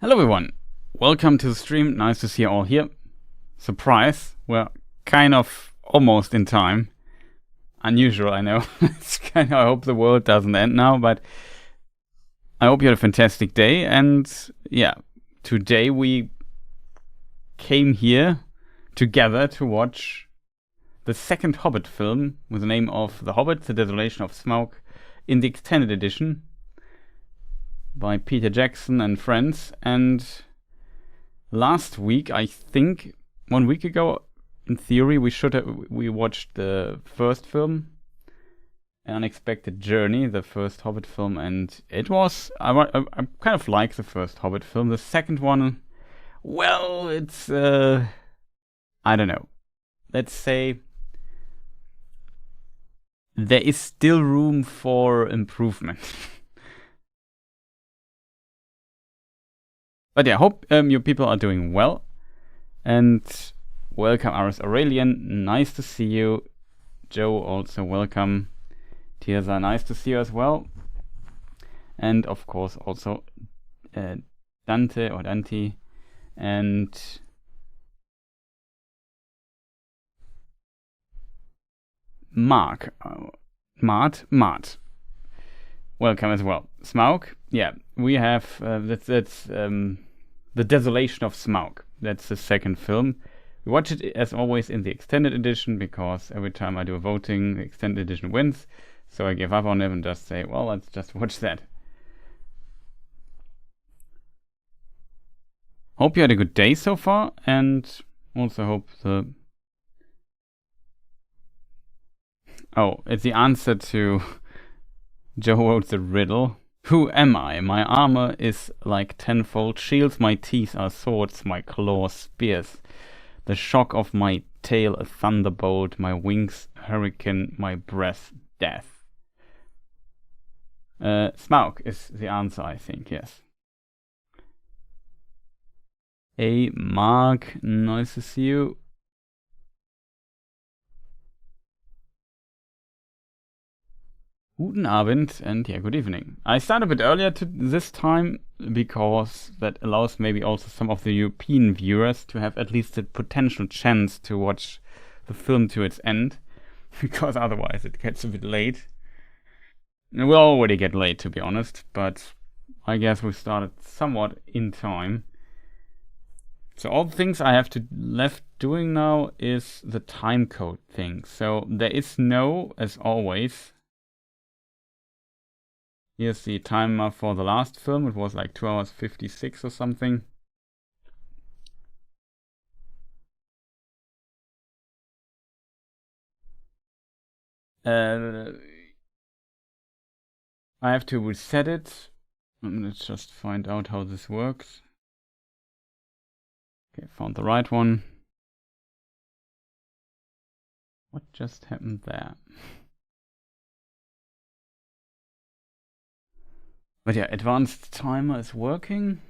Hello everyone, welcome to the stream, nice to see you all here. Surprise, we're kind of almost in time. Unusual, I know. I hope the world doesn't end now, but I hope you had a fantastic day. And yeah, today we came here together to watch the second Hobbit film with the name of The Hobbit, The Desolation of Smaug, in the extended edition by Peter Jackson and friends. And last week, I think 1 week ago, in theory, we watched the first film, An Unexpected Journey, the first Hobbit film, and it was I kind of like the first Hobbit film. The second one, well, it's I don't know. Let's say there is still room for improvement. But yeah, hope you people are doing well. And welcome, Aurelian. Nice to see you. Joe, also welcome. Tirza, nice to see you as well. And of course, also Dante or Dante. And Mark. Mart. Welcome as well. Smaug. Yeah, we have that's The Desolation of Smaug. That's the second film. We watch it as always in the extended edition because every time I do a voting, the extended edition wins. So I give up on it and just say, well, let's just watch that. Hope you had a good day so far, and also hope it's the answer to Joe wrote the riddle. Who am I? My armor is like tenfold shields, my teeth are swords, my claws spears. The shock of my tail a thunderbolt, my wings hurricane, my breath death. Smaug is the answer, I think, yes. Hey, Mark, nice to see you. Guten Abend, and yeah, good evening. I start a bit earlier this time because that allows maybe also some of the European viewers to have at least a potential chance to watch the film to its end, because otherwise it gets a bit late. And we'll already get late, to be honest, but I guess we started somewhat in time. So all the things I have left doing now is the time code thing. So there is no, as always. Here's the timer for the last film. It was like 2 hours 56 or something. I have to reset it. Let's just find out how this works. Okay, found the right one. What just happened there? But yeah, advanced timer is working.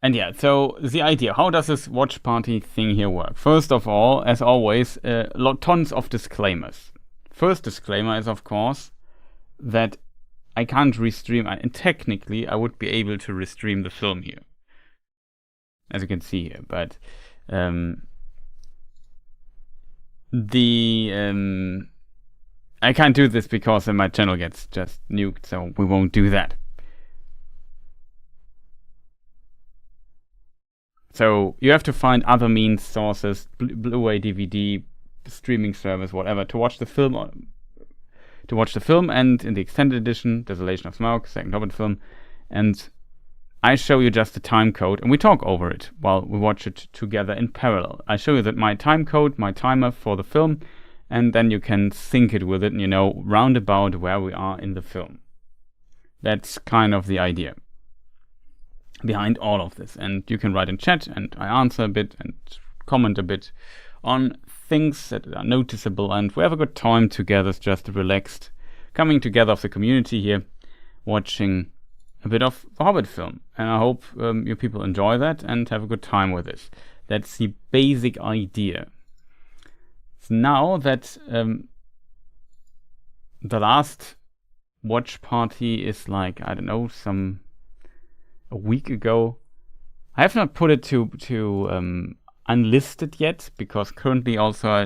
And yeah, so the idea, how does this watch party thing here work? First of all, as always, tons of disclaimers. First disclaimer is, of course, that I can't restream, and technically I would be able to restream the film here, as you can see here, but I can't do this because then my channel gets just nuked, so we won't do that. So you have to find other means, sources, Blu-ray, DVD, streaming service, whatever, to watch the film. And in the extended edition, Desolation of Smaug, second Hobbit film, and I show you just the time code, and we talk over it while we watch it together in parallel. I show you that my time code, my timer for the film, and then you can sync it with it, and you know roundabout where we are in the film. That's kind of the idea behind all of this. And you can write in chat, and I answer a bit and comment a bit on things that are noticeable, and we have a good time together. It's just a relaxed coming together of the community here, watching a bit of the Hobbit film, and I hope you people enjoy that and have a good time with this. That's the basic idea. So now that the last watch party is like, I don't know, a week ago. I have not put it to unlisted yet, because currently also I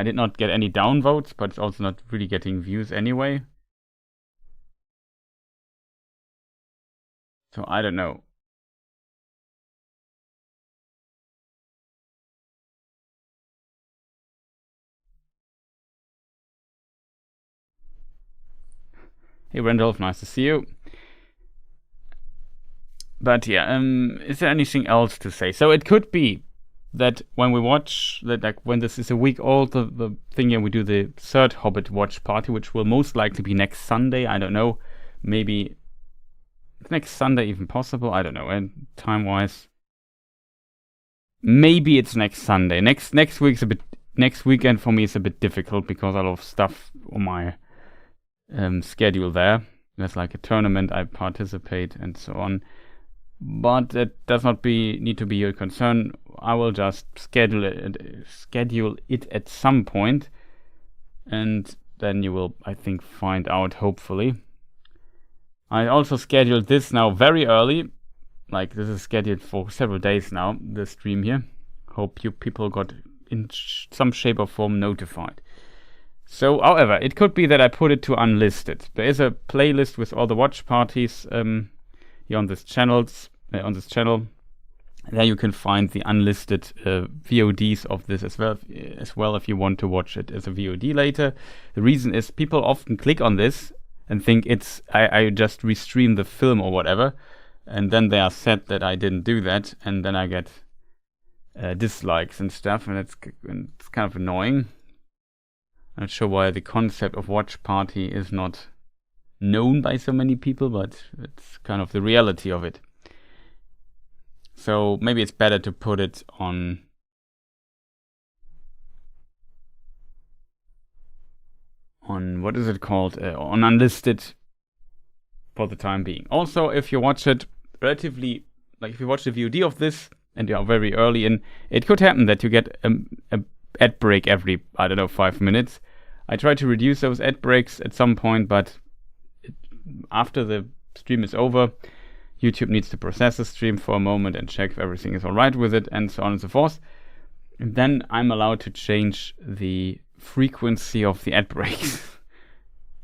did not get any downvotes, but it's also not really getting views anyway. So I don't know. Hey Randolph, nice to see you. But yeah, is there anything else to say? So it could be that when we watch that, like when this is a week old, the thing here, we do the third Hobbit watch party, which will most likely be next Sunday. I don't know, maybe next Sunday even possible. I don't know, and time wise, maybe it's next Sunday. Next weekend for me is a bit difficult because I have stuff on my schedule there. There's like a tournament I participate and so on. But that does not need to be your concern. I will just schedule it at some point, and then you will, I think, find out, hopefully. I also scheduled this now very early. Like, this is scheduled for several days now, the stream here. Hope you people got in some shape or form notified. So, however, it could be that I put it to unlisted. There is a playlist with all the watch parties here on this channel. There you can find the unlisted VODs of this as well if you want to watch it as a VOD later. The reason is people often click on this and think it's I just restream the film or whatever, and then they are sad that I didn't do that, and then I get dislikes and stuff, and it's kind of annoying. I'm not sure why the concept of watch party is not known by so many people, but it's kind of the reality of it. So maybe it's better to put it on what is it called? On unlisted for the time being. Also, if you watch it relatively, like if you watch the VOD of this and you are very early in, it could happen that you get a ad break every, I don't know, 5 minutes. I try to reduce those ad breaks at some point, but after the stream is over, YouTube needs to process the stream for a moment and check if everything is alright with it, and so on and so forth. And then I'm allowed to change the frequency of the ad breaks.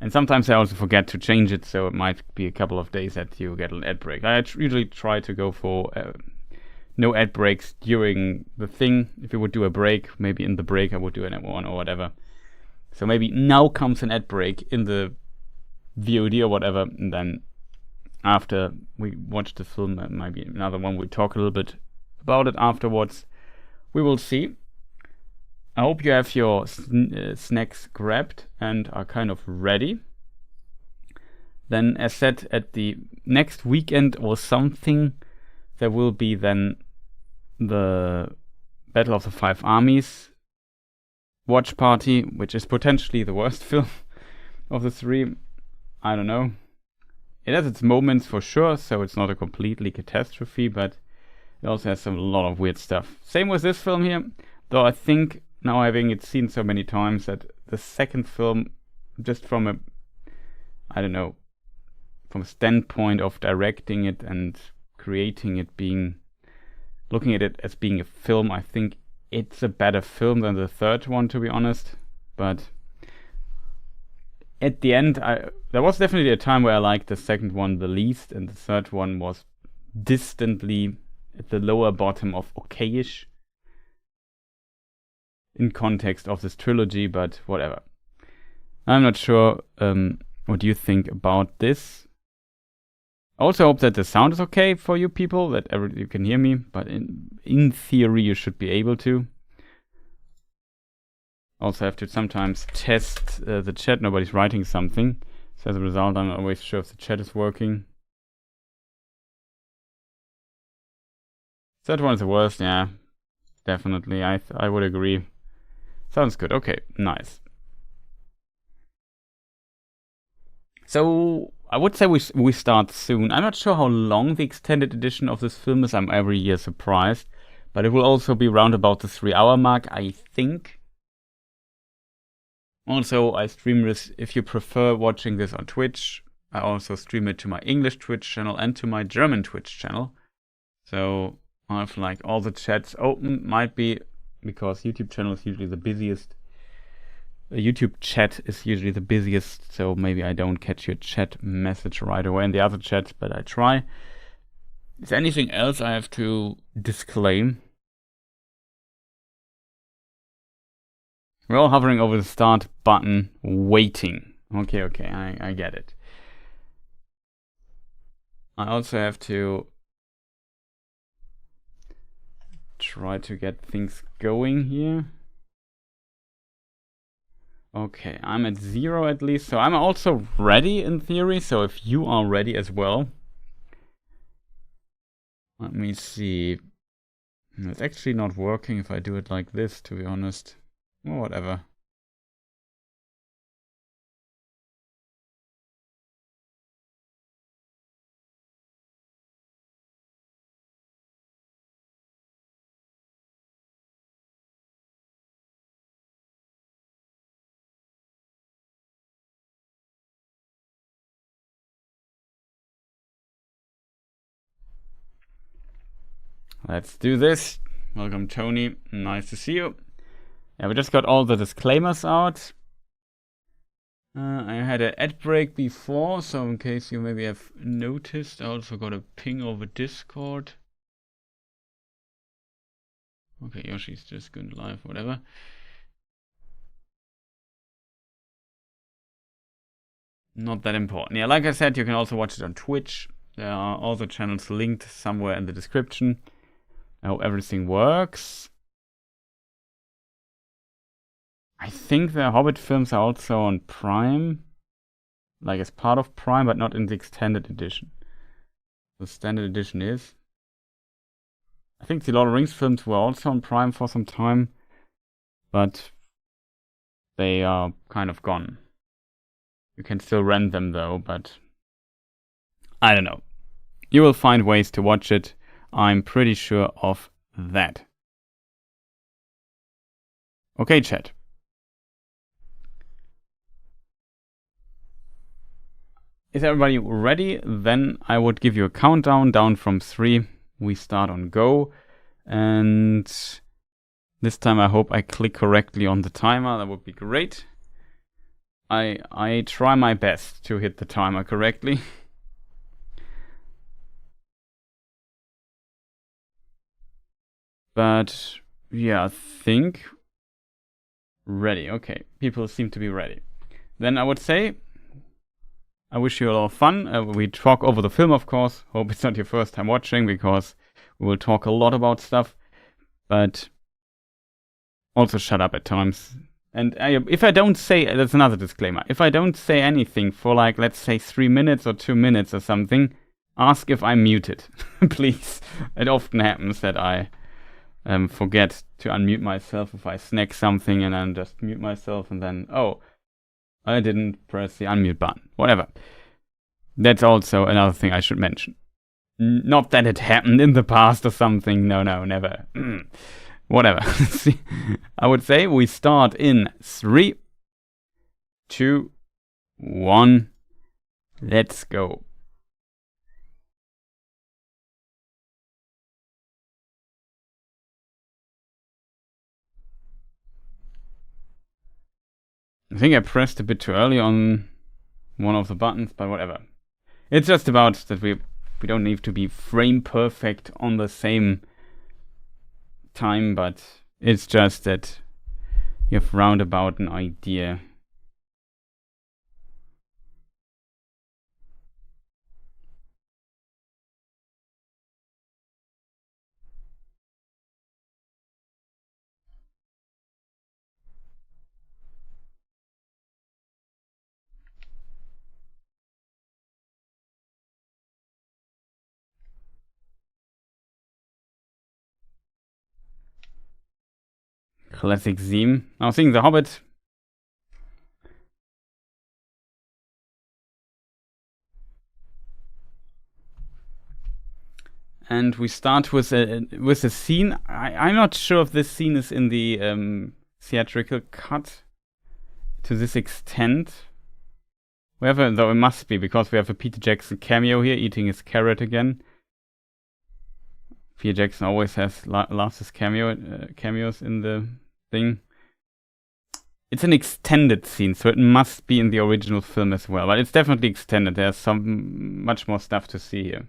And sometimes I also forget to change it, so it might be a couple of days that you get an ad break. I usually try to go for no ad breaks during the thing. If you would do a break, maybe in the break I would do an one or whatever. So maybe now comes an ad break in the VOD or whatever, and then after we watch the film, maybe another one, we'll talk a little bit about it afterwards. We will see. I hope you have your snacks grabbed and are kind of ready. Then, as said, at the next weekend or something, there will be then the Battle of the Five Armies watch party, which is potentially the worst film of the three. I don't know. It has its moments for sure, so it's not a completely catastrophe, but it also has a lot of weird stuff. Same with this film here, though I think now having it seen so many times that the second film, just from a, I don't know, from a standpoint of directing it and creating it, looking at it as being a film, I think it's a better film than the third one, to be honest. But at the end, there was definitely a time where I liked the second one the least, and the third one was distantly at the lower bottom of okayish in context of this trilogy, but whatever. I'm not sure what you think about this. I also hope that the sound is okay for you people, that you can hear me, but in theory you should be able to. Also have to sometimes test the chat. Nobody's writing something, so as a result I'm not always sure if the chat is working. Third one is the worst, yeah, definitely. I would agree. Sounds good. Okay, nice. So I would say we start soon. I'm not sure how long the extended edition of this film is. I'm every year surprised, but it will also be round about the 3-hour mark, I think. Also, I stream this, if you prefer watching this on Twitch, I also stream it to my English Twitch channel and to my German Twitch channel. So I have like all the chats open, might be because YouTube channel is usually the busiest. The YouTube chat is usually the busiest, so maybe I don't catch your chat message right away in the other chats, but I try. Is there anything else I have to disclaim? We're all hovering over the start button, waiting. Okay, I get it. I also have to try to get things going here. Okay, I'm at 0 at least, so I'm also ready in theory, so if you are ready as well. Let me see. It's actually not working if I do it like this, to be honest. Well, whatever. Let's do this. Welcome, Tony. Nice to see you. Yeah, we just got all the disclaimers out. I had an ad break before, so in case you maybe have noticed, I also got a ping over Discord. Okay, Yoshi's just going live, whatever. Not that important. Yeah, like I said, you can also watch it on Twitch. There are all the channels linked somewhere in the description. I hope everything works. I think the Hobbit films are also on Prime. Like as part of Prime, but not in the extended edition. The standard edition is. I think the Lord of the Rings films were also on Prime for some time. But they are kind of gone. You can still rent them though, but I don't know. You will find ways to watch it. I'm pretty sure of that. Okay, chat. Is everybody ready? Then I would give you a countdown down from 3. We start on go. And this time I hope I click correctly on the timer. That would be great. I try my best to hit the timer correctly. But yeah, I think ready. Okay, people seem to be ready. Then I would say I wish you a lot of fun. We talk over the film, of course. Hope it's not your first time watching, because we will talk a lot about stuff. But also shut up at times. And if I don't say, that's another disclaimer. If I don't say anything for like, let's say 3 minutes or 2 minutes or something, ask if I'm muted, please. It often happens that I forget to unmute myself if I snack something and then just mute myself and then, oh, I didn't press the unmute button. Whatever. That's also another thing I should mention. Not that it happened in the past or something. No, never. Whatever. I would say we start in 3, 2, 1. Let's go. I think I pressed a bit too early on one of the buttons, but whatever. It's just about that we don't need to be frame perfect on the same time, but it's just that you have roundabout an idea. Classic theme. I was thinking The Hobbit. And we start with a scene. I'm not sure if this scene is in the theatrical cut. to this extent. We have though it must be, because we have a Peter Jackson cameo here, eating his carrot again. Peter Jackson always loves his cameos in the thing. It's an extended scene, so it must be in the original film as well. But it's definitely extended. There's much more stuff to see here.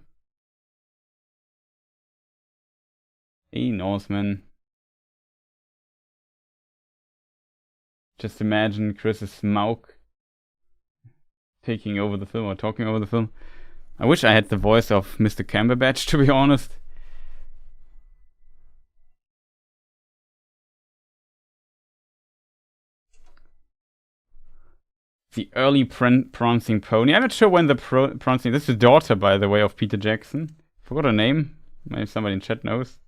Hey, Norseman. Just imagine Chris's Smaug taking over the film or talking over the film. I wish I had the voice of Mr. Cumberbatch, to be honest. The early prancing pony. I'm not sure when the prancing... This is the daughter, by the way, of Peter Jackson. Forgot her name. Maybe somebody in chat knows.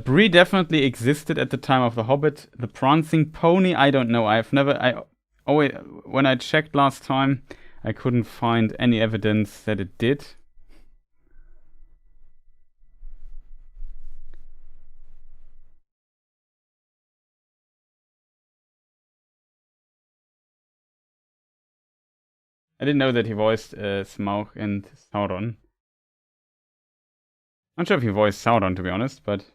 Bree definitely existed at the time of The Hobbit. The prancing pony, I don't know. When I checked last time, I couldn't find any evidence that it did. I didn't know that he voiced Smaug and Sauron. I'm not sure if he voiced Sauron, to be honest, but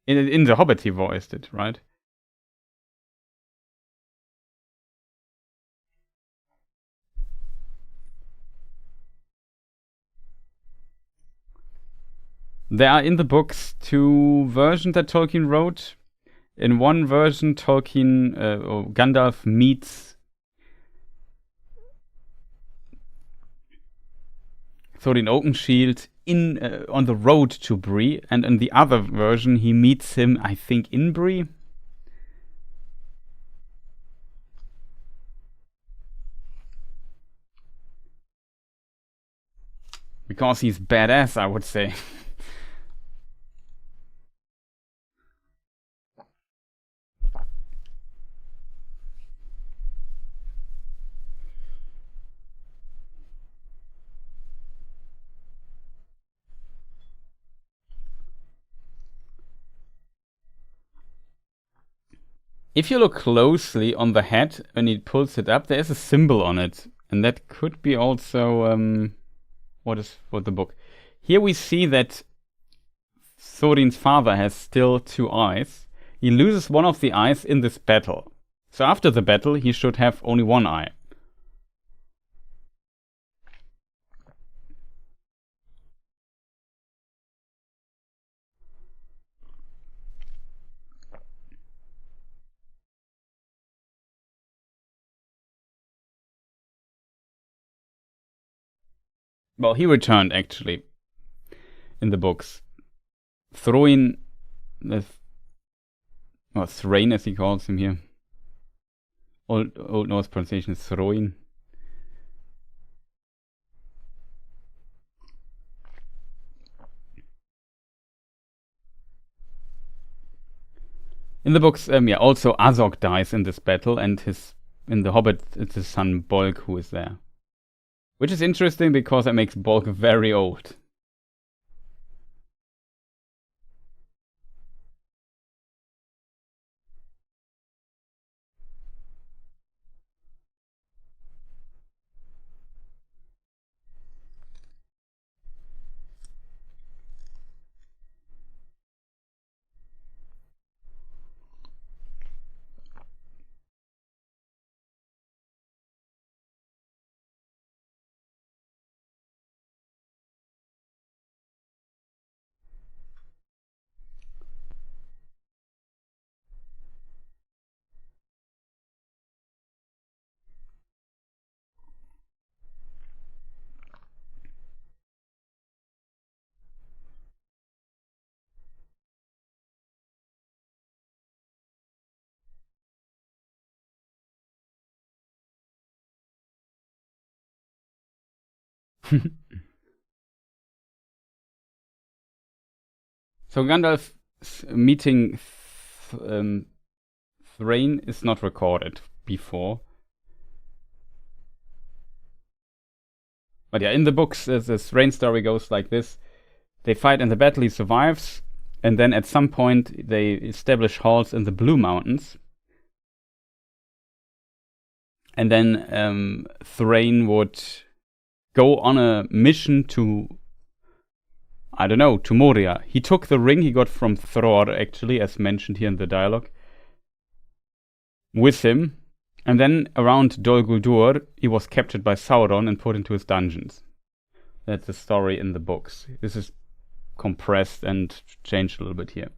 in The Hobbit he voiced it, right? There are in the books 2 versions that Tolkien wrote. In one version, Gandalf meets Thorin Oakenshield on the road to Bree, and in the other version he meets him, I think, in Bree. Because he's badass, I would say. If you look closely on the head, when he pulls it up, there is a symbol on it. And that could be also... what the book? Here we see that Thorin's father has still 2 eyes. He loses one of the eyes in this battle. So after the battle, he should have only 1 eye. Well, he returned, actually, in the books. Thrain, or Thrain as he calls him here. Old Norse pronunciation is Thrain. In the books, also Azog dies in this battle, and in The Hobbit, it's his son Bolg who is there. Which is interesting because it makes Bolg very old. So Gandalf's meeting Thrain is not recorded before. But yeah, in the books, this Rain story goes like this. They fight in the battle, he survives, and then at some point they establish halls in the Blue Mountains. And then Thrain would go on a mission to, I don't know, to Moria. He took the ring he got from Thror, actually, as mentioned here in the dialogue, with him. And then around Dol Guldur, he was captured by Sauron and put into his dungeons. That's the story in the books. This is compressed and changed a little bit here.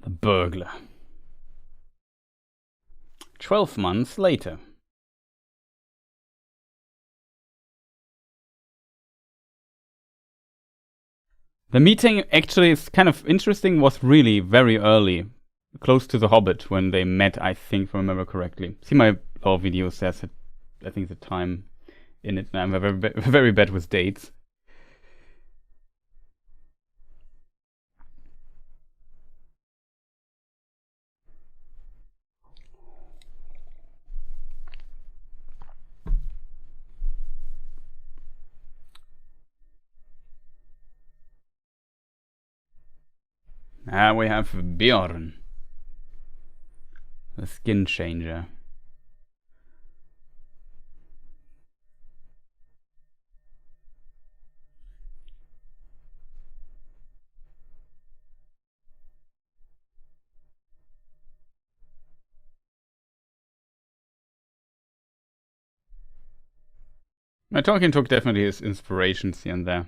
The burglar. 12 months later. The meeting actually is kind of interesting, was really very early, close to the Hobbit when they met, I think, if I remember correctly. See my lore video says it, I think the time in it, and I'm very bad with dates. We have Bjorn, the skin changer. Tolkien took definitely his inspirations here and there.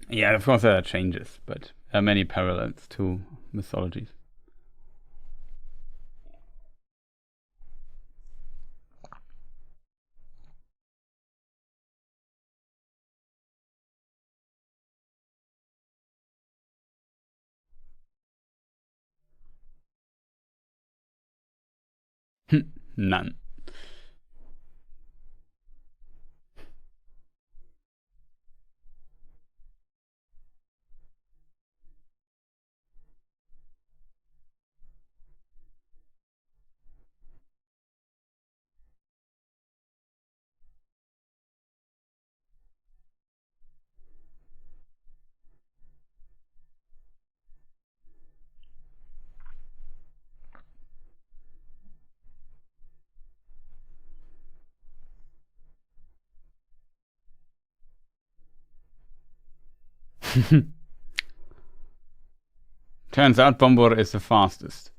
Yeah, of course there are changes, but there are many parallels to mythologies. None. Turns out Bombor is the fastest.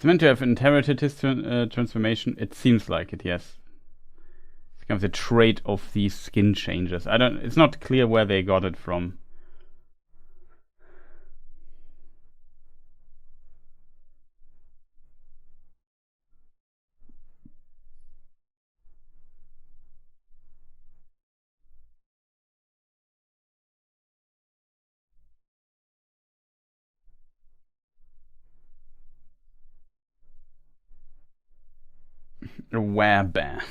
It's meant to have inherited his transformation. It seems like it, yes. It's kind of the trait of these skin changes. It's not clear where they got it from. A werebear.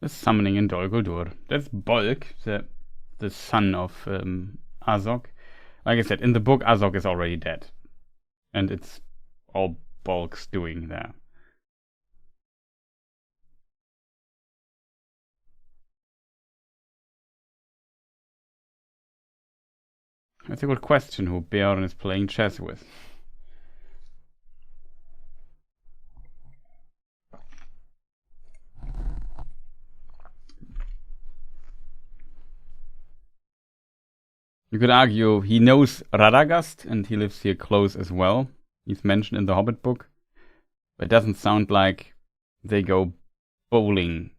The summoning in Dol Guldur. That's Bolg, the son of Azog. Like I said, in the book, Azog is already dead. And it's all Bolg's doing there. That's a good question who Beorn is playing chess with. You could argue he knows Radagast and he lives here close as well. He's mentioned in the Hobbit book. But it doesn't sound like they go bowling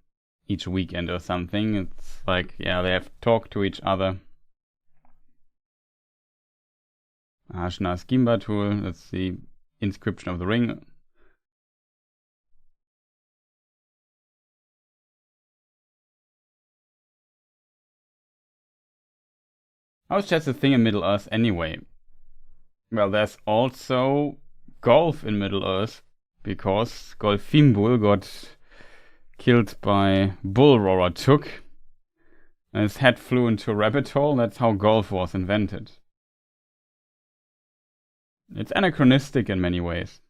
each weekend or something. It's like, yeah, they have talked to each other. Ashna's Gimbatul, that's the inscription of the ring. How's just a thing in Middle-earth anyway? Well, there's also golf in Middle-earth, because Golfimbul got killed by Bull Roarer Took, and his head flew into a rabbit hole. That's how golf was invented. It's anachronistic in many ways.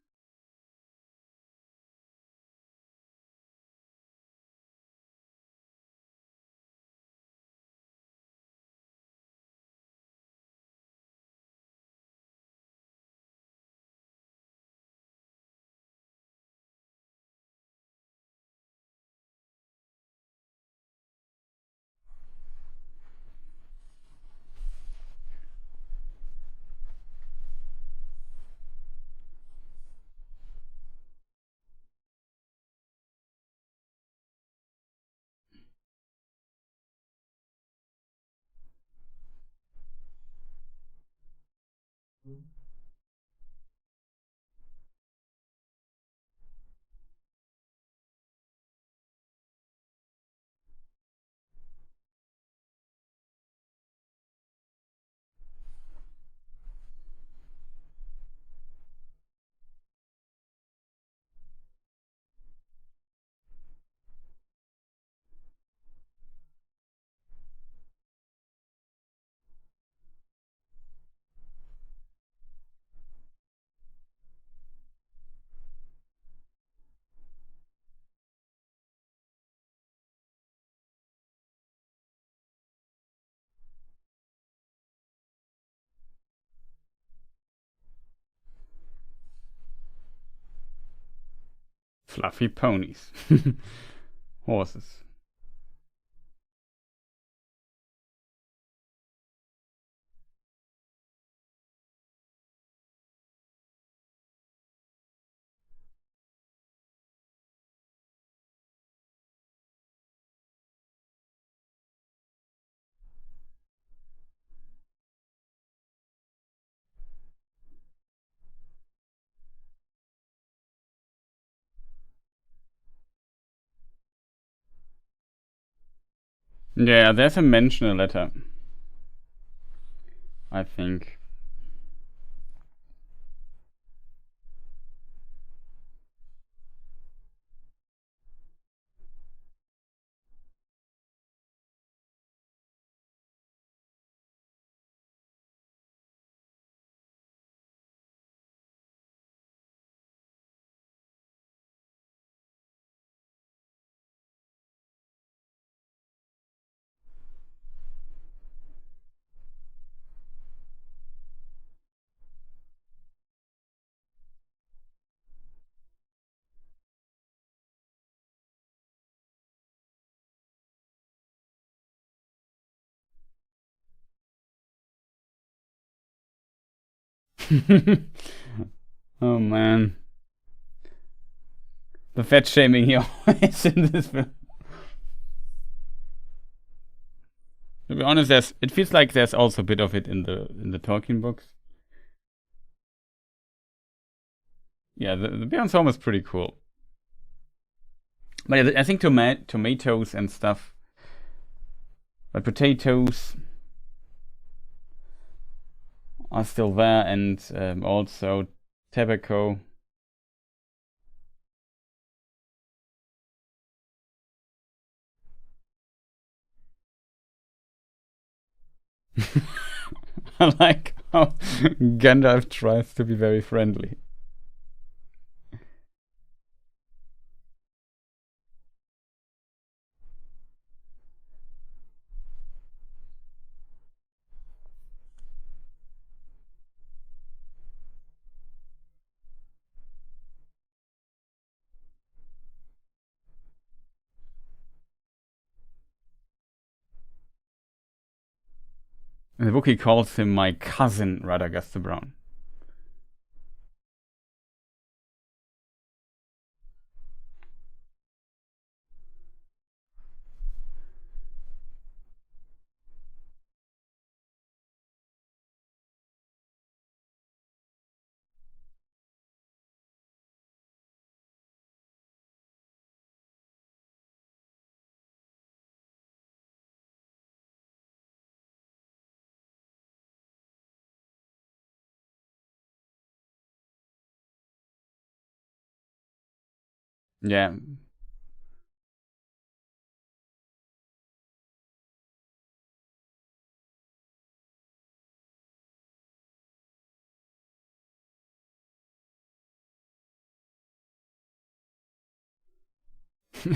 Fluffy ponies. Horses. Yeah, there's a mention in a letter, I think. Oh man. The fat shaming here always in this film. To be honest, it feels like there's also a bit of it in the Tolkien books. Yeah, the Beyond Home is pretty cool. But I think tomatoes and stuff. But potatoes are still there, and also tobacco. I like how Gandalf tries to be very friendly. In the book, he calls him my cousin, Radagast the Brown. Yeah.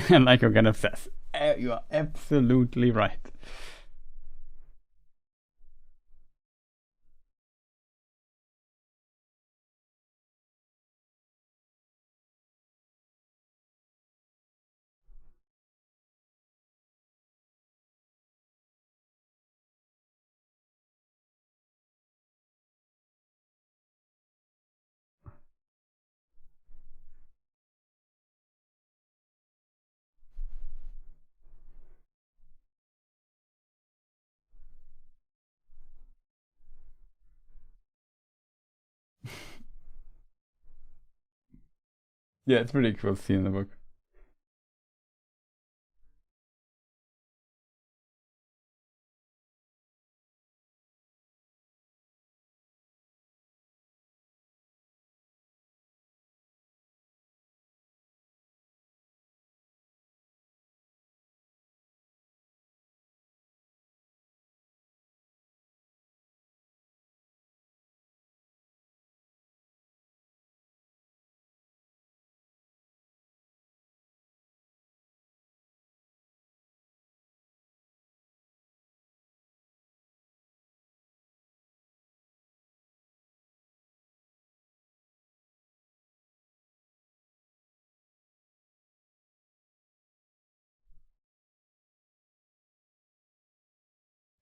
And like you're gonna says, you are absolutely right. Yeah, it's pretty cool to see in the book.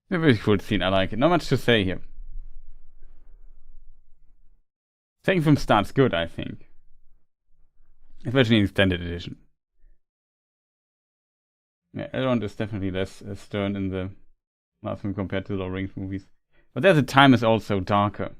It's a very cool scene. I like it. Not much to say here. Second film starts good, I think. Especially in extended edition. Yeah, Elrond is definitely less stern in the last film compared to the Lord of the Rings movies. But there the time is also darker.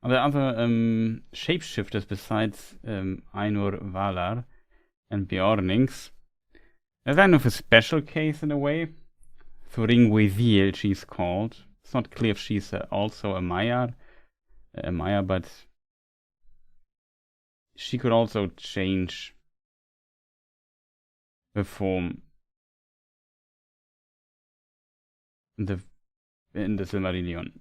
Are there other shapeshifters besides Ainur Valar and Bjornings? There's kind of a special case in a way. Thuringwethil, she's called. It's not clear if she's also a Maiar, but she could also change the form in the Silmarillion.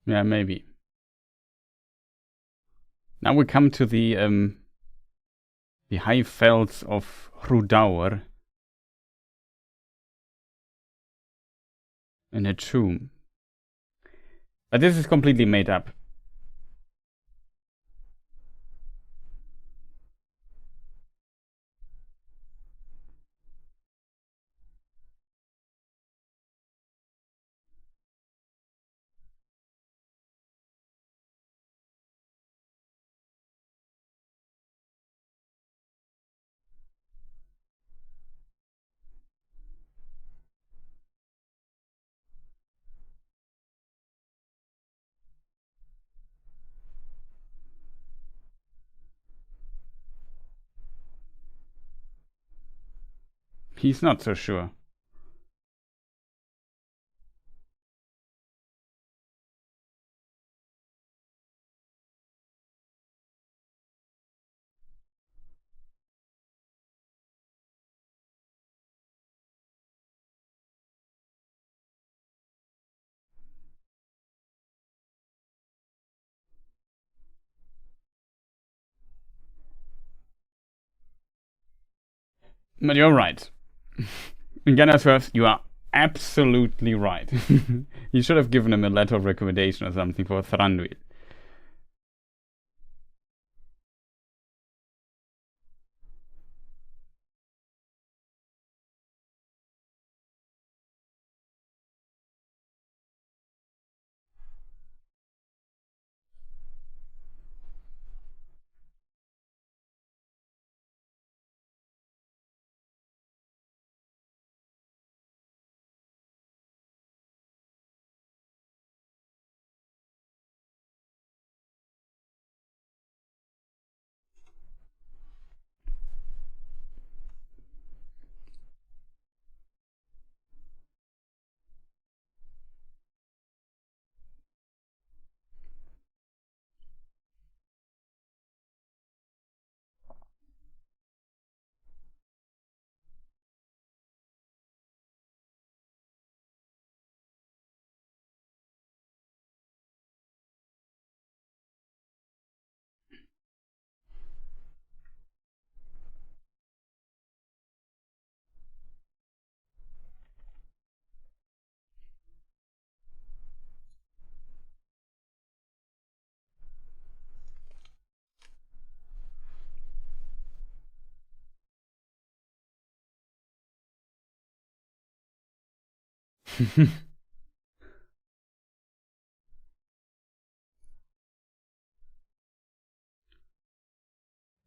Yeah, maybe. Now we come to the high fells of Hrúdaur in a tomb. But this is completely made up. He's not so sure. But you're right. In Ganasworth, you are absolutely right. You should have given him a letter of recommendation or something for Thranduil.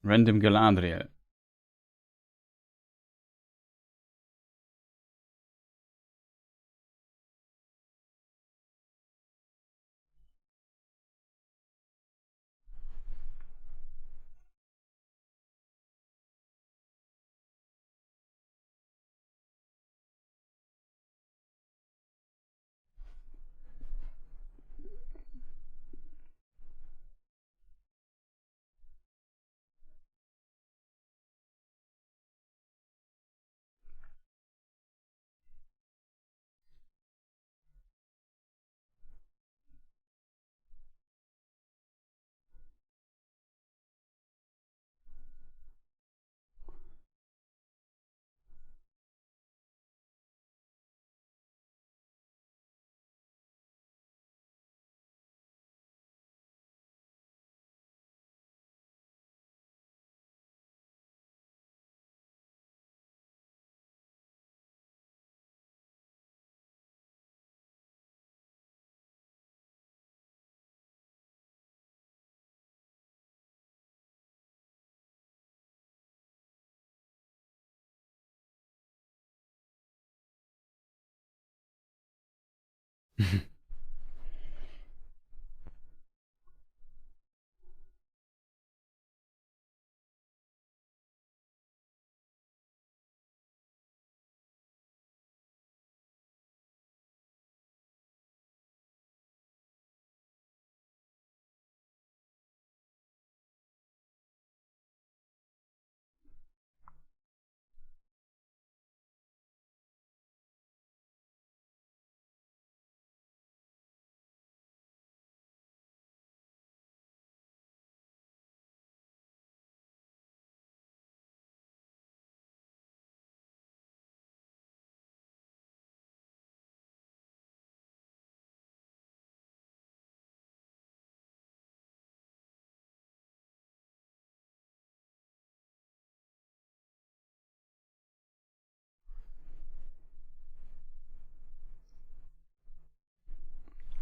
Random Galadriel.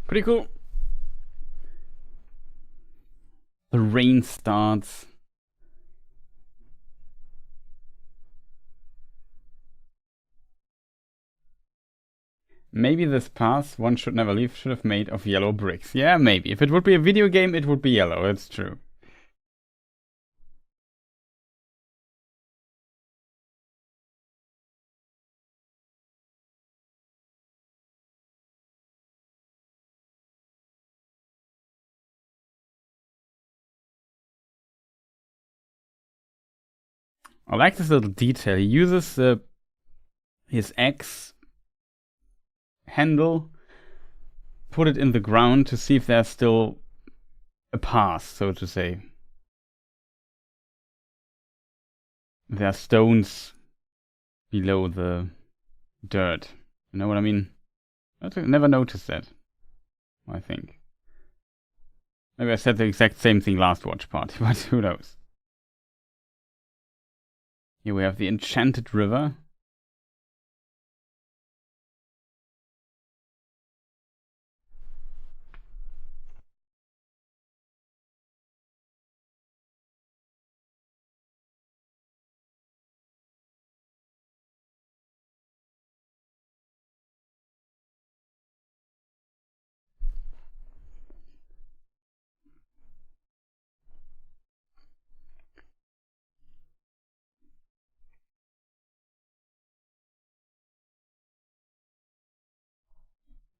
Pretty cool. The rain starts. Maybe this path one should never leave should have made of yellow bricks. Yeah, maybe. If it would be a video game, it would be yellow. It's true. I like this little detail. He uses his axe handle, put it in the ground to see if there's still a path, so to say. There are stones below the dirt. You know what I mean? I never noticed that, I think. Maybe I said the exact same thing last watch party, but who knows? Here we have the Enchanted River.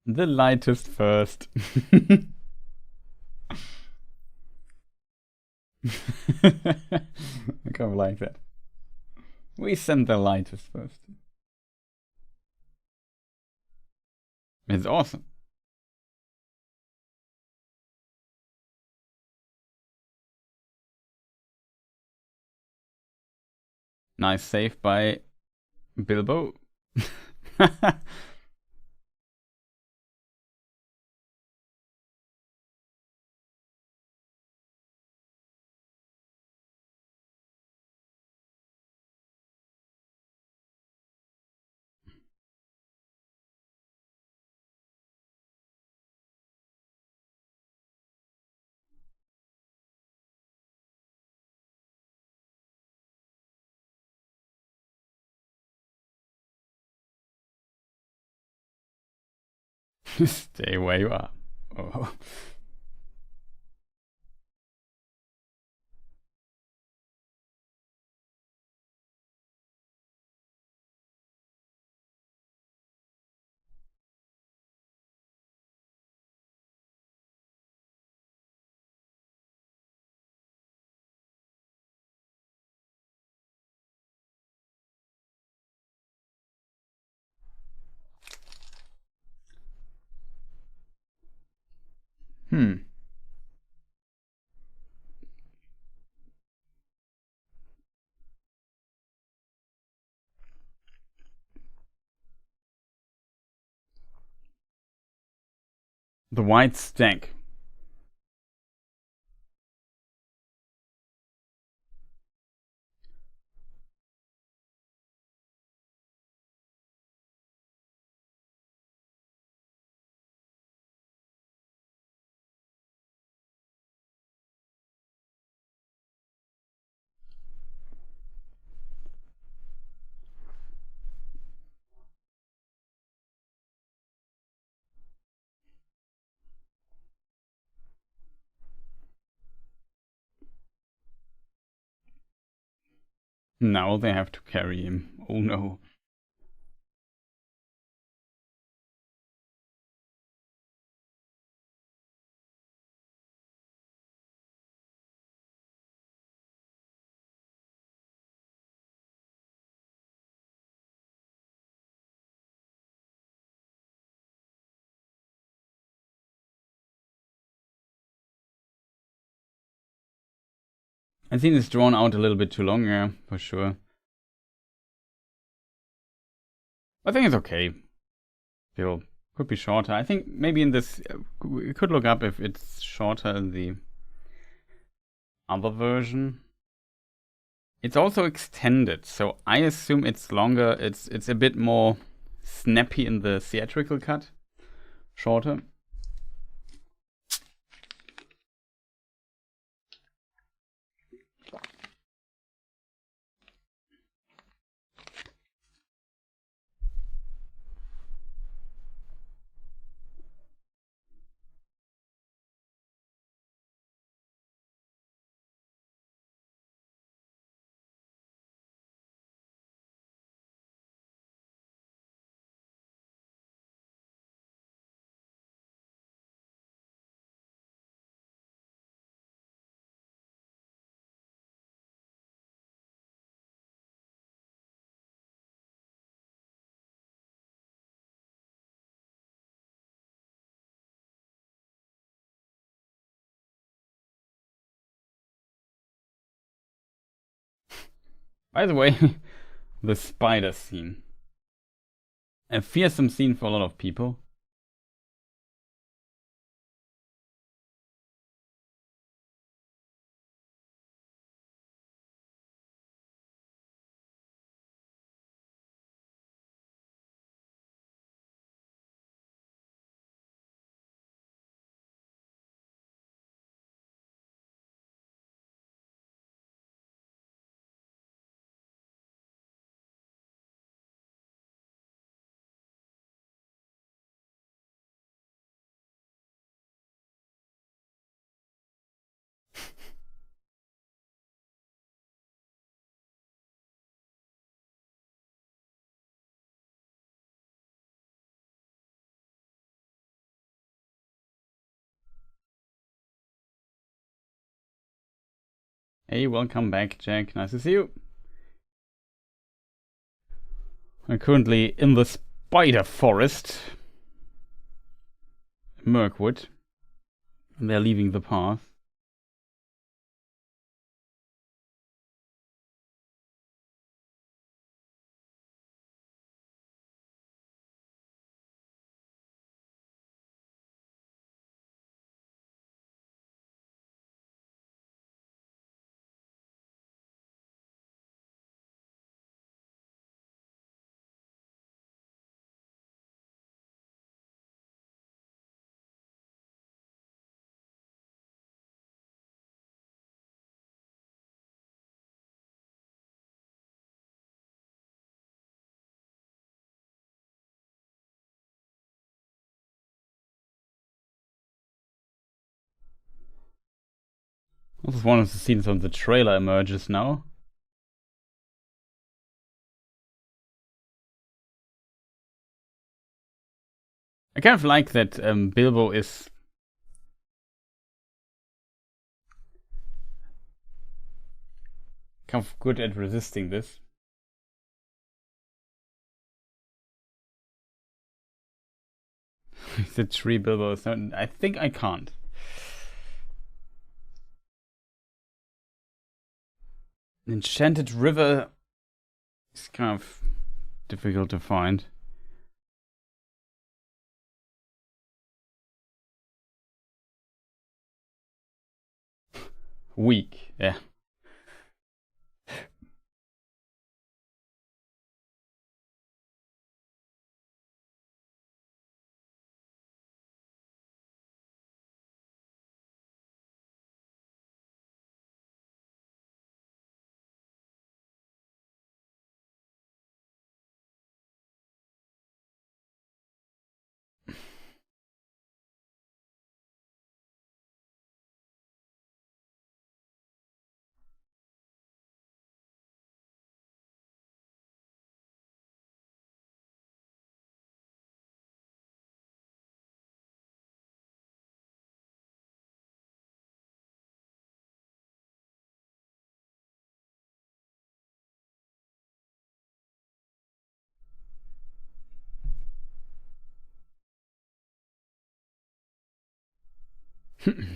The lightest first. I kind of like that. We send the lightest first. It's awesome. Nice save by Bilbo. Stay where you are. Oh. The white stack. Now they have to carry him. Oh no. I think it's drawn out a little bit too long, yeah, for sure. I think it's okay. Still, could be shorter. I think maybe in this, we could look up if it's shorter in the other version. It's also extended, so I assume it's longer. It's a bit more snappy in the theatrical cut. Shorter. By the way, the spider scene. A fearsome scene for a lot of people. Hey, welcome back, Jack. Nice to see you. I'm currently in the spider forest, Mirkwood, and they're leaving the path. This is one of the scenes on the trailer emerges now. I kind of like that Bilbo is kind of good at resisting this. The tree Bilbo is not. I think I can't. Enchanted River is kind of difficult to find. Weak, yeah.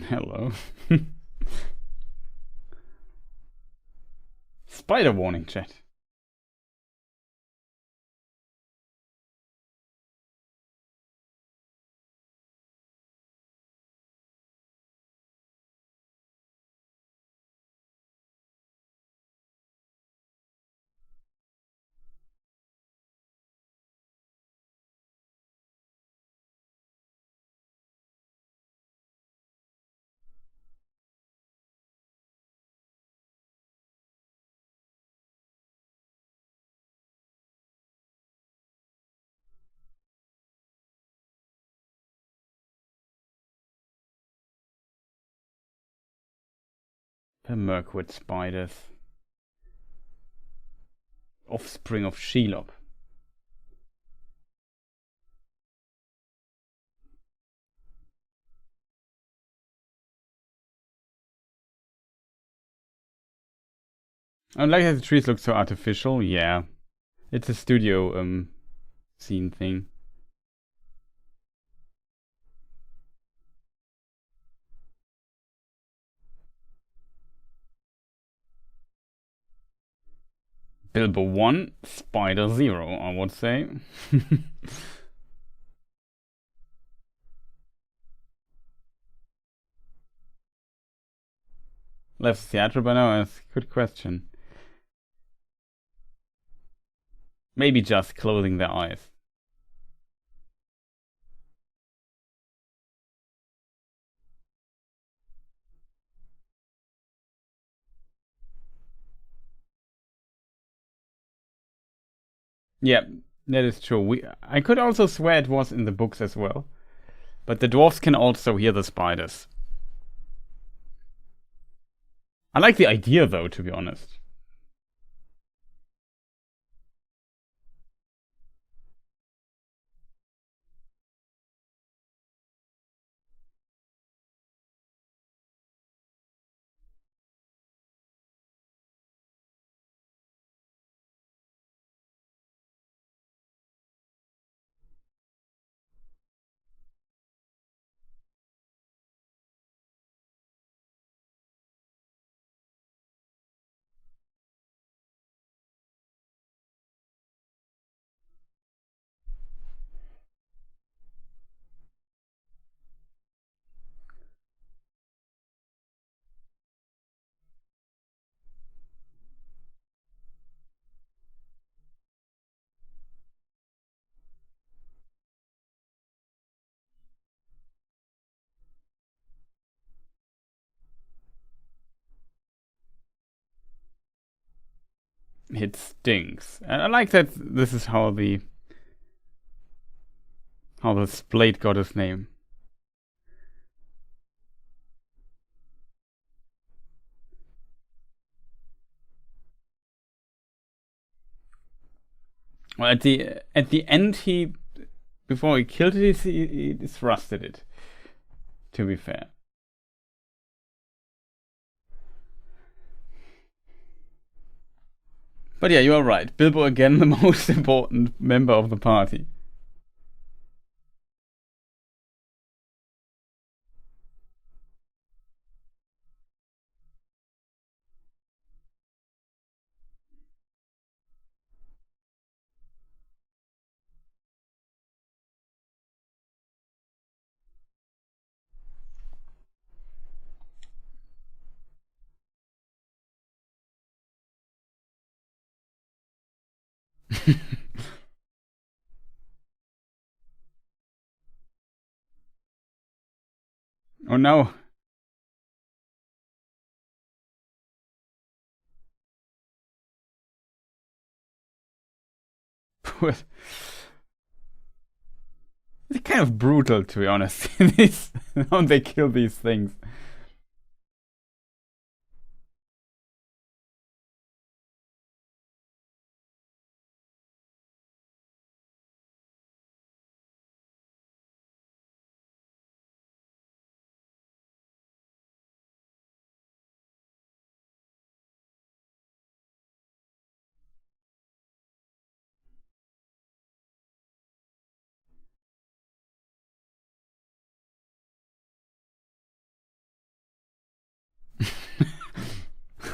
Hello. Spider warning, chat. The Mirkwood spiders. Offspring of Shelob. I like that the trees look so artificial. Yeah, it's a studio scene thing. Bilbo 1, Spider 0, I would say. Left theatre by now? That's a good question. Maybe just closing their eyes. Yeah, that is true. I could also swear it was in the books as well. But the dwarves can also hear the spiders. I like the idea though, to be honest. It stinks. And I like that this is how the blade got his name. Well, at the end, before he killed it, he thrusted it. To be fair. But yeah, you are right. Bilbo again, the most important member of the party. Oh no. It's kind of brutal, to be honest. How they kill these things.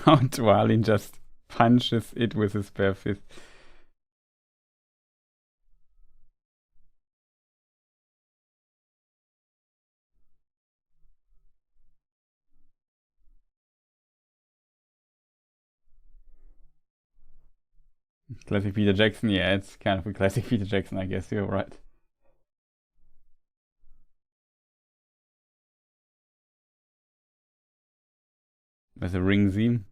How Dwalin just punches it with his bare fist. Classic Peter Jackson, yeah, it's kind of a classic Peter Jackson, I guess, you're right. With a ring theme.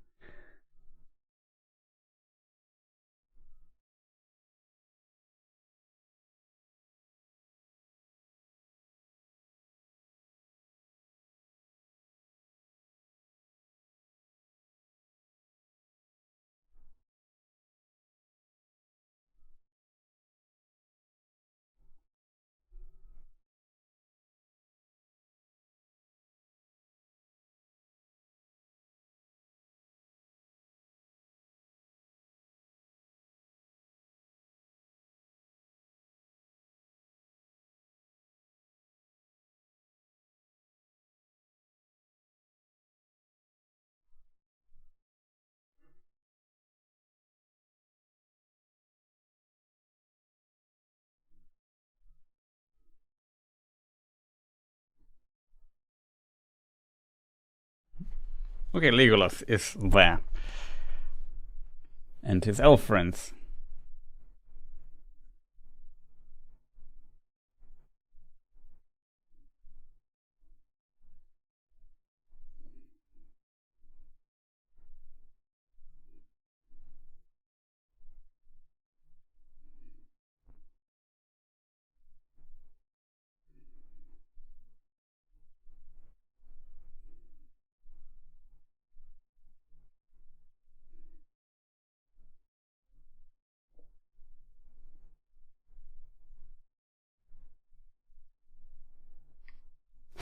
Okay, Legolas is there. And his elf friends.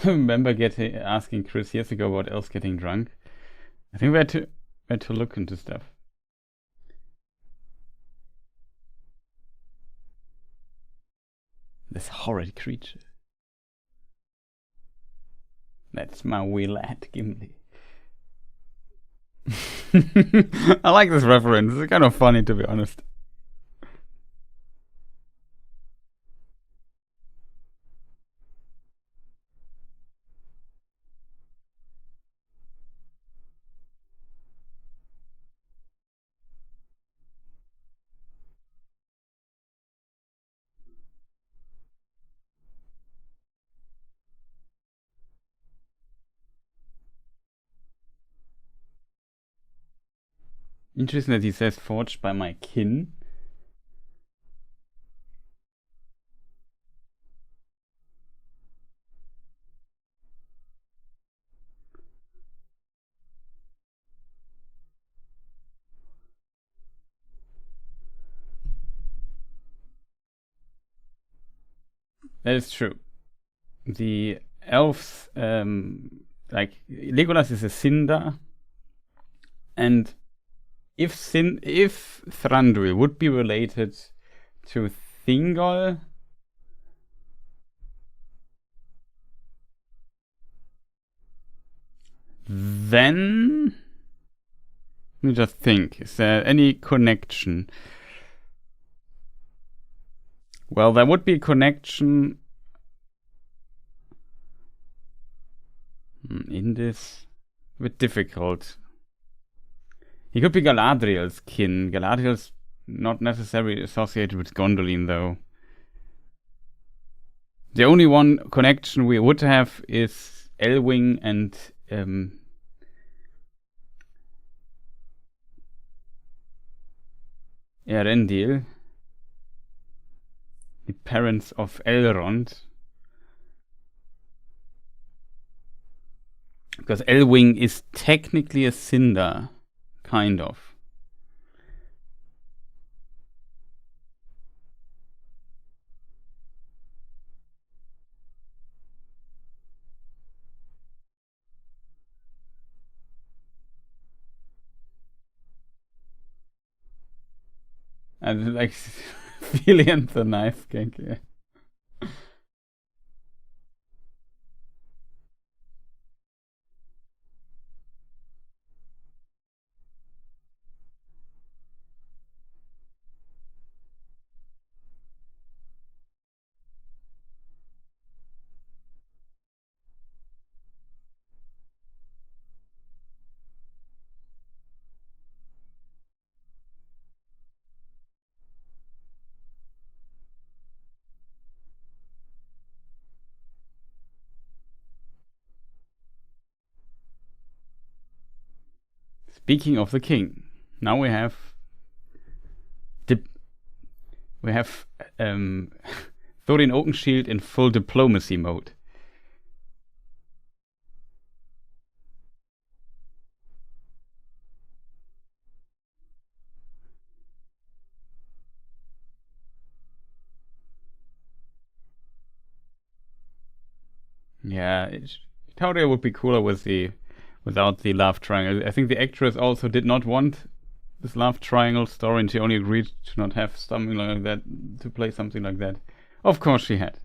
Remember asking Chris years ago about elves getting drunk? I think we had to look into stuff. This horrid creature. That's my wee lad, Gimli. I like this reference. It's kind of funny, to be honest. Interesting that he says forged by my kin. That is true. The elves, like Legolas is a Cinder, and if Thranduil would be related to Thingol, then let me just think. Is there any connection? Well, there would be a connection in this. A bit difficult. He could be Galadriel's kin. Galadriel's not necessarily associated with Gondolin, though. The only one connection we would have is Elwing and Erendil, the parents of Elrond. Because Elwing is technically a Cinder, kind of. And like Filian's a nice gag, yeah. Speaking of the king, now we have Thorin Oakenshield in full diplomacy mode. Yeah, Tauria would be cooler without the love triangle. I think the actress also did not want this love triangle story, and she only agreed to not have something like that, to play something like that. Of course she had.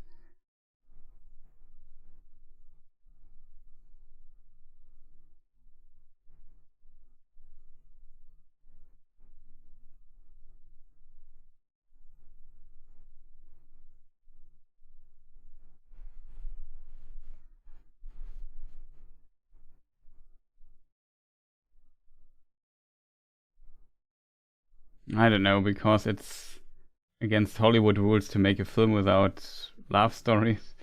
I don't know, because it's against Hollywood rules to make a film without love stories.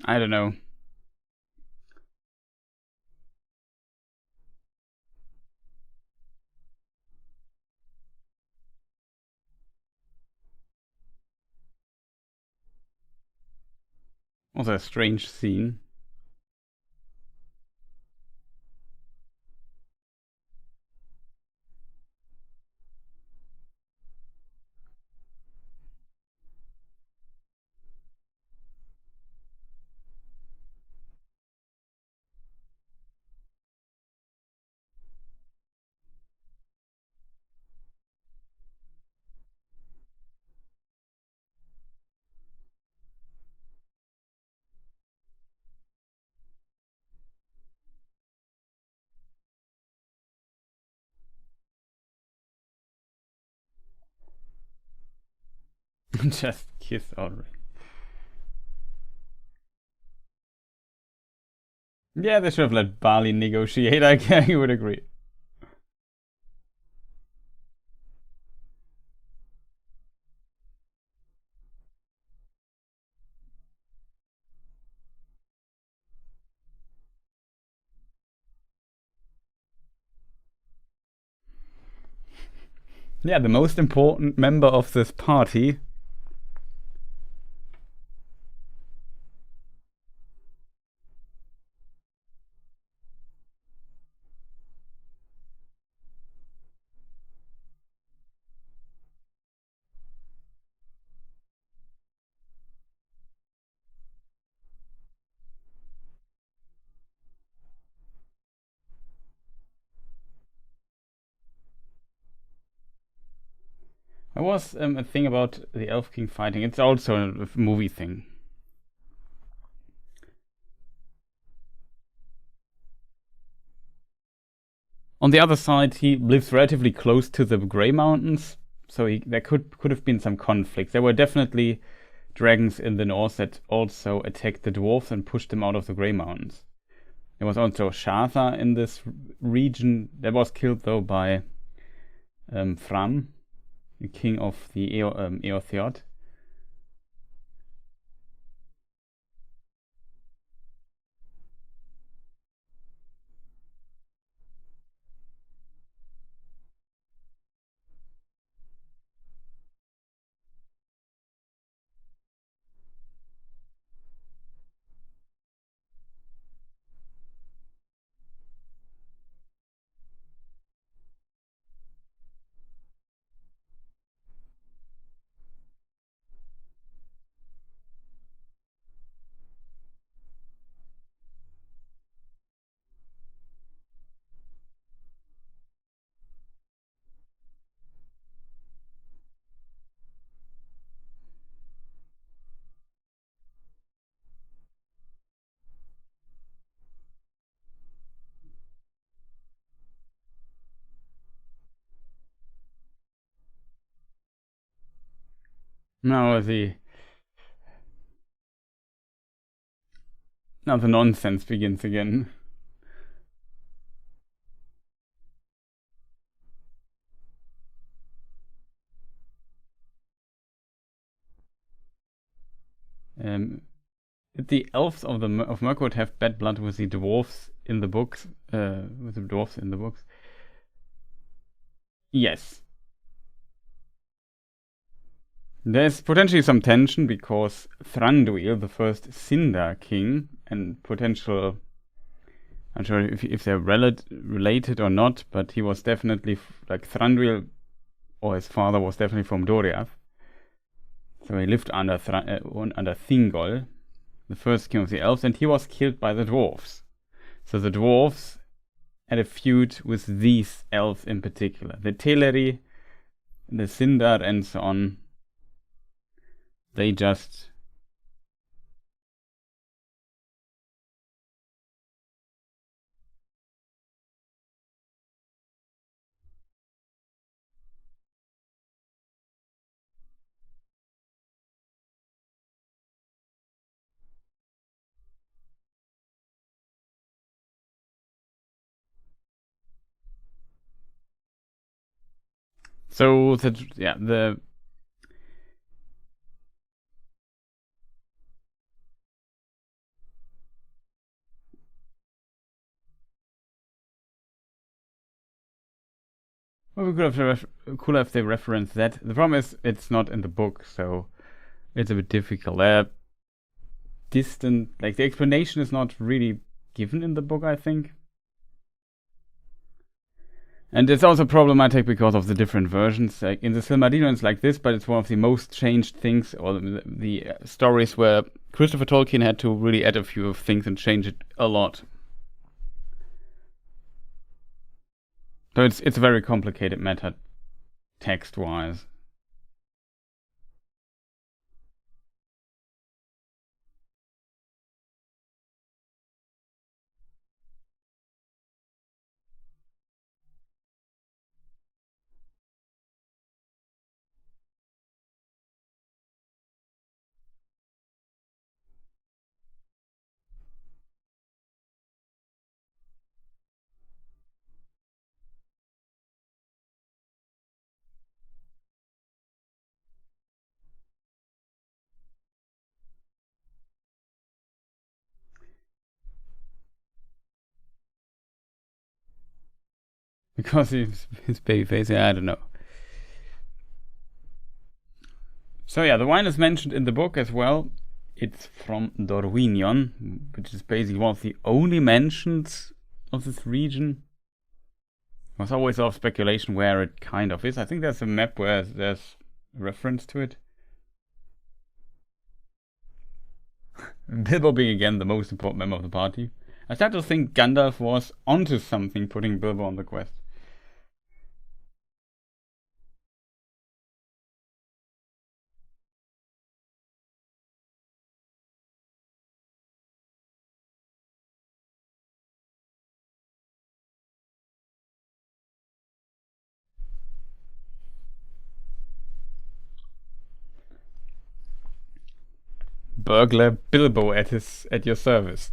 I don't know. Also a strange scene. Just kiss already. Yeah, they should have let Bali negotiate. I would agree. Yeah, the most important member of this party. There was a thing about the Elf King fighting. It's also a movie thing. On the other side, he lives relatively close to the Grey Mountains, so there could have been some conflicts. There were definitely dragons in the north that also attacked the dwarves and pushed them out of the Grey Mountains. There was also Shatha in this region that was killed though by Fram, the king of the Eotheod. Now the nonsense begins again. Um, the elves of Mirkwood have bad blood with the dwarfs in the books. With the dwarfs in the books. Yes, there's potentially some tension because Thranduil, the first Sindar king, and potential. I'm not sure if they're related or not, but he was definitely like Thranduil, or his father was definitely from Doriath. So he lived under Thingol, the first king of the elves, and he was killed by the dwarves. So the dwarves had a feud with these elves in particular. The Teleri, the Sindar, and so on. They just. So the well, we could have cool if they reference that. The problem is it's not in the book, so it's a bit difficult. Distant, like the explanation is not really given in the book, I think. And it's also problematic because of the different versions. Like in the Silmarillion, it's like this, but it's one of the most changed things, or the stories where Christopher Tolkien had to really add a few things and change it a lot. So it's a very complicated matter, text-wise. Because his baby face, yeah, I don't know. So yeah, the wine is mentioned in the book as well. It's from Dorwinion, which is basically one of the only mentions of this region. There's always a lot of speculation where it kind of is. I think there's a map where there's a reference to it. Bilbo being again the most important member of the party. I start to think Gandalf was onto something putting Bilbo on the quest. Burglar Bilbo at your service.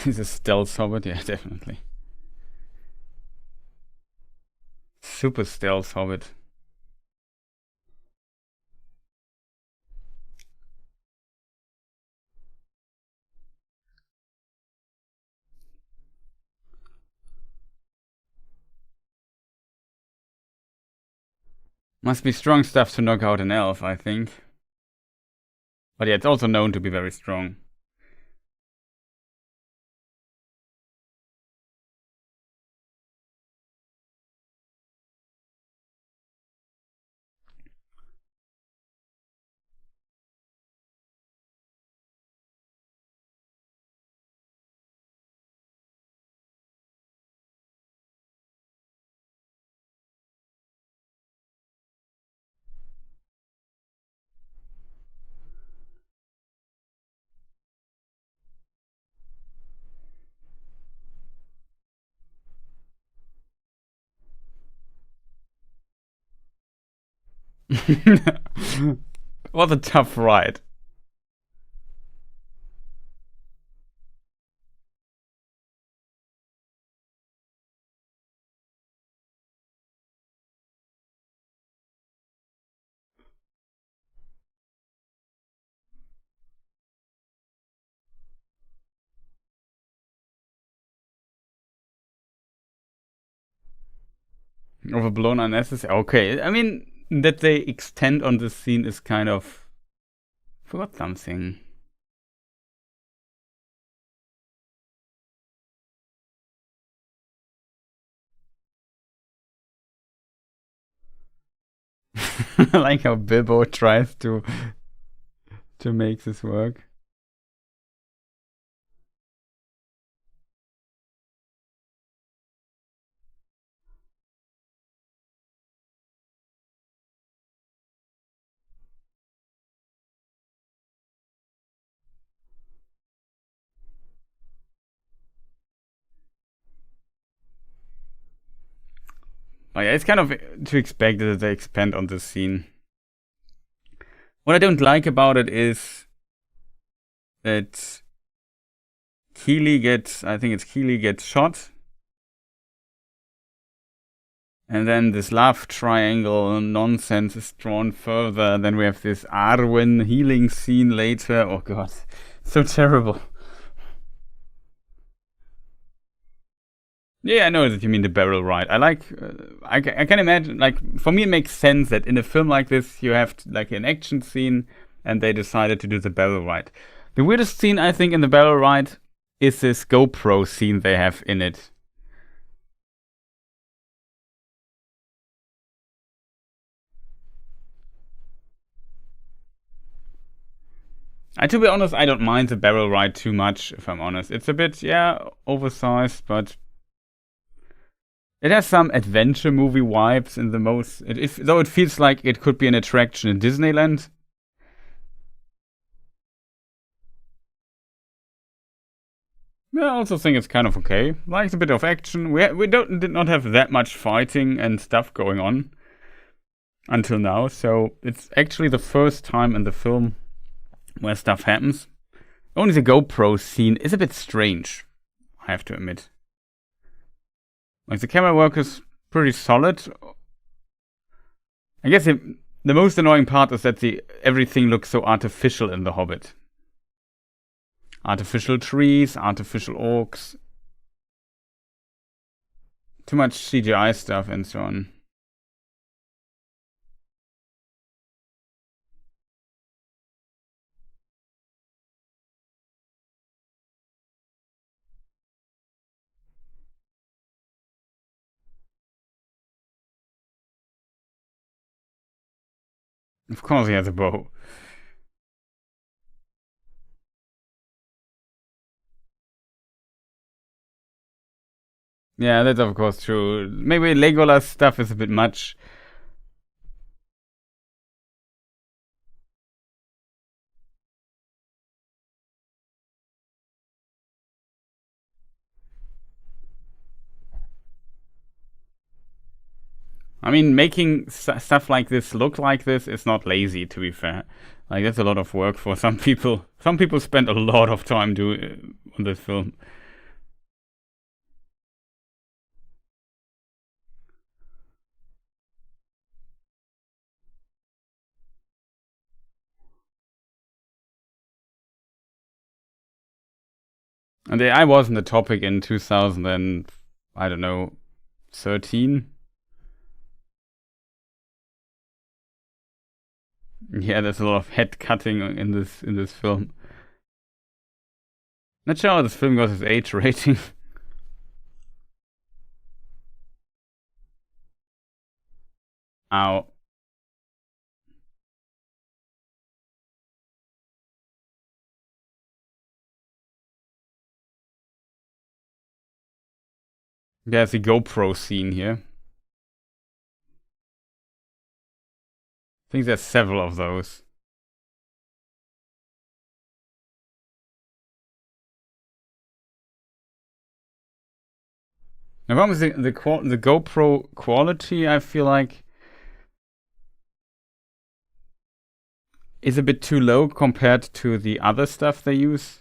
He's a stealth hobbit, yeah, definitely. Super stealth hobbit. Must be strong stuff to knock out an elf, I think. But yeah, it's also known to be very strong. What a tough ride. Overblown, unnecessary. Okay, I mean, that they extend on this scene is kind of... Forgot something. I like how Bilbo tries to make this work. Oh yeah, it's kind of to expect that they expand on this scene. What I don't like about it is that Keely gets, I think it's Keely gets shot. And then this love triangle nonsense is drawn further. Then we have this Arwen healing scene later. Oh god, so terrible. Yeah, I know that you mean the barrel ride. I like, I can imagine, like, for me it makes sense that in a film like this you have like an action scene and they decided to do the barrel ride. The weirdest scene I think in the barrel ride is this GoPro scene they have in it. To be honest, I don't mind the barrel ride too much, if I'm honest. It's a bit, yeah, oversized, but it has some adventure movie vibes in the most. Though it feels like it could be an attraction in Disneyland. Yeah, I also think it's kind of okay. Like, it's a bit of action. We did not have that much fighting and stuff going on until now, so it's actually the first time in the film where stuff happens. Only the GoPro scene is a bit strange, I have to admit. Like, the camera work is pretty solid. I guess The most annoying part is that everything looks so artificial in The Hobbit. Artificial trees, artificial orcs. Too much CGI stuff and so on. Of course he has a bow. Yeah, that's of course true. Maybe Legolas stuff is a bit much. I mean, making stuff like this look like this is not lazy, to be fair. Like, that's a lot of work for some people. Some people spend a lot of time on this film. And the AI wasn't a topic in 2000 and, I don't know, 13? Yeah, there's a lot of head cutting in this film. Not sure how this film got its age rating. Ow. There's a GoPro scene here. I think there's several of those. The problem is the GoPro quality, I feel like, is a bit too low compared to the other stuff they use.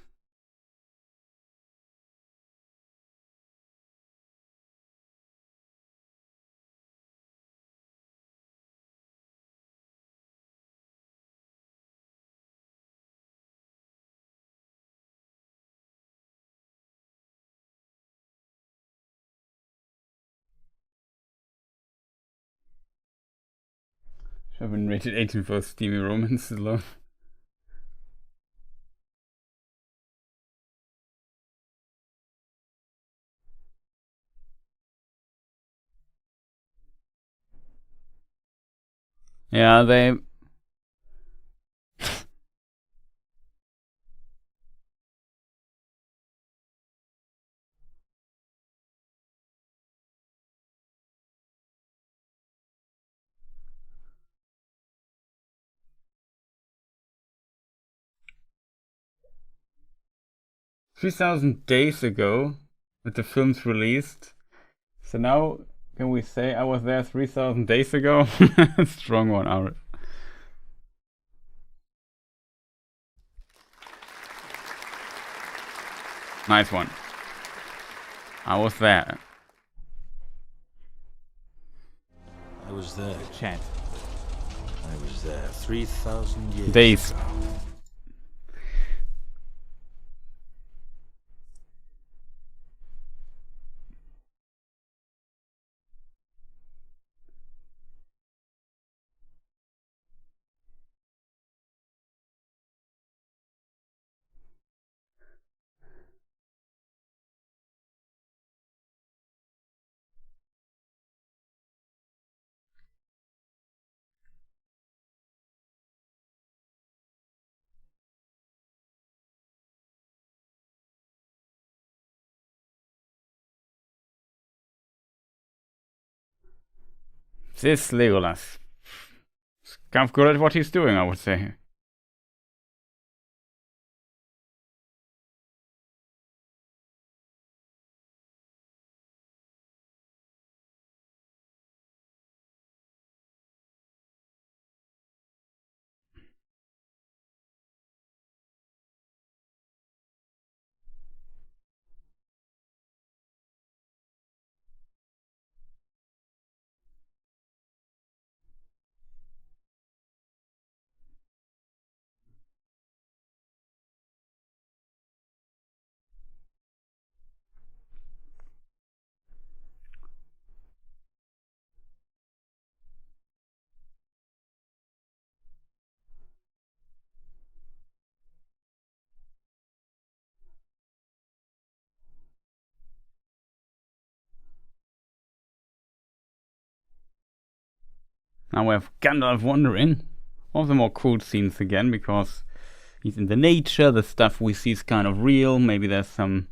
Should have been rated 18 for steamy romance alone. Yeah, they... 3,000 days ago that the film's released. So now, can we say I was there 3,000 days ago? Strong one, Aaron. Nice one. I was there. I was there. Chant. I was there 3,000 years Days. ago. This Legolas. He's kind of good at what he's doing, I would say. Now we have Gandalf wandering. One of the more cool scenes again, because he's in the nature, the stuff we see is kind of real, maybe there's some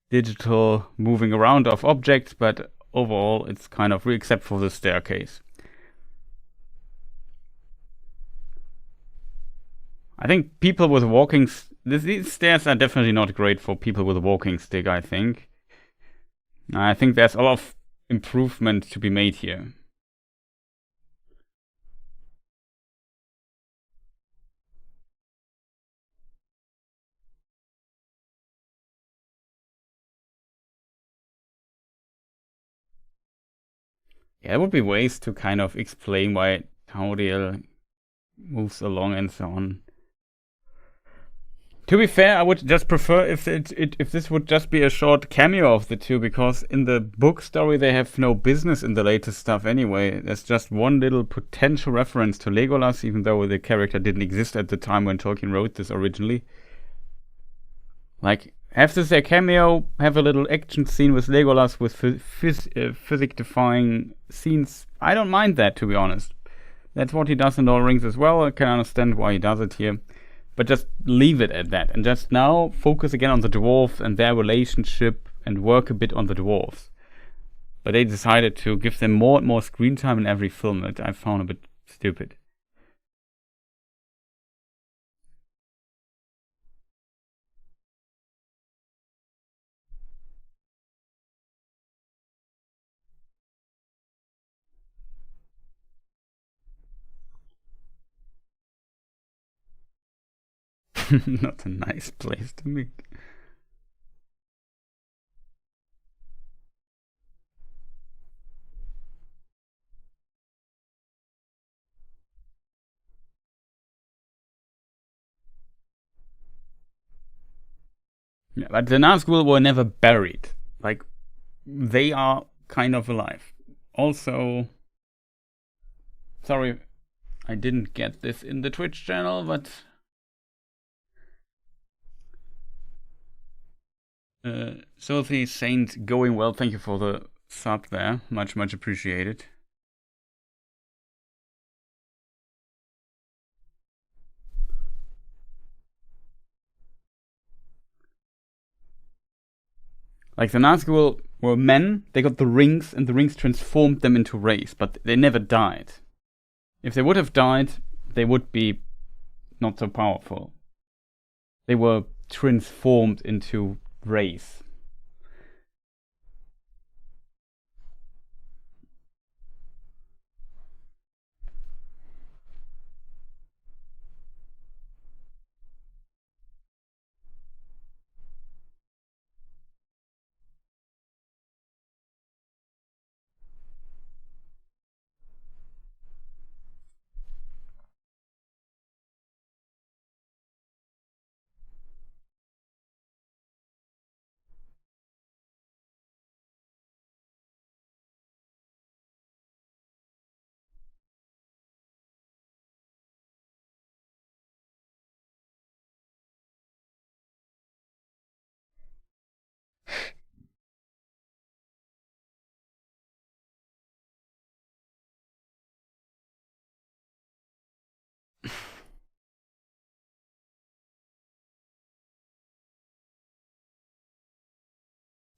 digital moving around of objects, but overall it's kind of real, except for the staircase. I think people with walking... These stairs are definitely not great for people with a walking stick, I think. I think there's a lot of improvement to be made here. Yeah, there would be ways to kind of explain why Tauriel moves along and so on. To be fair, I would just prefer if this would just be a short cameo of the two, because in the book story they have no business in the latest stuff anyway. There's just one little potential reference to Legolas, even though the character didn't exist at the time when Tolkien wrote this originally. Like, have this a cameo, have a little action scene with Legolas with physics-defying scenes. I don't mind that, to be honest. That's what he does in Lord of the Rings as well. I can understand why he does it here. But just leave it at that, and just now focus again on the dwarves and their relationship and work a bit on the dwarves. But they decided to give them more and more screen time in every film, that I found a bit stupid. Not a nice place to meet. Yeah, but the Nazgul were never buried. Like, they are kind of alive. Also, sorry, I didn't get this in the Twitch channel, but Sophie Saint going well. Thank you for the sub there. Much appreciated. Like, the Nazgul were men, they got the rings, and the rings transformed them into rays, but they never died. If they would have died, they would be not so powerful. They were transformed into rays.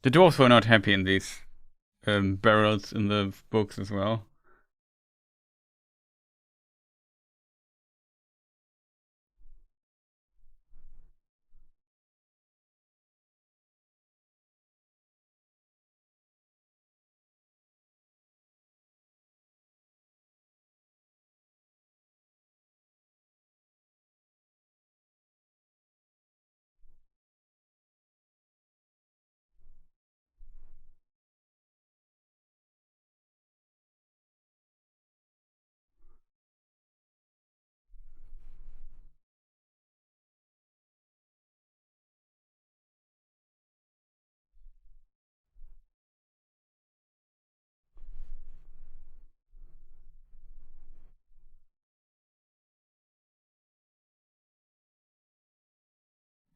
The dwarves were not happy in these barrels in the books as well.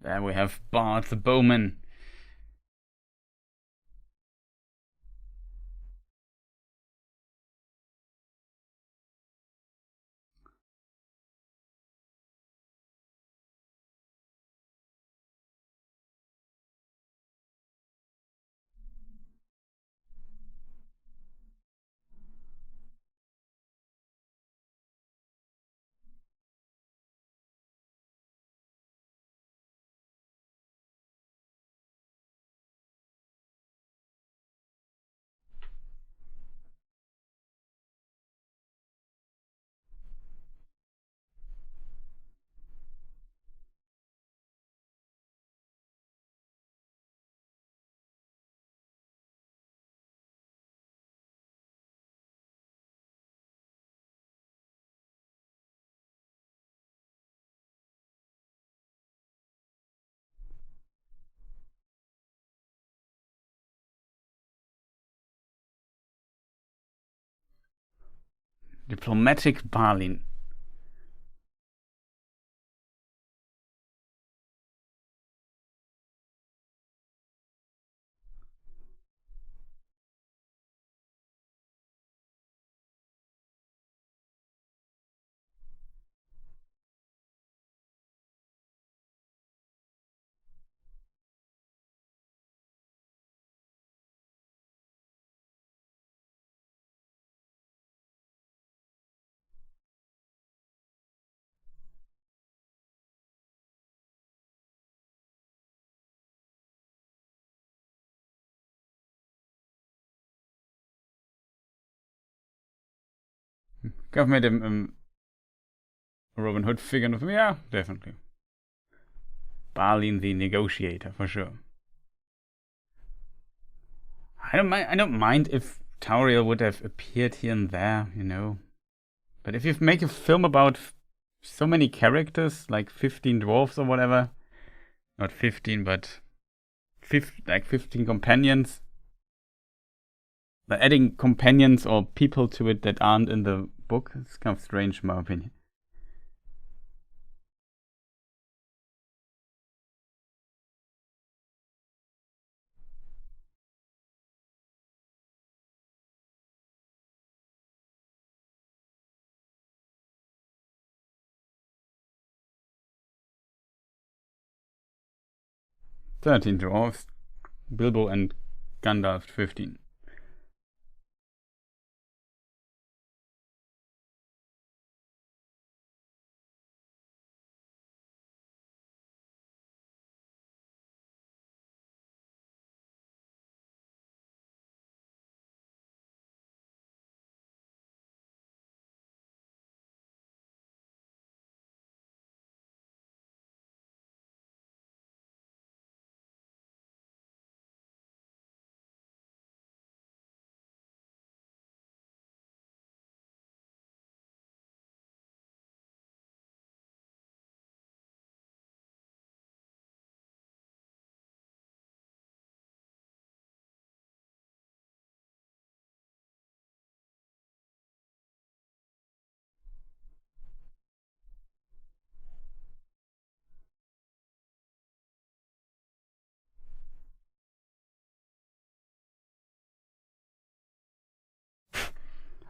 There we have Bart the Bowman. Diplomatic Balin. I've made him a Robin Hood figure of him. Yeah, definitely. Balin the Negotiator, for sure. I don't mind if Tauriel would have appeared here and there, you know. But if you make a film about so many characters, like 15 dwarves or whatever, not 15, but 15 companions, but adding companions or people to it that aren't in the book, it's kind of strange in my opinion. "13 dwarves, Bilbo and Gandalf 15.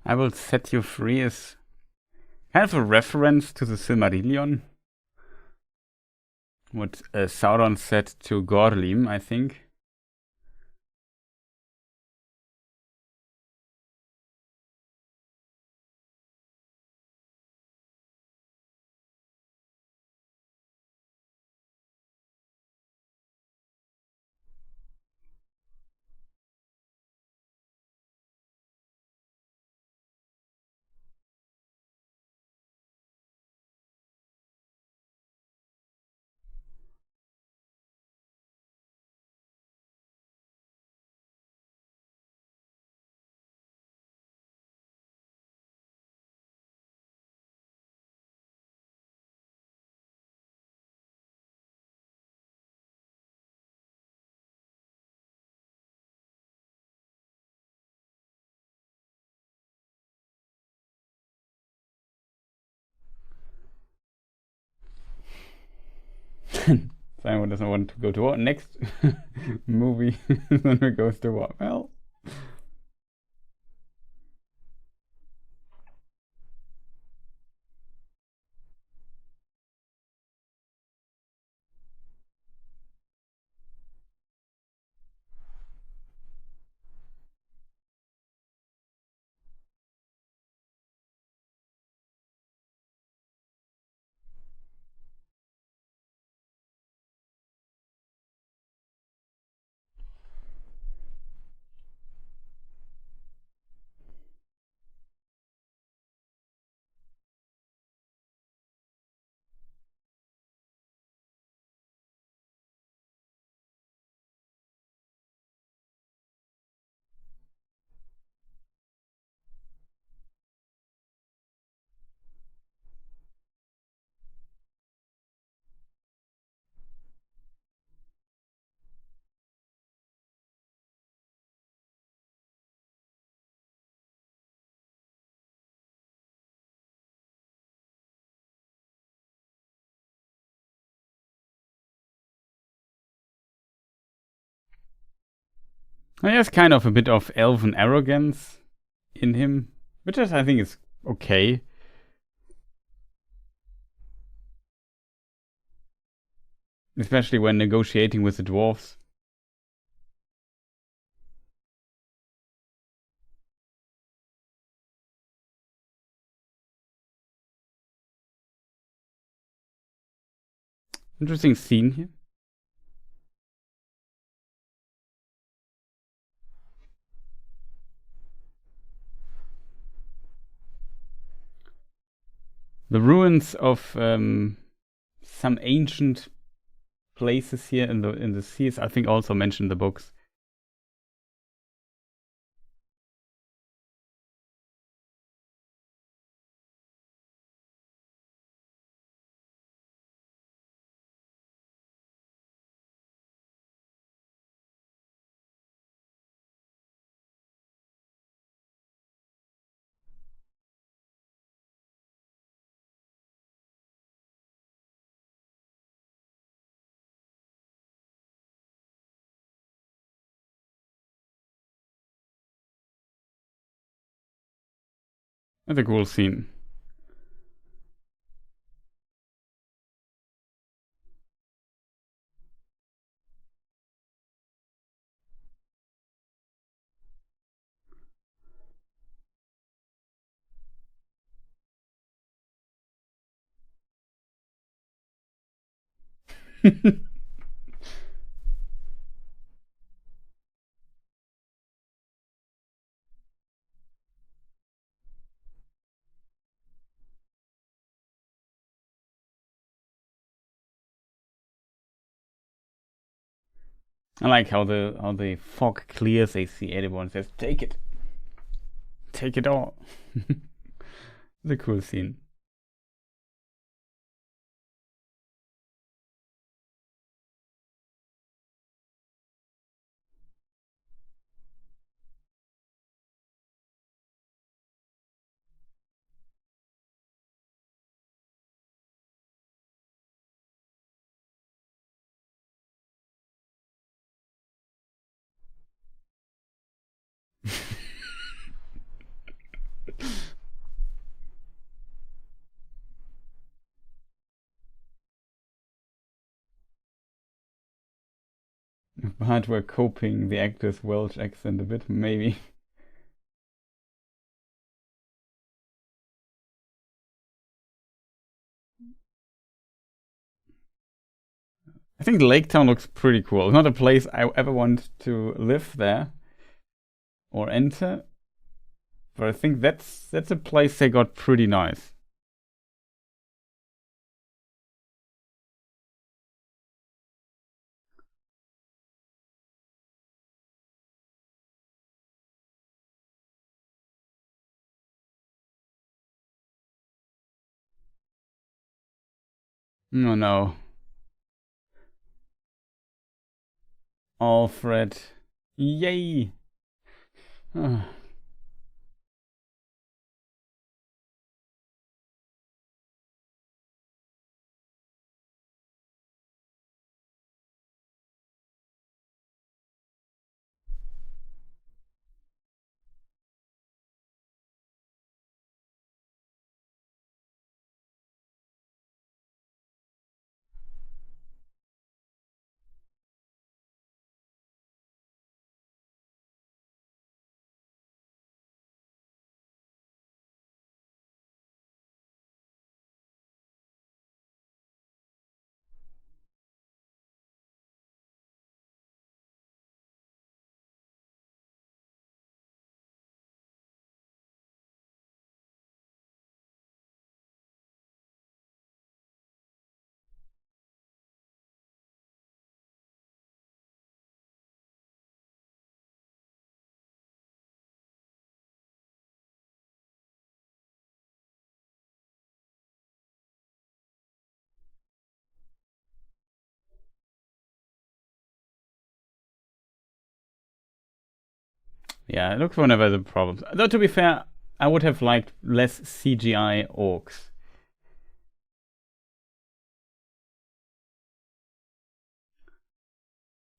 I Will Set You Free is kind of a reference to the Silmarillion. What Sauron said to Gorlim, I think. Simon doesn't want to go to war. Next movie, then we goes to war. Well, He has kind of a bit of elven arrogance in him, which I think is okay. Especially when negotiating with the dwarves. Interesting scene here. The ruins of some ancient places here in the seas, I think also mentioned in the books. That's a cool scene. I like how the fog clears. They see everyone says, "Take it, take it all." It's a cool scene. But we're coping the actor's Welsh accent a bit, maybe. I think Lake Town looks pretty cool. It's not a place I ever want to live there or enter, but I think that's a place they got pretty nice. Oh no. Alfred. Yay! Ah. Yeah, it looks whenever the problems. Though to be fair, I would have liked less CGI orcs.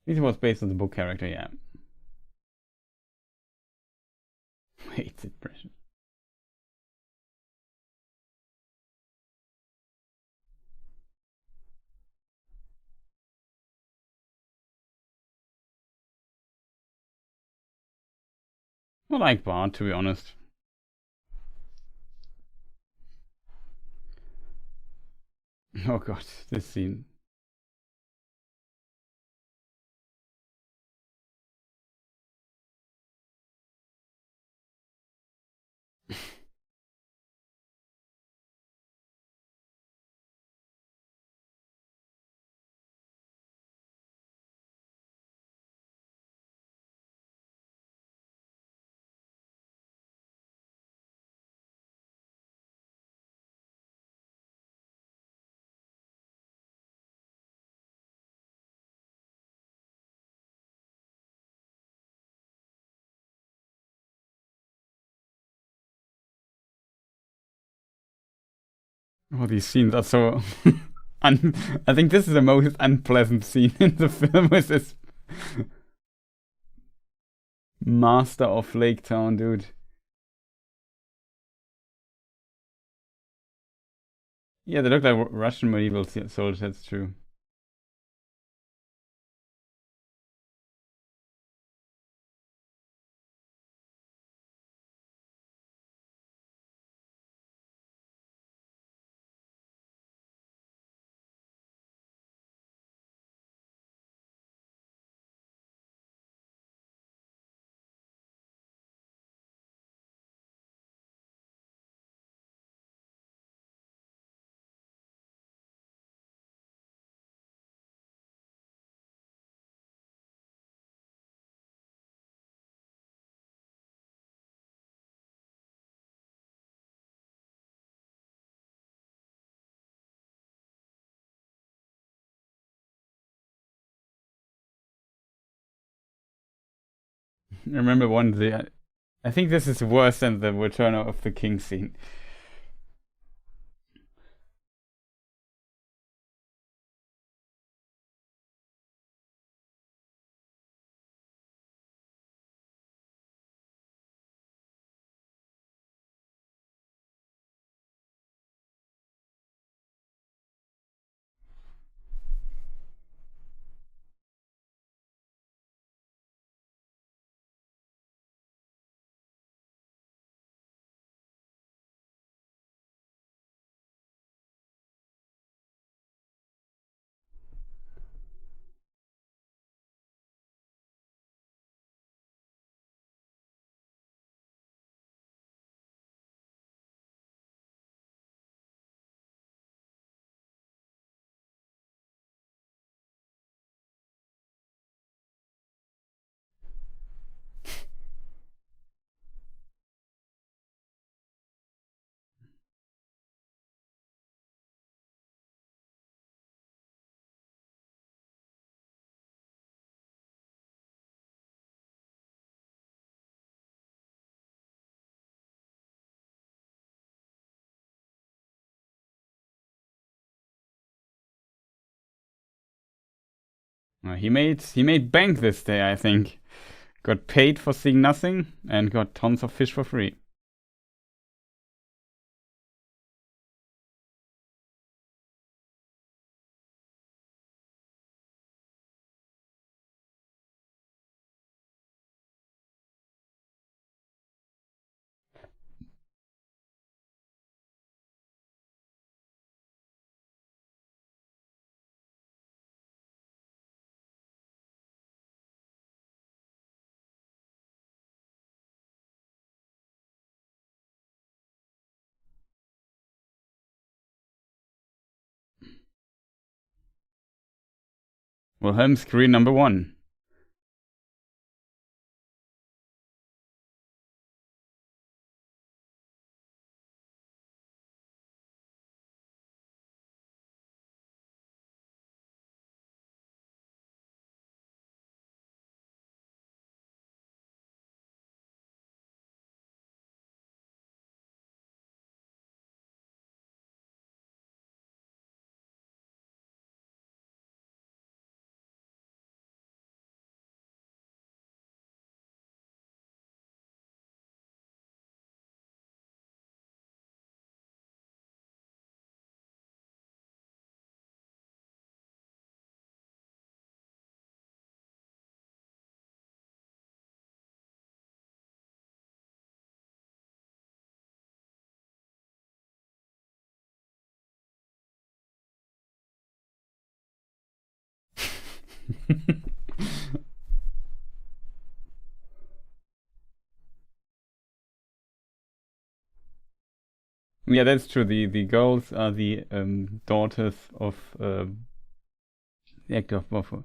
This was based on the book character, yeah. hates it, precious. I like Bard, to be honest. Oh god, this scene. Oh, these scenes are so... I think this is the most unpleasant scene in the film with this master of Lake Town, dude. Yeah, they look like Russian medieval soldiers, that's true. I remember one of the... I think this is worse than the Return of the King scene. He made bank this day, I think. Got paid for seeing nothing and got tons of fish for free. Wilhelm screen number 1. Yeah, that's true. The girls are the daughters of the actor of Buffalo.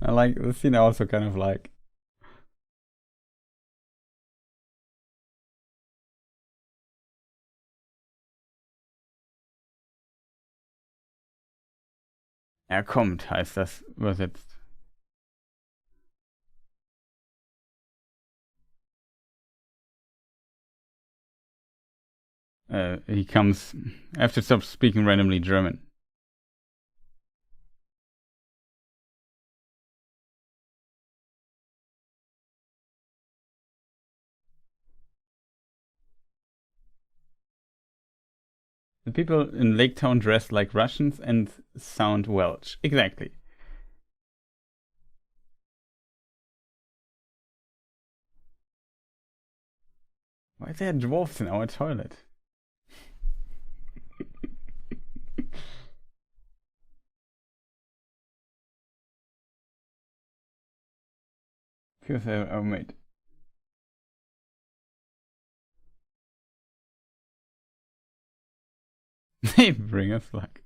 I like the scene. I also kind of like. Er kommt, heißt das übersetzt. He comes. I have to stop speaking randomly German. The people in Lake Town dress like Russians and sound Welsh. Exactly. Why are there dwarfs in our toilet? Feels our mate. They bring us luck.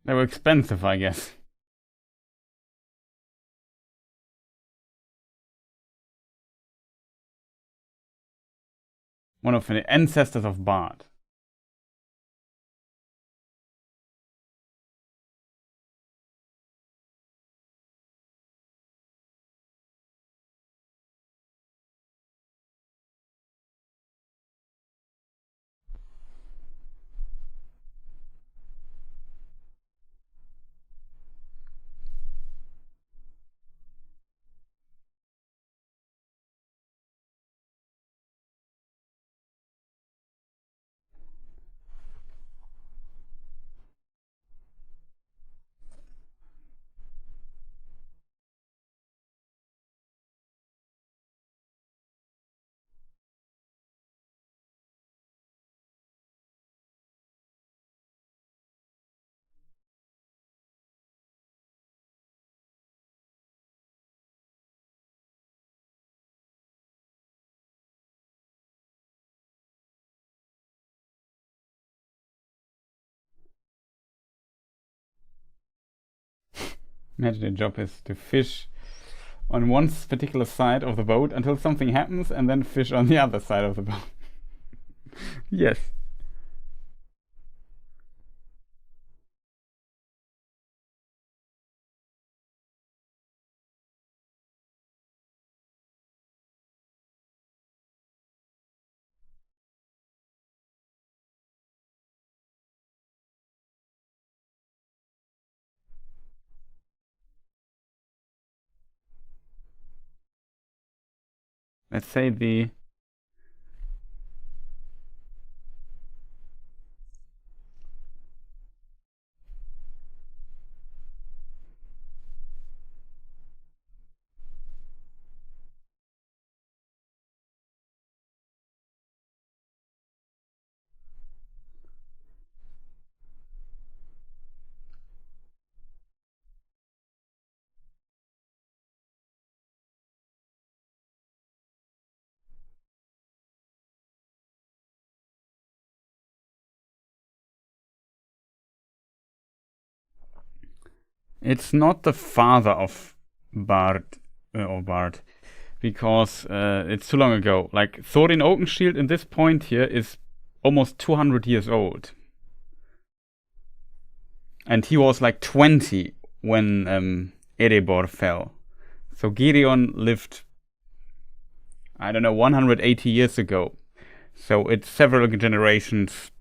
They were expensive, I guess. One of the ancestors of Bard. Imagine the job is to fish on one particular side of the boat until something happens and then fish on the other side of the boat. Yes. Let's say the It's not the father of Bard, or Bard, because it's too long ago. Like, Thorin Oakenshield in this point here is almost 200 years old. And he was like 20 when Erebor fell. So Gideon lived, I don't know, 180 years ago. So it's several generations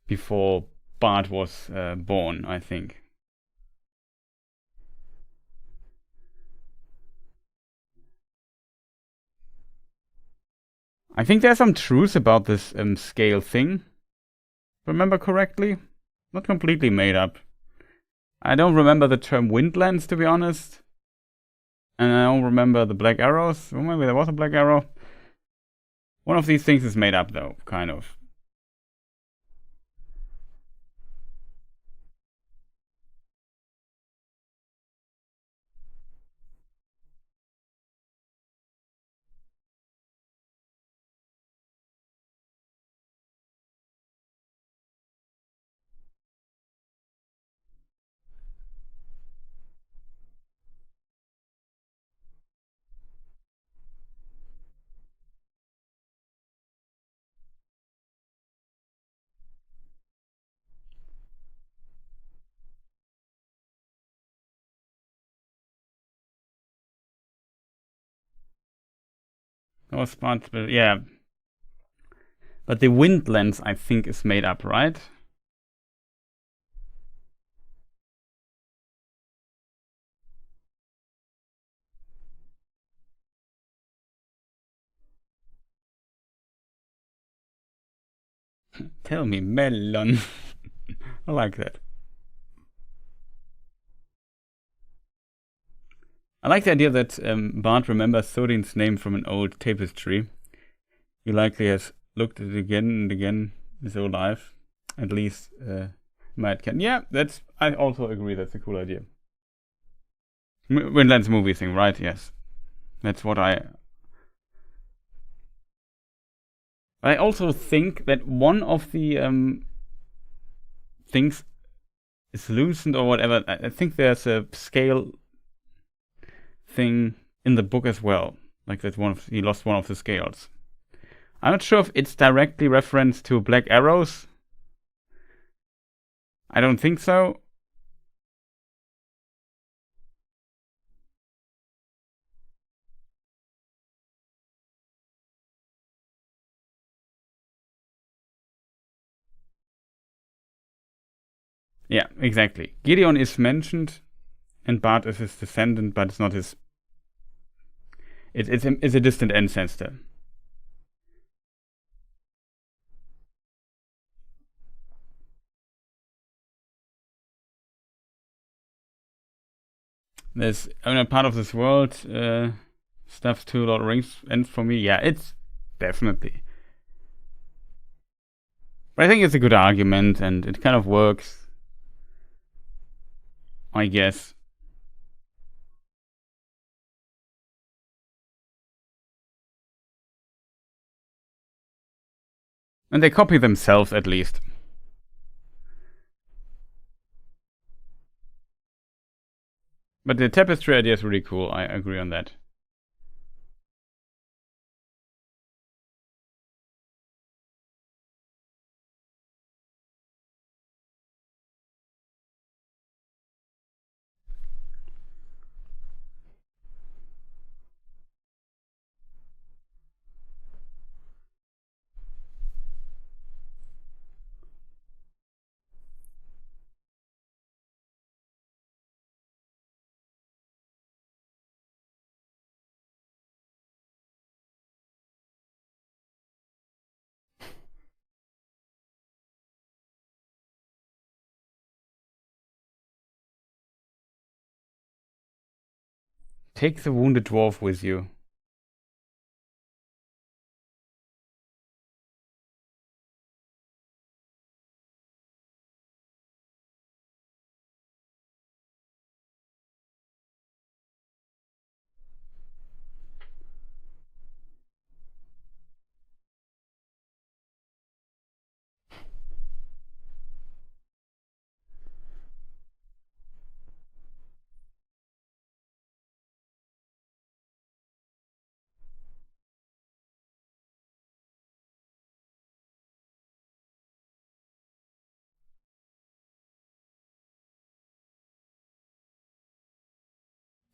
before Bard was born, I think. I think there's some truth about this scale thing. Remember correctly? Not completely made up. I don't remember the term windlands, to be honest. And I don't remember the black arrows. Well, maybe there was a black arrow. One of these things is made up, though, kind of. No spots, but yeah. But the windlands, I think, is made up, right? Tell me, melon. I like that. I like the idea that Bart remembers Thorin's name from an old tapestry. He likely has looked at it again and again his whole life. At least Matt can. Yeah, I also agree that's a cool idea. Windlands movie thing, right? Yes. That's what I also think that one of the things is loosened or whatever. I think there's a scale thing in the book as well. Like that he lost one of the scales. I'm not sure if it's directly referenced to black arrows. I don't think so. Yeah, exactly. Gideon is mentioned, and Bart is his descendant, but it's not his. It's a distant ancestor. There's a part of this world stuff to Lord of the Rings, and for me, yeah, it's definitely. But I think it's a good argument, and it kind of works, I guess. And they copy themselves, at least. But the tapestry idea is really cool. I agree on that. Take the wounded dwarf with you.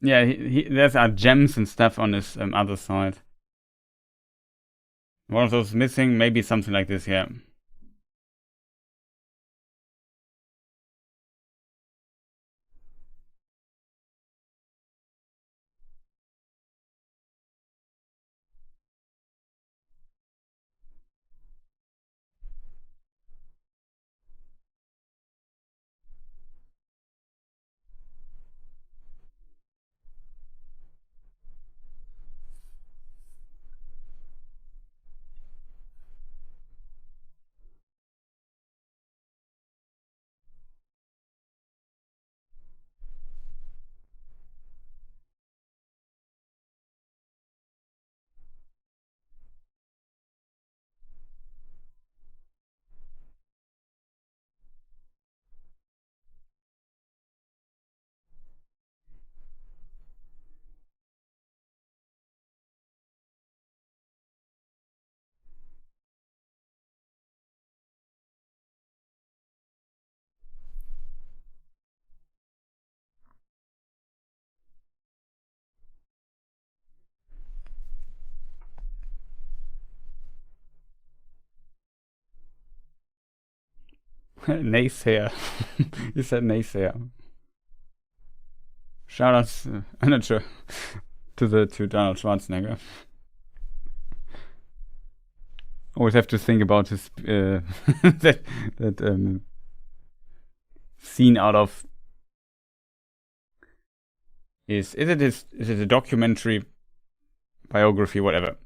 Yeah, there's gems and stuff on his other side. One of those missing, maybe something like this, yeah. Naysayer. You said naysayer. Shout outs, I'm not sure, to Donald Schwarzenegger. Always have to think about his that scene out of is it a documentary, biography, whatever.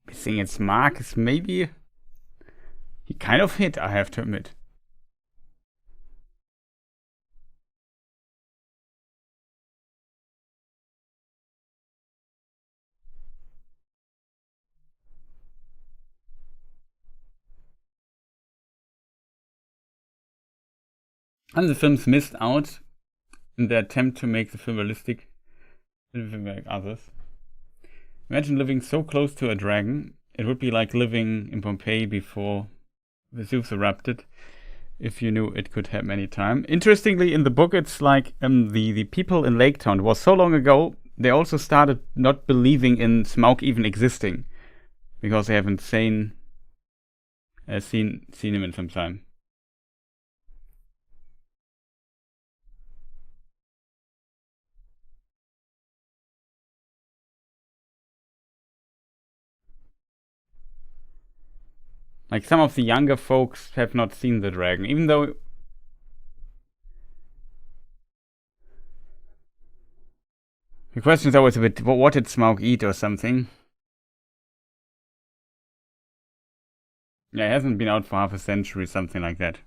Missing its mark is maybe he kind of hit, I have to admit. And the films missed out in their attempt to make the film realistic, like others. Imagine living so close to a dragon. It would be like living in Pompeii before Vesuvius erupted, if you knew it could happen any time. Interestingly, in the book, it's like the people in Lake Town, it was so long ago, they also started not believing in Smaug even existing, because they haven't seen him in some time. Like some of the younger folks have not seen the dragon, even though the question is always a bit, what did Smaug eat or something? Yeah, it hasn't been out for half a century, something like that.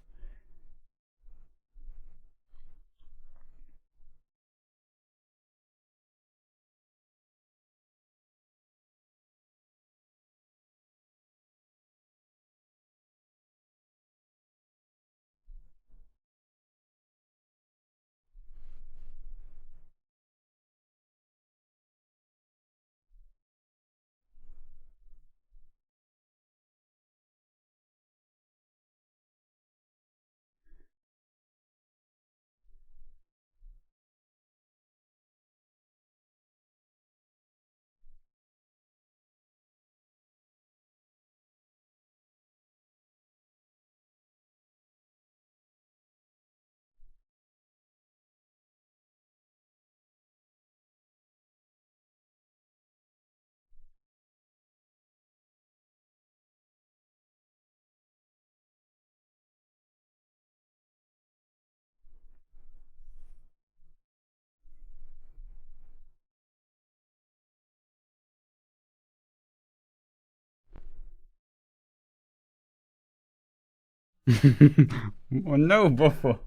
Oh no, Buffo.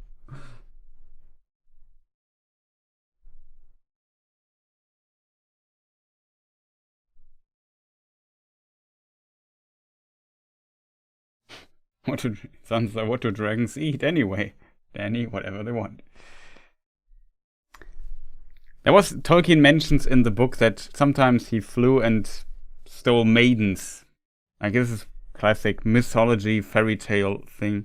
Sansa, what do dragons eat anyway? Danny, whatever they want. There was Tolkien mentions in the book that sometimes he flew and stole maidens. I guess it's classic mythology, fairy tale thing.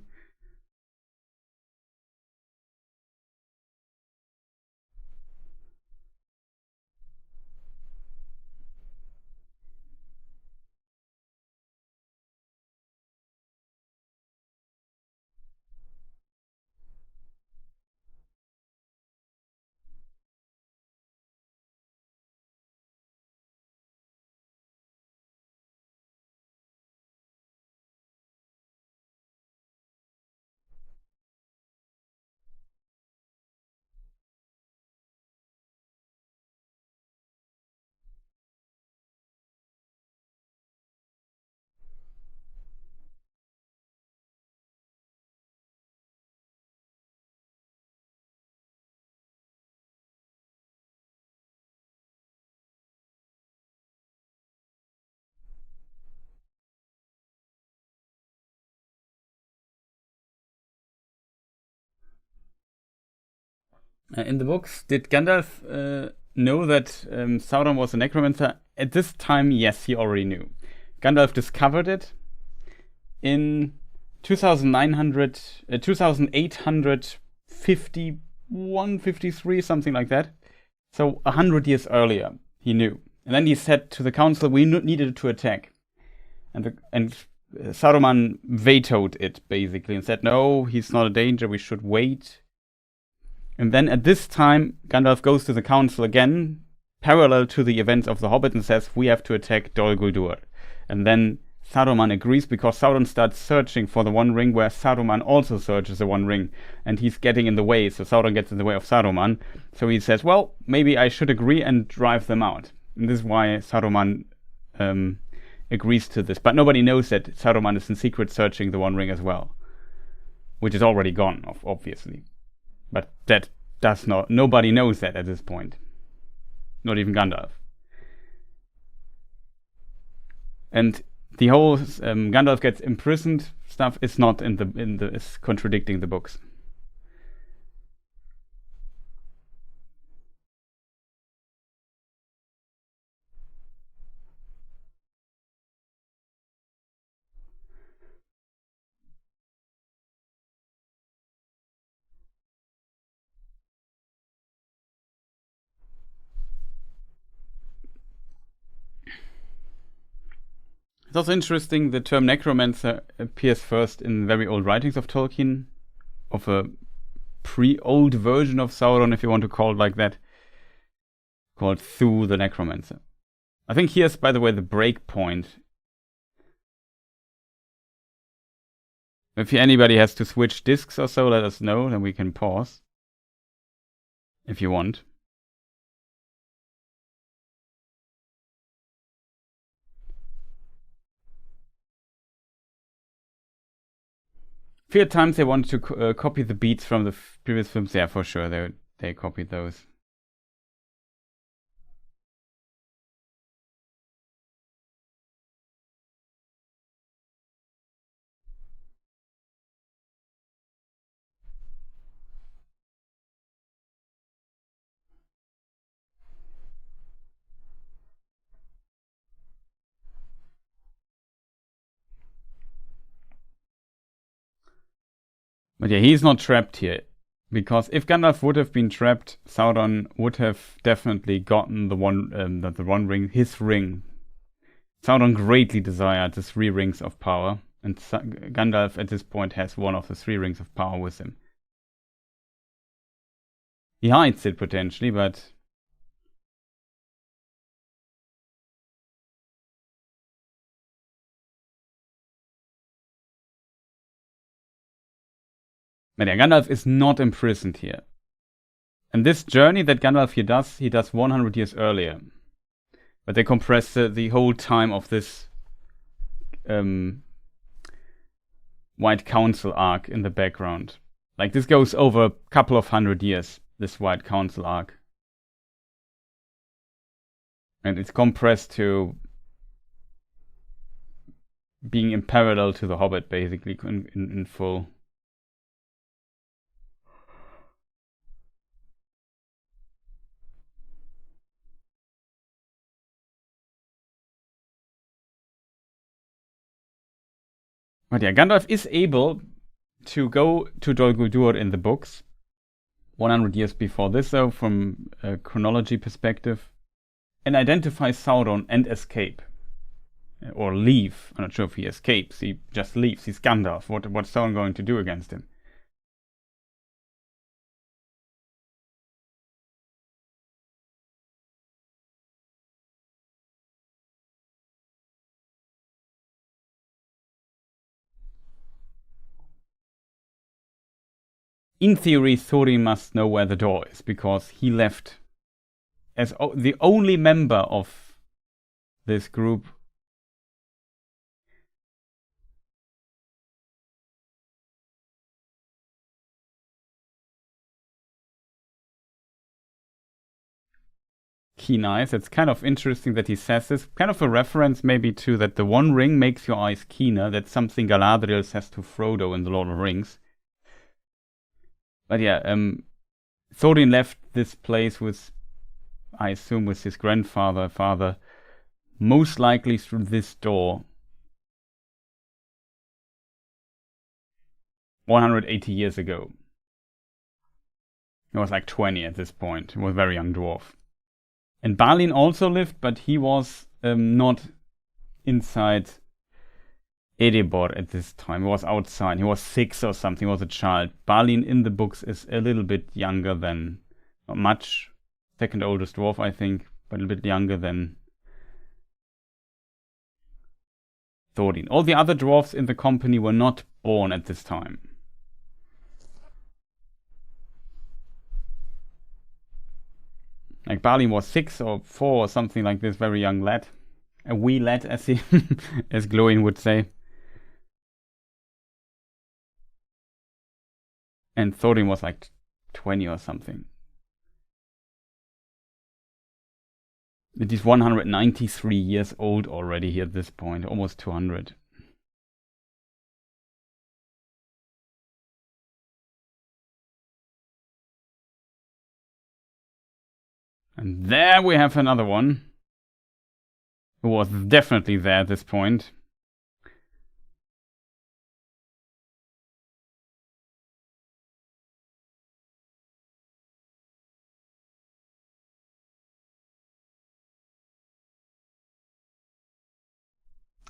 In the books, did Gandalf know that Sauron was a necromancer? At this time, yes, he already knew. Gandalf discovered it in 2851, 53, something like that. So 100 years earlier, he knew. And then he said to the council, we needed to attack. And Saruman vetoed it, basically, and said, no, he's not a danger, we should wait. And then at this time, Gandalf goes to the council again, parallel to the events of the Hobbit, and says, we have to attack Dol Guldur. And then Saruman agrees, because Sauron starts searching for the One Ring, where Saruman also searches the One Ring, and he's getting in the way, so Sauron gets in the way of Saruman. So he says, well, maybe I should agree and drive them out. And this is why Saruman agrees to this. But nobody knows that Saruman is in secret searching the One Ring as well, which is already gone, obviously. But that does not. Nobody knows that at this point. Not even Gandalf. And the whole Gandalf gets imprisoned stuff is not is contradicting the books. It's also interesting the term necromancer appears first in very old writings of Tolkien, of a pre-old version of Sauron, if you want to call it like that, called Thu the Necromancer. I think here's, by the way, the break point. If anybody has to switch discs or so, let us know, then we can pause. If you want. Few times they wanted to copy the beats from the previous films. Yeah, for sure, they copied those. But yeah, he's not trapped here. Because if Gandalf would have been trapped, Sauron would have definitely gotten the One Ring, his ring. Sauron greatly desired the 3 rings of power, and Gandalf at this point has one of the 3 rings of power with him. He hides it potentially, but yeah, Gandalf is not imprisoned here. And this journey that Gandalf here does, he does 100 years earlier. But they compress the whole time of this White Council arc in the background. Like, this goes over a couple of 100 years, this White Council arc. And it's compressed to being in parallel to the Hobbit, basically, in full. But yeah, Gandalf is able to go to Dol Guldur in the books, 100 years before this, though, from a chronology perspective, and identify Sauron and escape. Or leave. I'm not sure if he escapes, he just leaves. He's Gandalf. What's Sauron going to do against him? In theory, Thorin must know where the door is, because he left as the only member of this group. Keen eyes. It's kind of interesting that he says this. Kind of a reference maybe to that the One Ring makes your eyes keener. That's something Galadriel says to Frodo in The Lord of the Rings. But yeah, Thorin left this place with, I assume, with his father, most likely through this door. 180 years ago. He was like 20 at this point. He was a very young dwarf. And Balin also lived, but he was not inside Erebor at this time. He was outside. He was 6 or something. He was a child. Balin in the books is a little bit younger than, not much, second oldest dwarf, I think, but a little bit younger than Thorin. All the other dwarfs in the company were not born at this time. Like Balin was 6 or 4 or something like this, very young lad. A wee lad, as he as Glóin would say. And Thorin was like 20 or something. It is 193 years old already here at this point, almost 200. And there we have another one, who was definitely there at this point.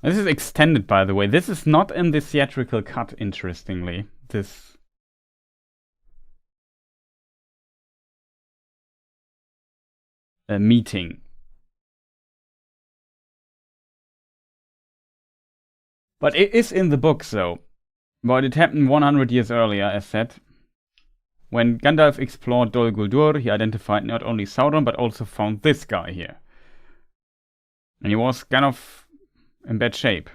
This is extended, by the way. This is not in the theatrical cut, interestingly. This meeting. But it is in the books, though. But it happened 100 years earlier, as said. When Gandalf explored Dol Guldur, he identified not only Sauron, but also found this guy here. And he was kind of in bad shape.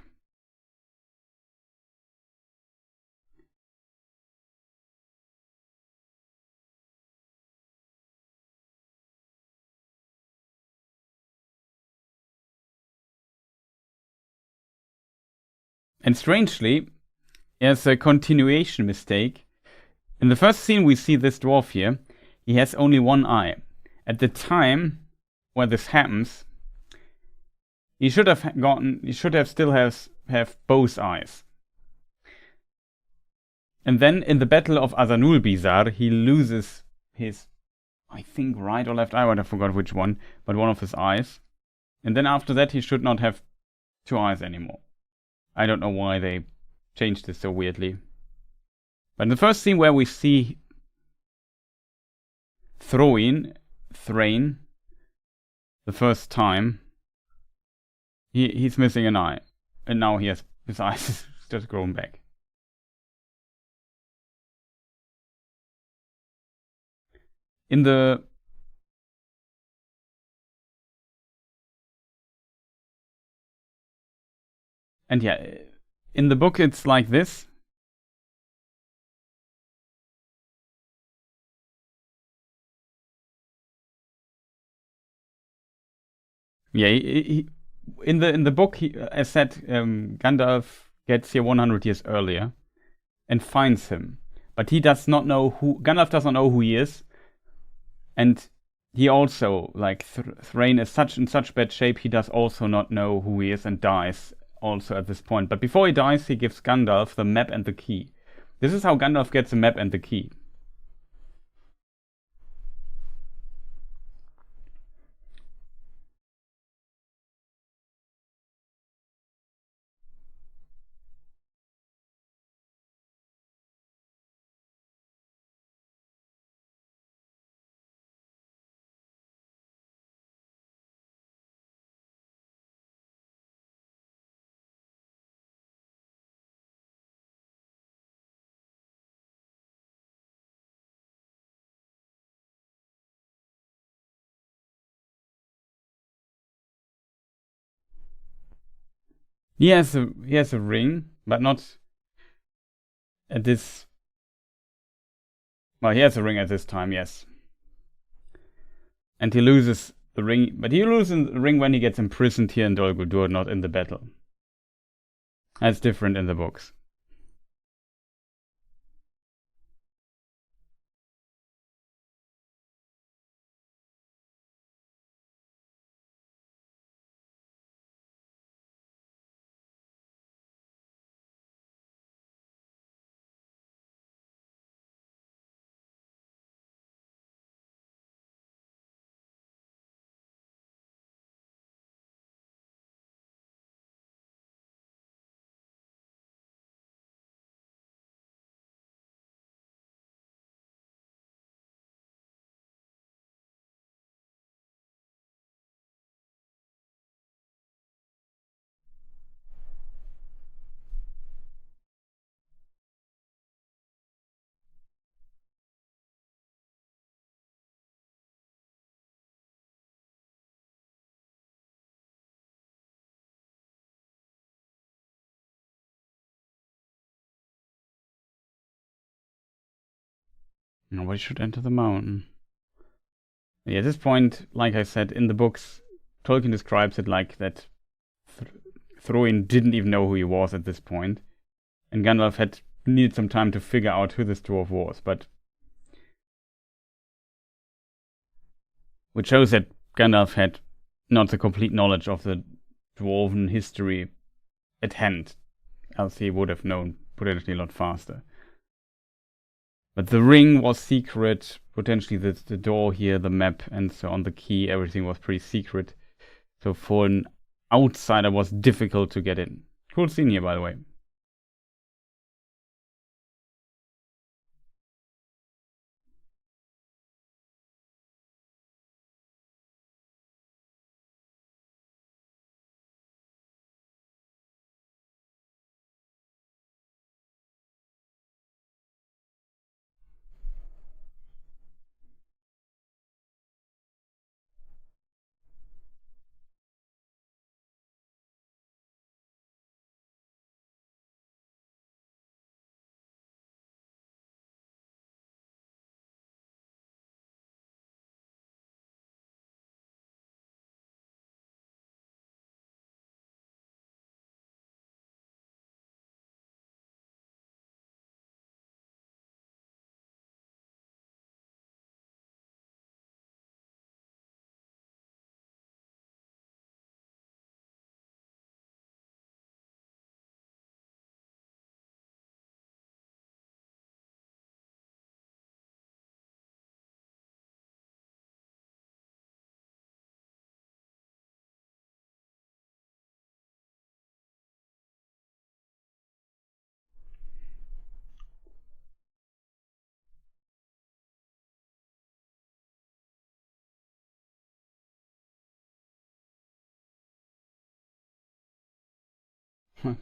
And strangely, there's a continuation mistake. In the first scene we see this dwarf here, he has only one eye. At the time where this happens, he should have still have both eyes. And then in the Battle of Azanulbizar, he loses his, I think, right or left eye, I forgot which one, but one of his eyes. And then after that, he should not have 2 eyes anymore. I don't know why they changed this so weirdly. But in the first scene where we see Thrain, the first time, he's missing an eye. And now he has his eyes just grown back. In the And yeah, in the book it's like this. Yeah, in the book, as said, Gandalf gets here 100 years earlier and finds him, but he does not know who Gandalf does not know who he is, and he also like Thrain is in such bad shape. He does also not know who he is and dies also at this point. But before he dies, he gives Gandalf the map and the key. This is how Gandalf gets the map and the key. He has a ring, but not at this. Well, he has a ring at this time, yes. And he loses the ring, but he loses the ring when he gets imprisoned here in Dol Guldur, not in the battle. That's different in the books. Nobody should enter the mountain. Yeah, at this point, like I said, in the books, Tolkien describes it like that Thróin didn't even know who he was at this point, and Gandalf had needed some time to figure out who this dwarf was, but which shows that Gandalf had not the complete knowledge of the dwarven history at hand, else he would have known potentially a lot faster. But the ring was secret, potentially the door here, the map, and so on, the key, everything was pretty secret. So for an outsider, it was difficult to get in. Cool scene here, by the way.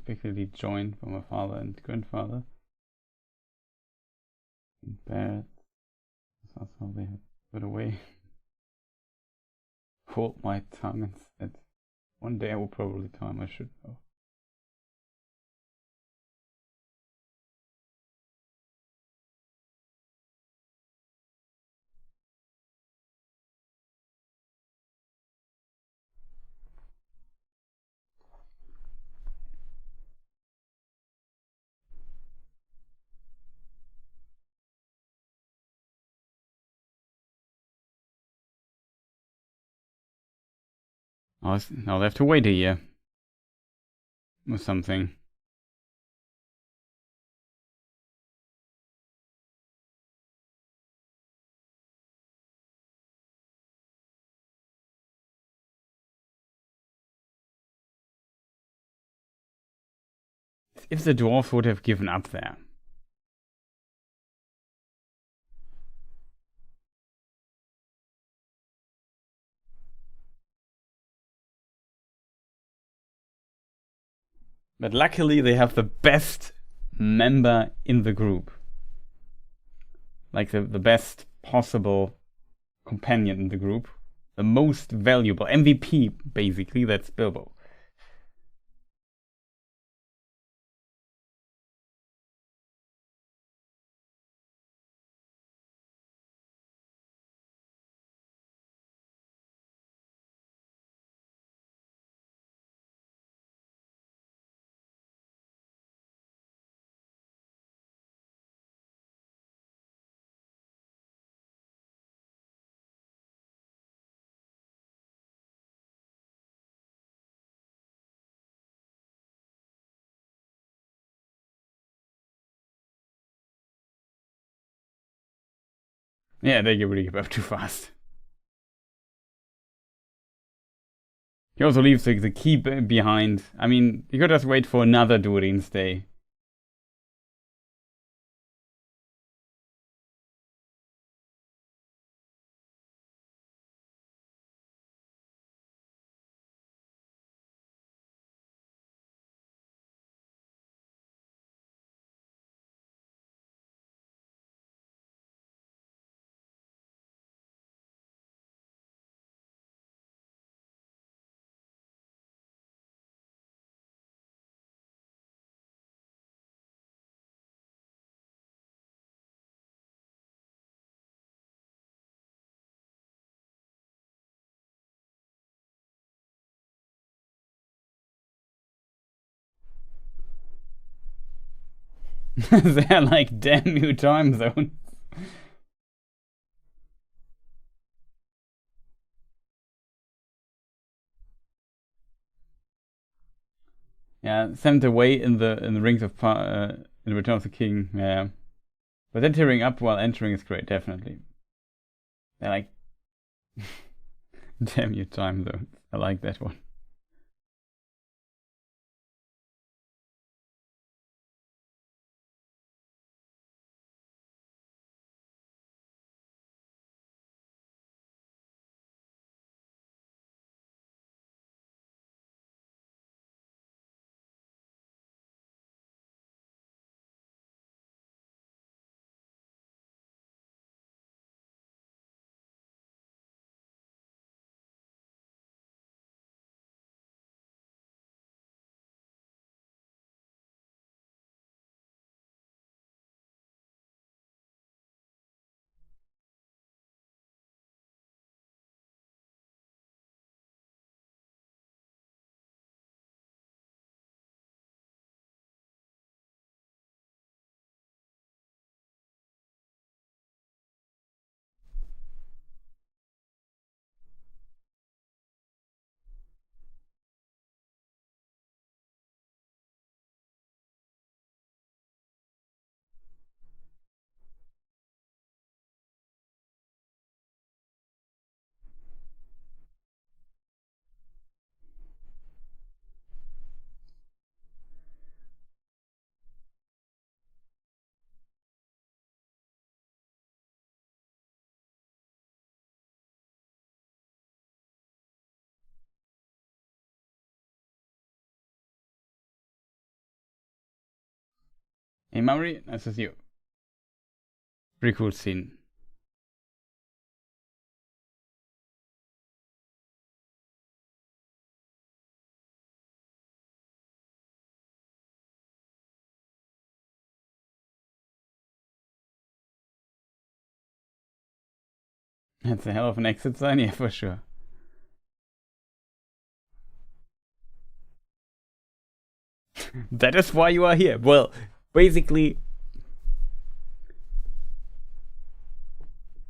Quickly joined by my father and grandfather. Bad. That's how they had put away. Hold my tongue instead. One day I will probably time, I should know. Now they have to wait a year. Or something. If the dwarves would have given up there. But luckily they have the best member in the group. Like the best possible companion in the group. The most valuable MVP, basically, that's Bilbo. Yeah, they really give up too fast. He also leaves the key behind. I mean, you could just wait for another Durin's Day. They're like damn you time zones. Yeah, sent away in the Rings of in Return of the King. Yeah, but then tearing up while entering is great, definitely. They're like damn you time zones. I like that one. Hey Maori, nice to see you. Pretty cool scene. That's a hell of an exit sign, yeah, for sure. That is why you are here. Well, basically,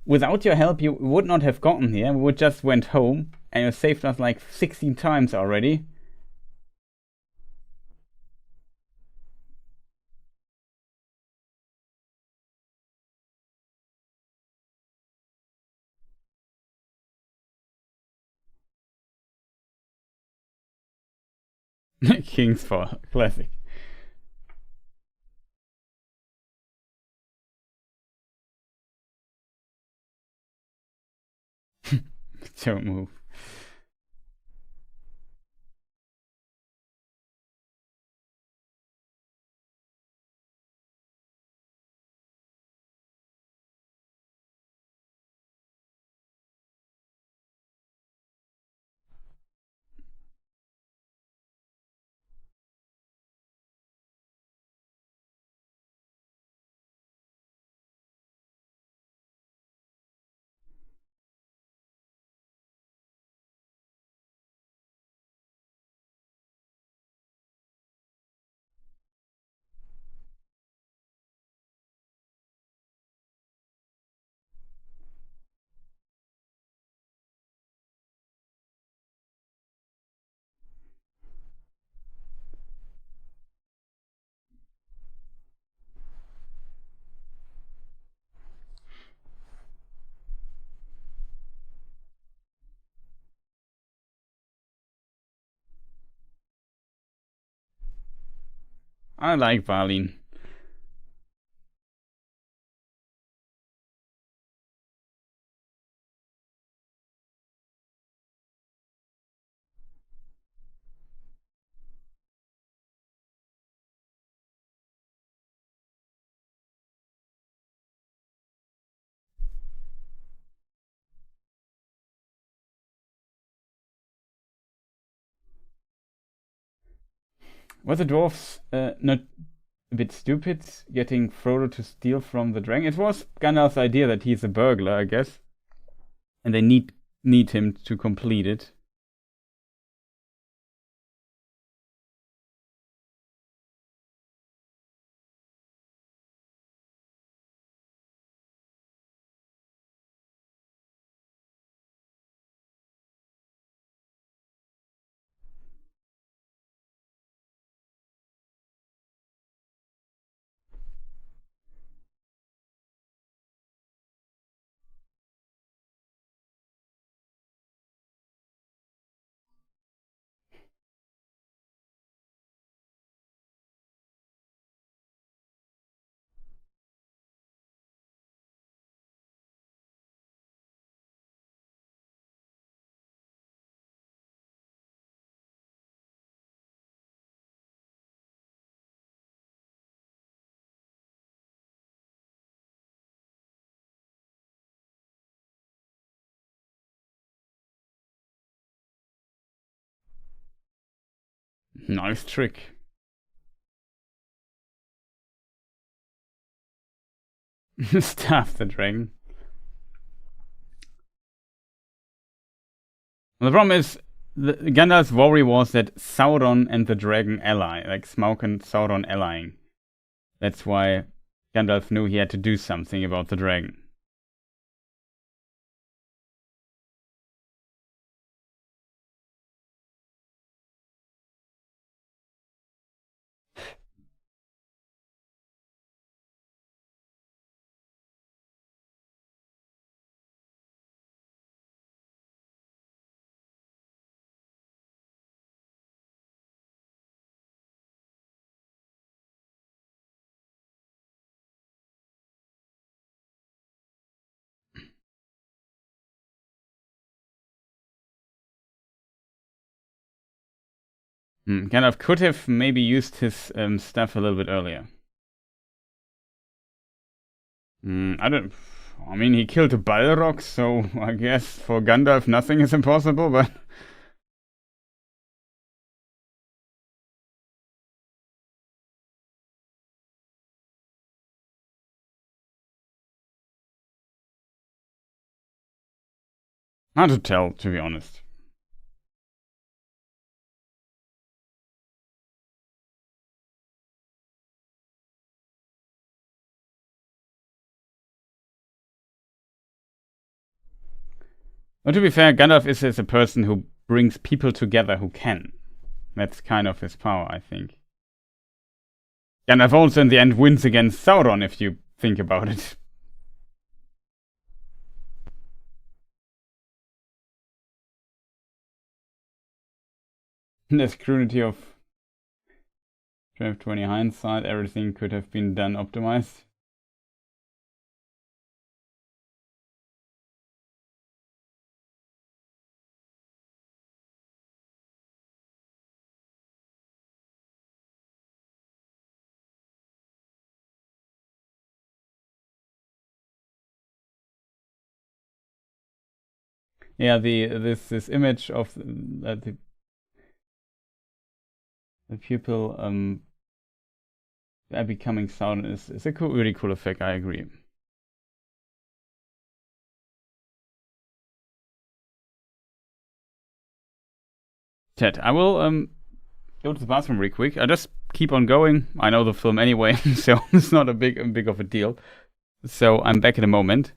without your help, you would not have gotten here. We would just went home And you saved us like 16 times already. King's Fall, classic. Don't move. I like Balin. Were the dwarves not a bit stupid getting Frodo to steal from the dragon? It was Gandalf's idea that he's a burglar, I guess. And they need him to complete it. Nice trick. Staff the dragon. Well, the problem is, Gandalf's worry was that Sauron and the dragon ally, like Smaug and Sauron allying. That's why Gandalf knew he had to do something about the dragon. Gandalf could have maybe used his stuff a little bit earlier. I mean, he killed a Balrog, so I guess for Gandalf nothing is impossible, but... Hard to tell, to be honest. But to be fair, Gandalf is a person who brings people together who can. That's kind of his power, I think. Gandalf also in the end wins against Sauron, if you think about it. The scrutiny of 20 hindsight, everything could have been done optimized. Yeah, this image of the pupil becoming Sauron is a really cool effect. I agree. Ted, I will go to the bathroom real quick. I just keep on going. I know the film anyway, so it's not a big of a deal. So I'm back in a moment.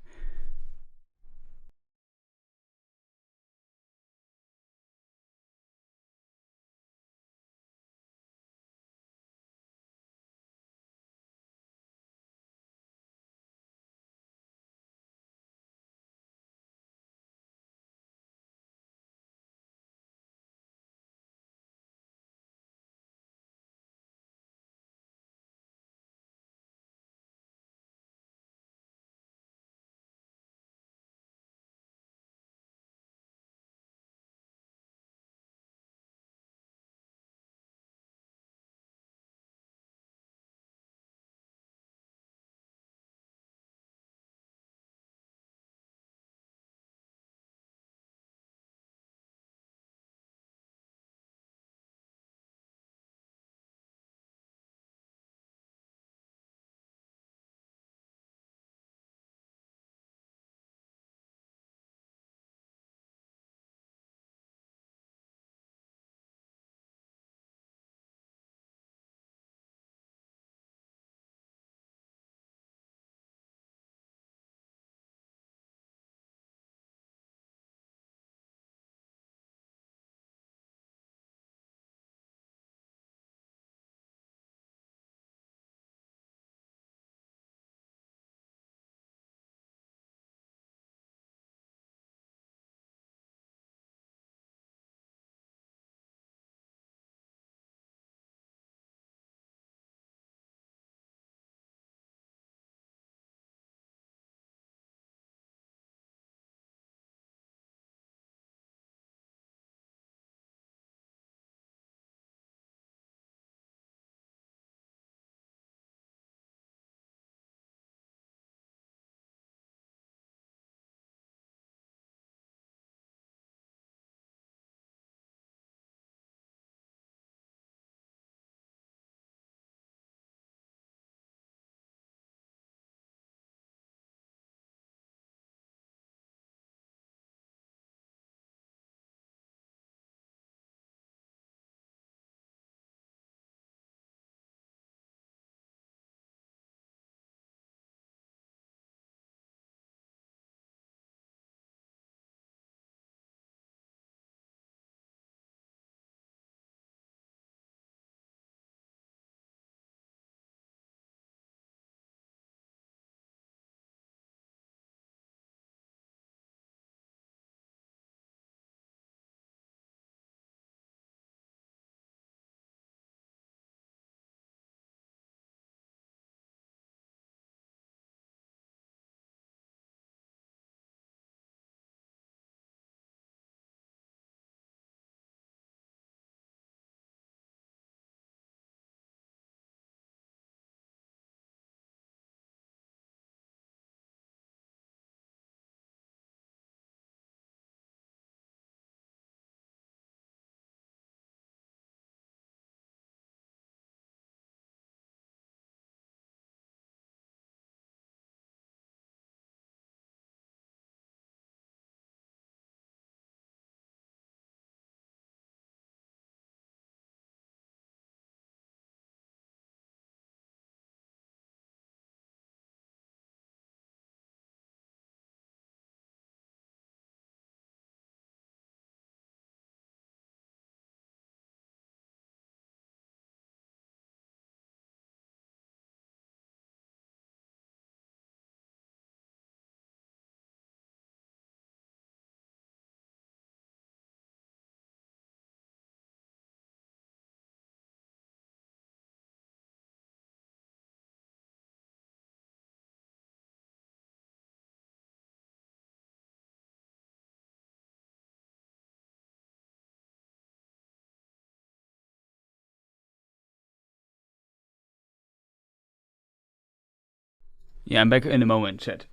Yeah, I'm back in a moment, chat.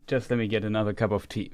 Just let me get another cup of tea.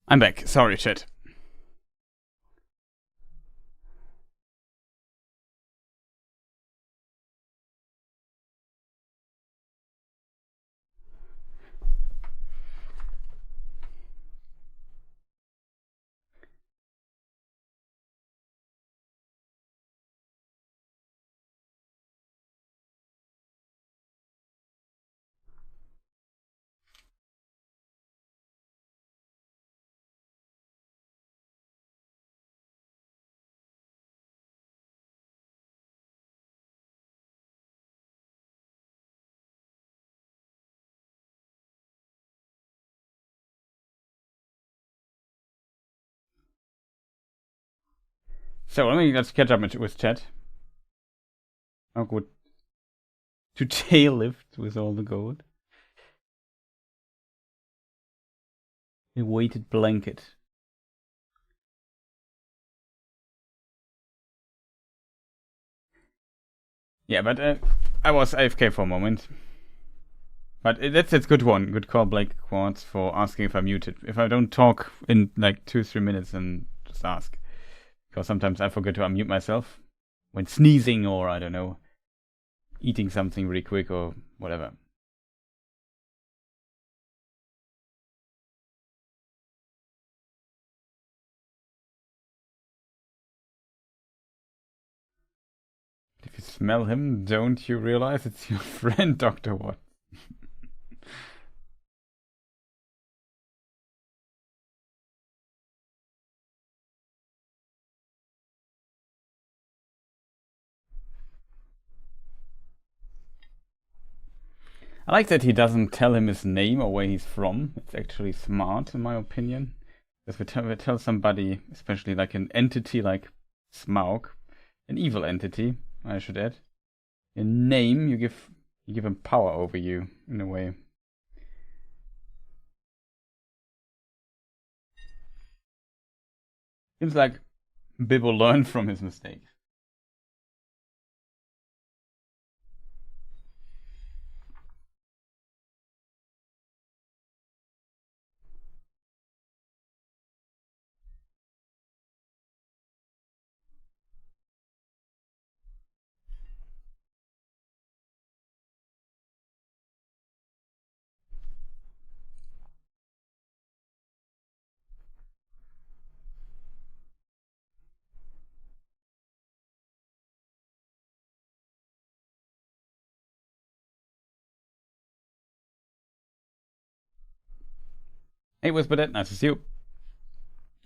I'm back. Sorry, chat. So let's catch up with chat. How good to tail lift with all the gold. A weighted blanket. Yeah, but I was AFK for a moment. But that's a good one. Good call, Blake Quartz, for asking if I'm muted. If I don't talk in like 2-3 minutes, then just ask. Because sometimes I forget to unmute myself when sneezing or, I don't know, eating something really quick or whatever. If you smell him, don't you realize it's your friend, Dr. Watt? I like that he doesn't tell him his name or where he's from. It's actually smart, in my opinion. Because we tell somebody, especially like an entity like Smaug, an evil entity, I should add, a name, you give him power over you, in a way. Seems like Bibbo learned from his mistakes. Hey, Whispered, nice to see you.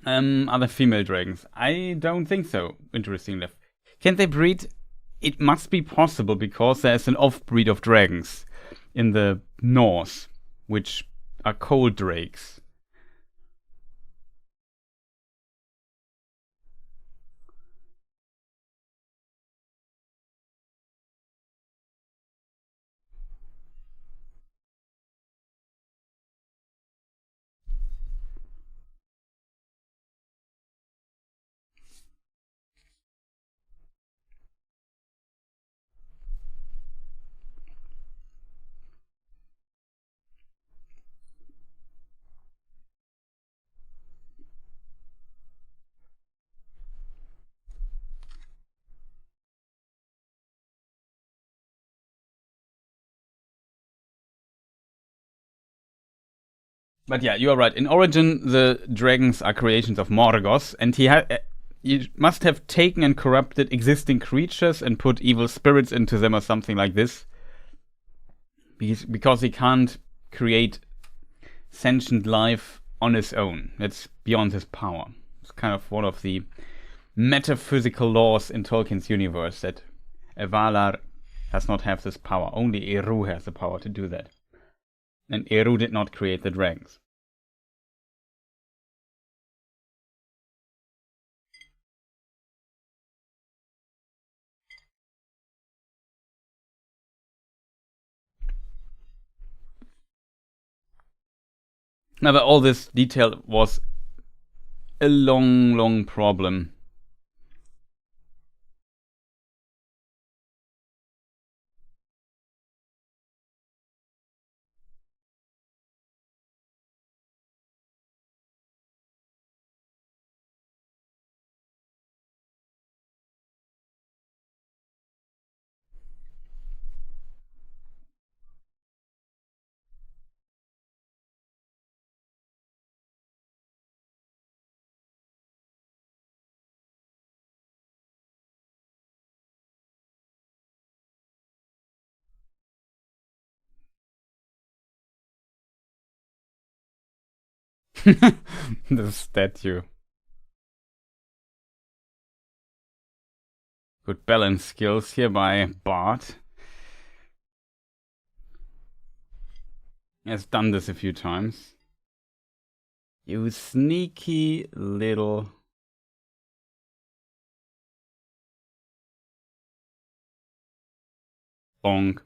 Are there female dragons? I don't think so. Interesting enough. Can they breed? It must be possible because there's an off-breed of dragons in the north, which are cold drakes. But yeah, you are right. In Origin, the dragons are creations of Morgoth, and he must have taken and corrupted existing creatures and put evil spirits into them or something like this. Because he can't create sentient life on his own. That's beyond his power. It's kind of one of the metaphysical laws in Tolkien's universe that a Valar does not have this power. Only Eru has the power to do that. And Eru did not create the dragons. Now, but all this detail was a long, long problem. The statue. Good balance skills here by Bart. He has done this a few times. You sneaky little... bonk.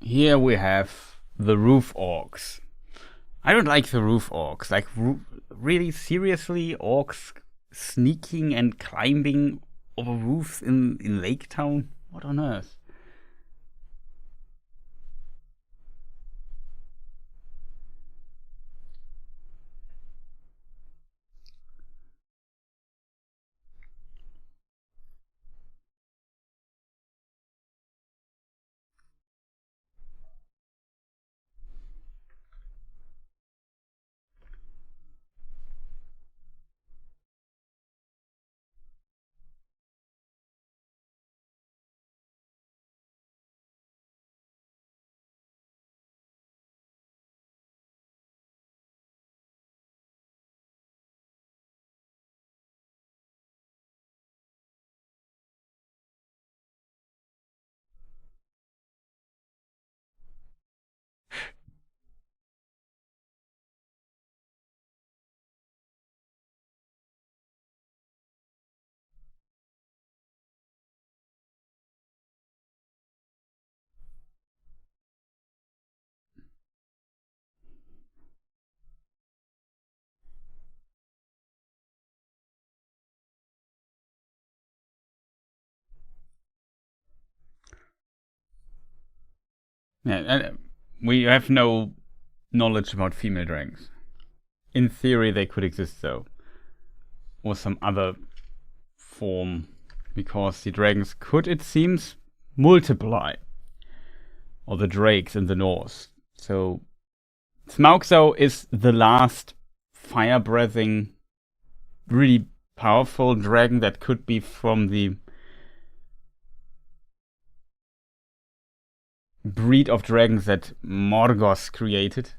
Here we have the roof orcs. I don't like the roof orcs. Like, really, seriously, orcs sneaking and climbing over roofs in Lake Town? What on earth? Yeah, we have no knowledge about female dragons. In theory, they could exist though, or some other form, because the dragons could, it seems, multiply, or the drakes in the north. So Smaug though is the last fire-breathing, really powerful dragon that could be from the breed of dragons that Morgoth created.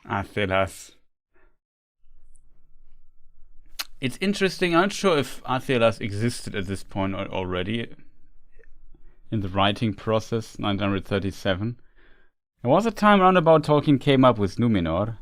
Athelas. It's interesting. I'm not sure if Athelas existed at this point already in the writing process, 937. There was a time around about Tolkien came up with Numenor.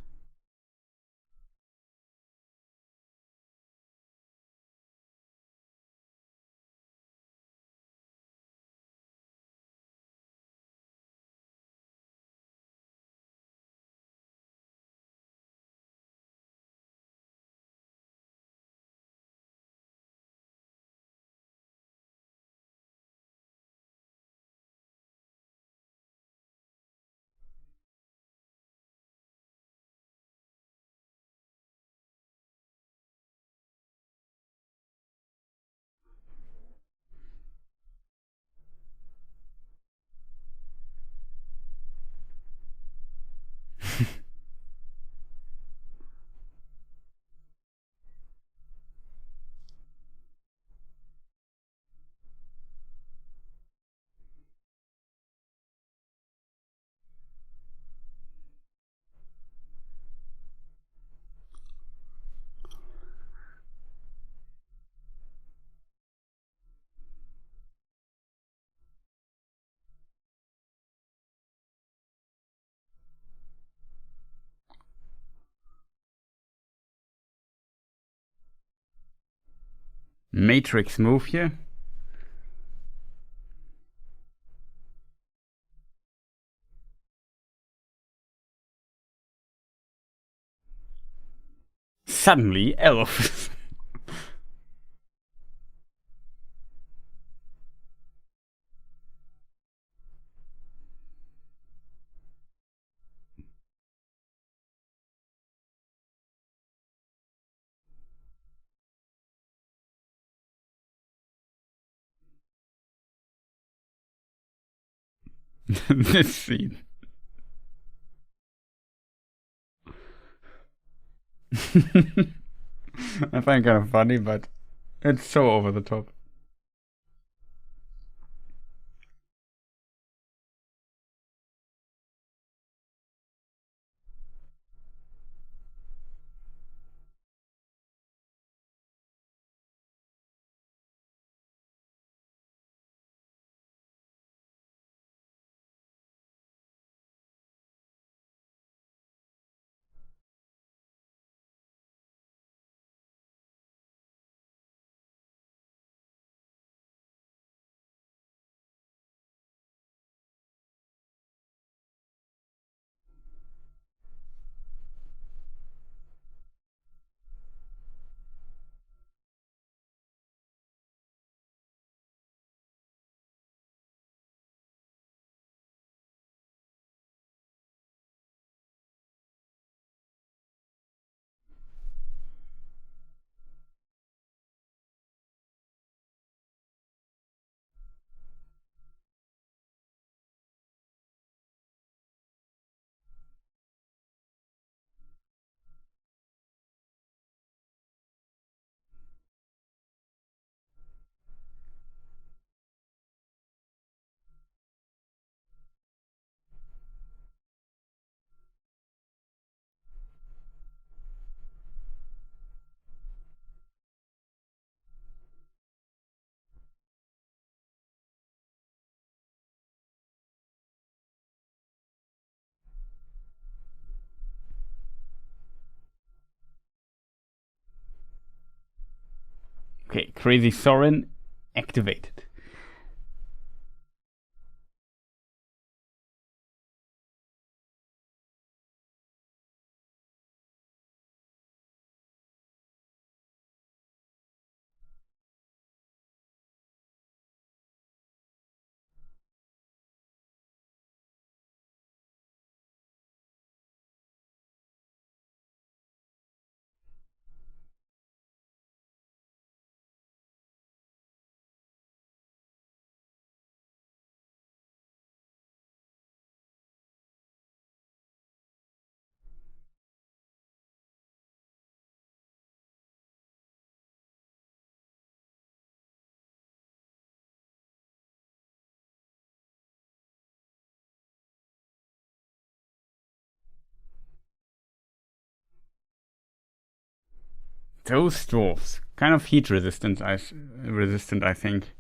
Matrix move here. Suddenly, elves. This scene. I find it kind of funny, but it's so over the top. Okay, Crazy Sorin activated. Those dwarves, kind of heat resistant, I think.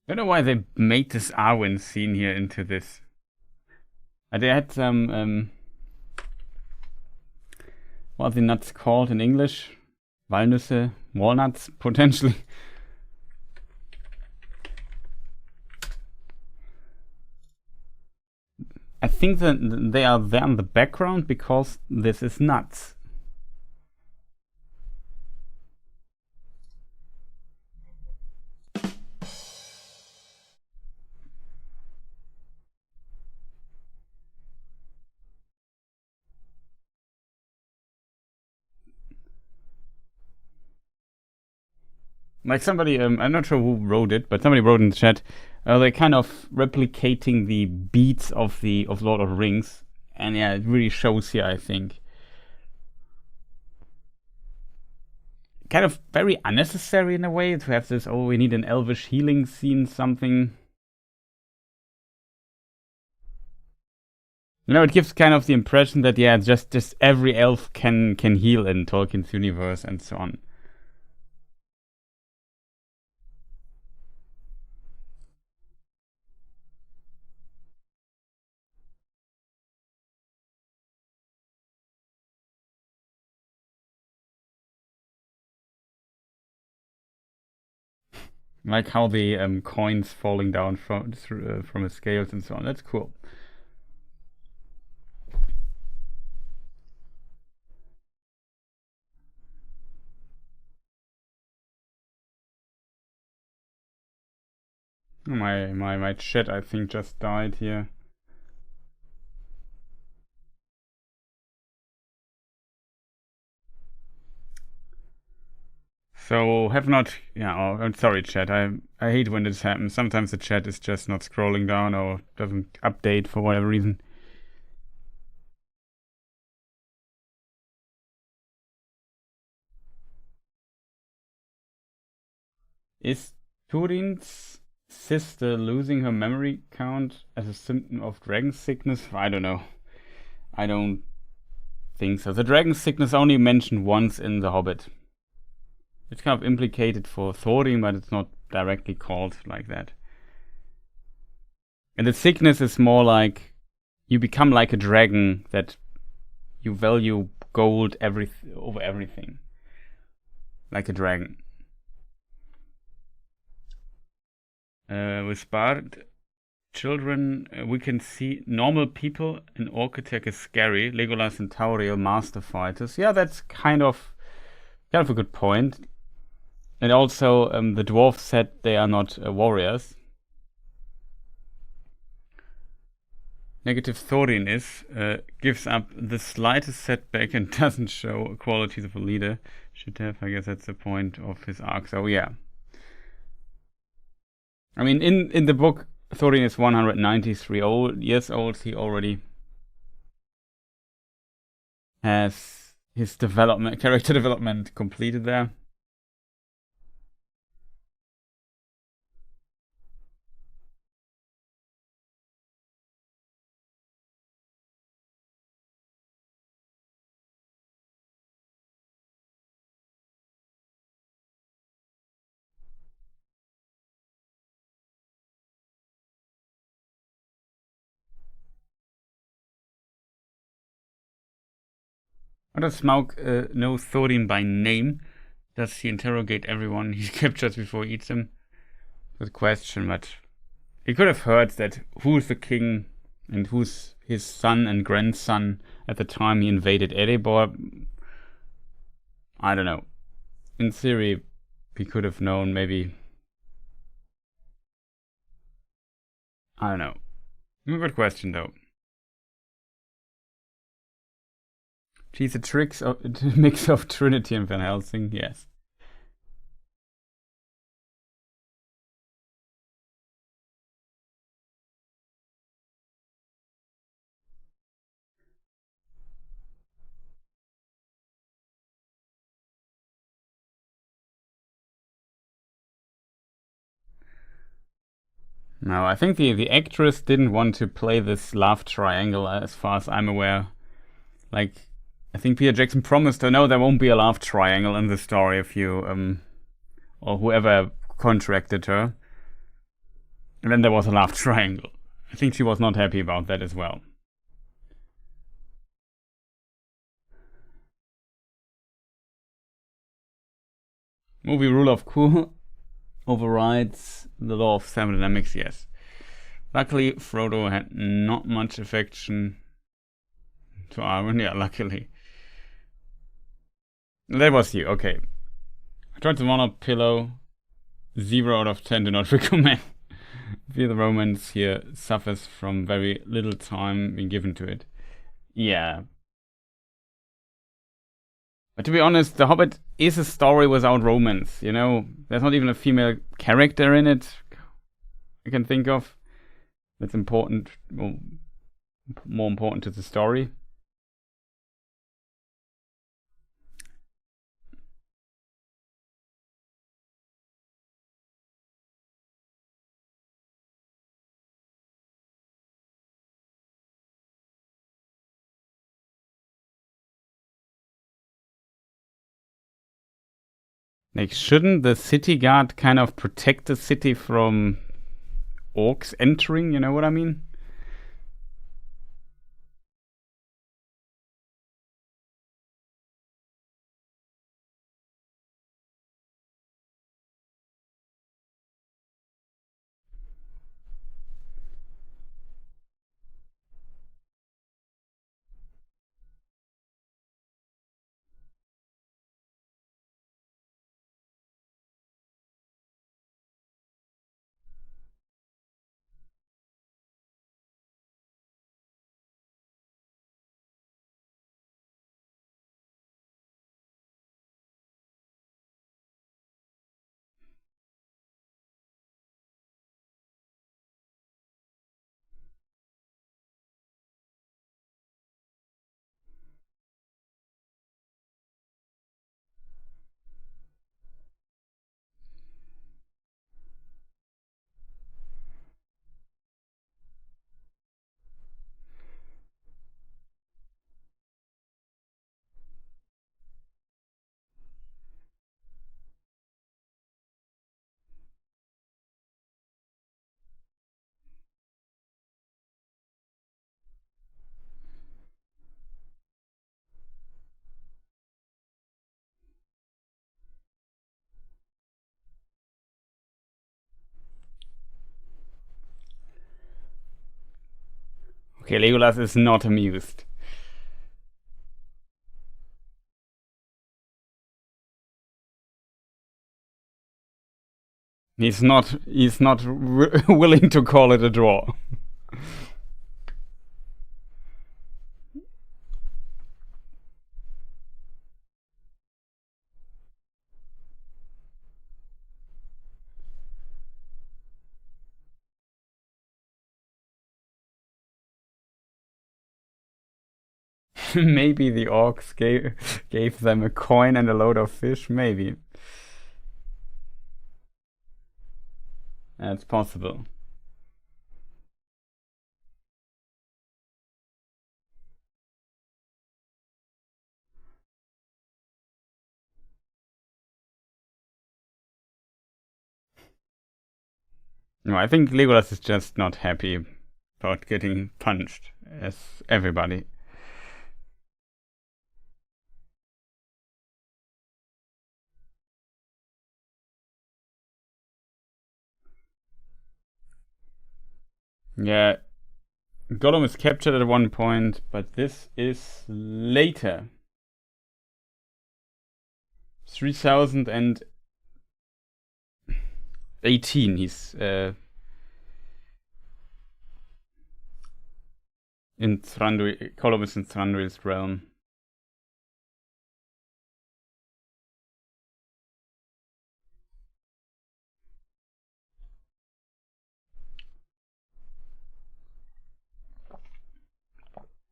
I don't know why they made this Arwen scene here into this. They had some, what are the nuts called in English? Walnüsse, walnuts, potentially. I think that they are there in the background because this is nuts. Like somebody, I'm not sure who wrote it, but somebody wrote in the chat. They're kind of replicating the beats of Lord of the Rings, and yeah, it really shows here. I think kind of very unnecessary in a way to have this. Oh, we need an elvish healing scene, something. You know, it gives kind of the impression that yeah, just every elf can heal in Tolkien's universe and so on. Like how the coins falling down from the scales and so on. That's cool. My chat I think just died here. So have not, yeah, oh, I'm sorry chat, I hate when this happens. Sometimes the chat is just not scrolling down or doesn't update for whatever reason. Is Turin's sister losing her memory count as a symptom of dragon sickness? I don't know. I don't think so. The dragon sickness only mentioned once in The Hobbit. It's kind of implicated for Thorin, but it's not directly called like that. And the sickness is more like you become like a dragon, that you value gold over everything. Like a dragon. With Bard children, we can see normal people in Architect is scary. Legolas and Tauriel master fighters. Yeah, that's kind of a good point. And also, the dwarves said they are not warriors. negative Thorin is, gives up the slightest setback and doesn't show qualities of a leader. Should have, I guess that's the point of his arc. So yeah. I mean, in the book, Thorin is 193 years old. He already has his character development completed there. How does Smaug know Thorin by name? Does he interrogate everyone he captures before he eats them? Good question, but he could have heard that who's the king and who's his son and grandson at the time he invaded Erebor. I don't know. In theory, he could have known, maybe. I don't know. Good question, though. She's a mix of Trinity and Van Helsing, yes. No, I think the actress didn't want to play this love triangle, as far as I'm aware. Like, I think Peter Jackson promised her, no, there won't be a love triangle in the story if you, or whoever contracted her. And then there was a love triangle. I think she was not happy about that as well. Movie rule of cool overrides the law of thermodynamics, yes. Luckily, Frodo had not much affection to Arwen. Yeah, luckily. That was you, okay. I tried to one-up pillow. 0 out of 10, do not recommend. Feel the romance here suffers from very little time being given to it. Yeah. But to be honest, The Hobbit is a story without romance, you know? There's not even a female character in it I can think of that's important, more important to the story. Like, shouldn't the city guard kind of protect the city from orcs entering? You know what I mean? Okay, Legolas is not amused. He's not willing to call it a draw. Maybe the orcs gave them a coin and a load of fish. Maybe. That's possible. No, I think Legolas is just not happy about getting punched, as everybody. Yeah, Gollum is captured at one point, but this is later. 3018, he's in Thranduil. Gollum is in Thranduil's realm.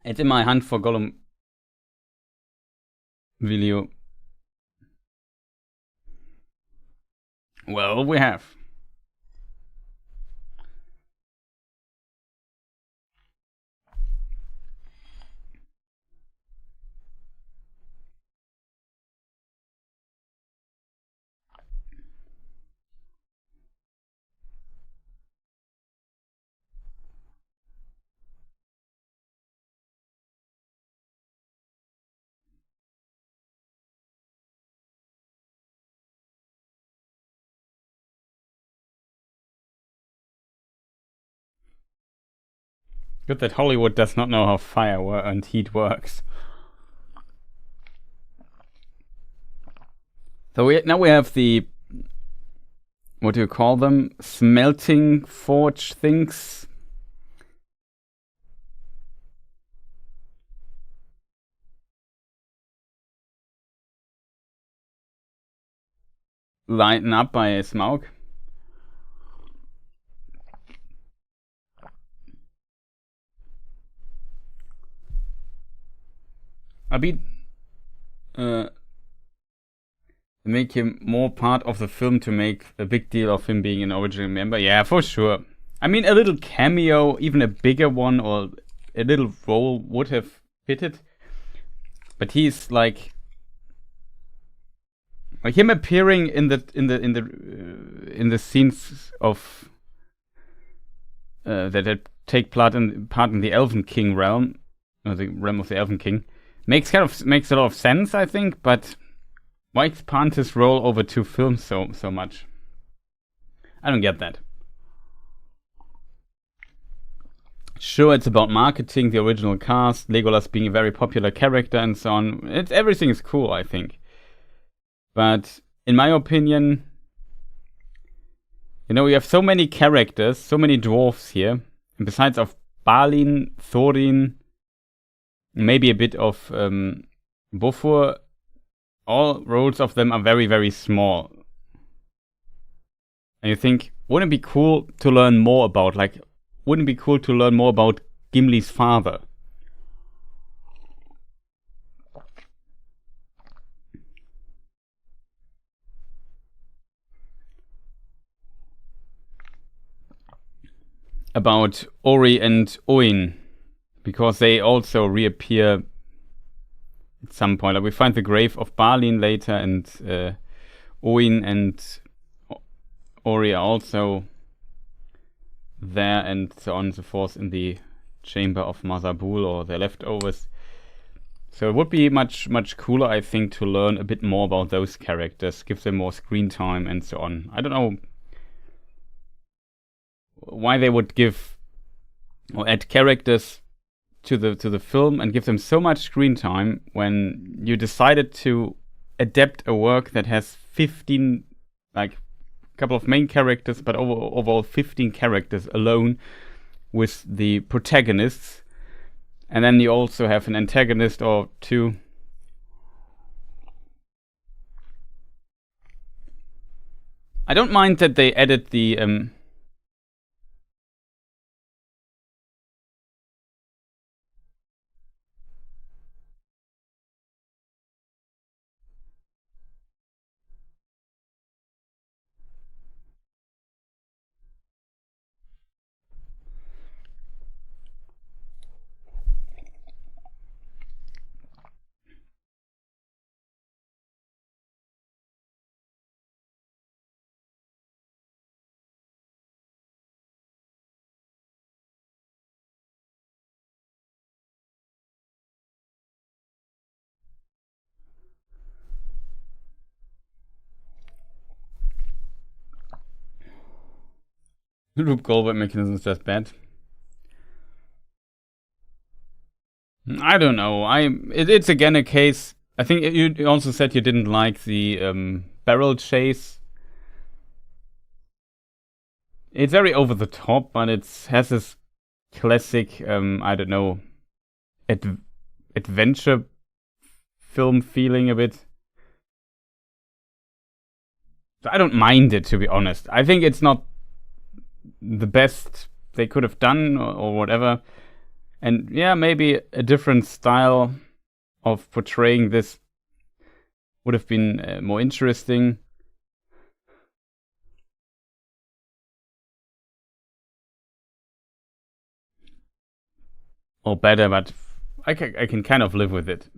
It's in my Hunt for Gollum video. Well, we have. Good that Hollywood does not know how fire and heat works. So now we have the, what do you call them? Smelting forge things. Lighten up by Smaug. A bit make him more part of the film to make a big deal of him being an original member. Yeah, for sure. I mean, a little cameo, even a bigger one or a little role would have fitted. But he's like him appearing in the scenes of that take part in the Elven King realm, or the realm of the Elven King. Makes a lot of sense, I think, but why expand his role over 2 films so much? I don't get that. Sure, it's about marketing the original cast, Legolas being a very popular character and so on. Everything is cool, I think. But in my opinion, we have so many characters, so many dwarves here, and besides of Balin, Thorin, maybe a bit of Bofur, all roles of them are very, very small. And you think, wouldn't it be cool to learn more about, Gimli's father? About Ori and Oin, because they also reappear at some point. Like we find the grave of Balin later, and Oin and Ori are also there, and so on and so forth in the chamber of Mazabul or their leftovers. So it would be much, much cooler, I think, to learn a bit more about those characters, give them more screen time and so on. I don't know why they would give or add characters to the film and give them so much screen time when you decided to adapt a work that has 15, like, couple of main characters, but overall 15 characters alone with the protagonists, and then you also have an antagonist or 2. I don't mind that they added the Rube Goldberg mechanism is just bad. I don't know. It's again a case. I think you also said you didn't like the barrel chase. It's very over the top, but it has this classic, I don't know, adventure film feeling a bit. So I don't mind it, to be honest. I think it's not the best they could have done or whatever. And yeah, maybe a different style of portraying this would have been more interesting. Or better, but I can kind of live with it.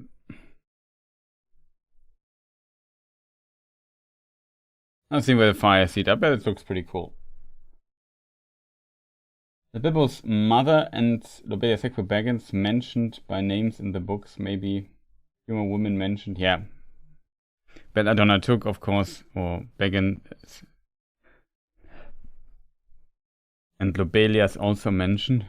I've seen where the fire seat. I bet it looks pretty cool. The Bilbo's mother and Lobelia Sekwe Baggins mentioned by names in the books, maybe human women mentioned, yeah. Belladonna Took, of course, or Baggins. And Lobelia's also mentioned.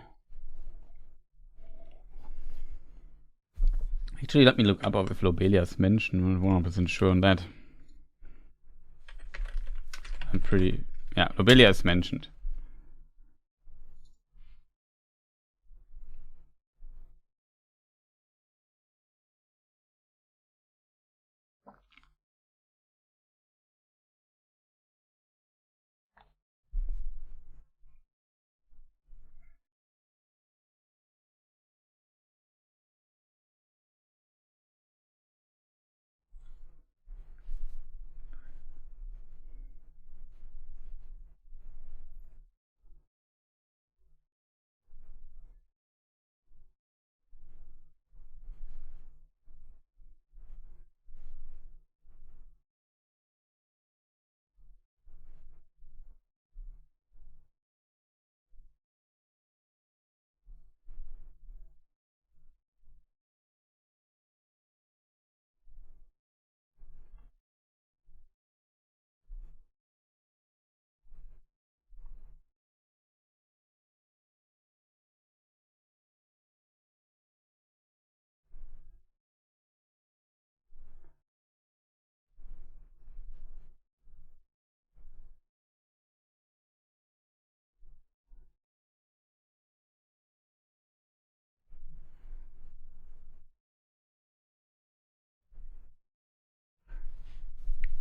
Actually, let me look up if Lobelia's mentioned. I'm not 100% sure on that. I'm pretty... Yeah, Lobelia is mentioned.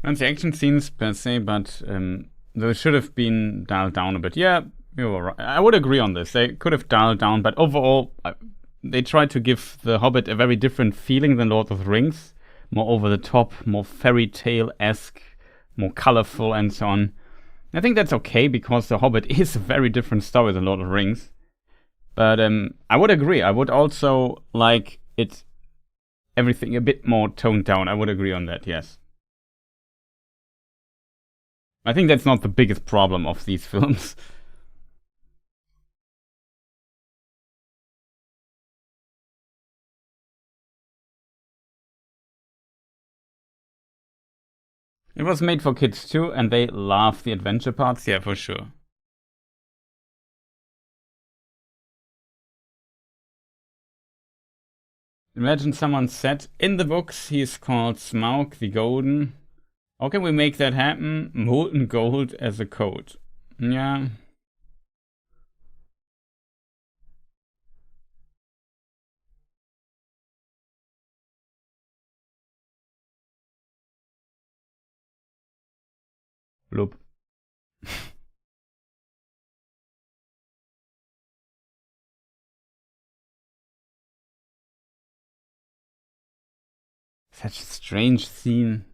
And the action scenes per se, but they should have been dialed down a bit. Yeah, you were right. I would agree on this. They could have dialed down, but overall, they tried to give The Hobbit a very different feeling than Lord of the Rings. More over the top, more fairy tale-esque, more colorful, and so on. I think that's okay because The Hobbit is a very different story than Lord of the Rings. But I would agree. I would also like it, everything a bit more toned down. I would agree on that, yes. I think that's not the biggest problem of these films. It was made for kids too, and they love the adventure parts, yeah, for sure. Imagine someone said, in the books he's called Smaug the Golden. How can we make that happen? Molten gold as a code. Yeah. Bloop. Such a strange scene.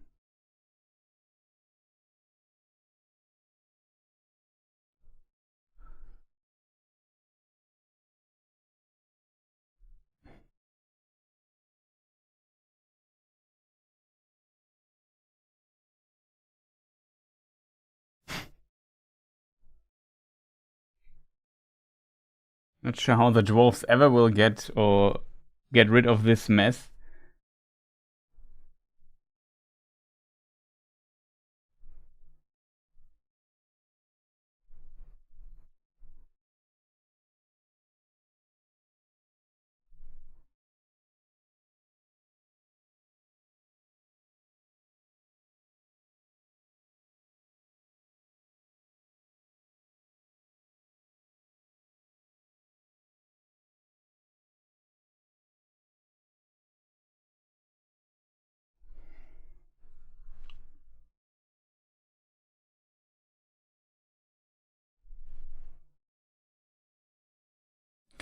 Not sure how the dwarves ever will get rid of this mess.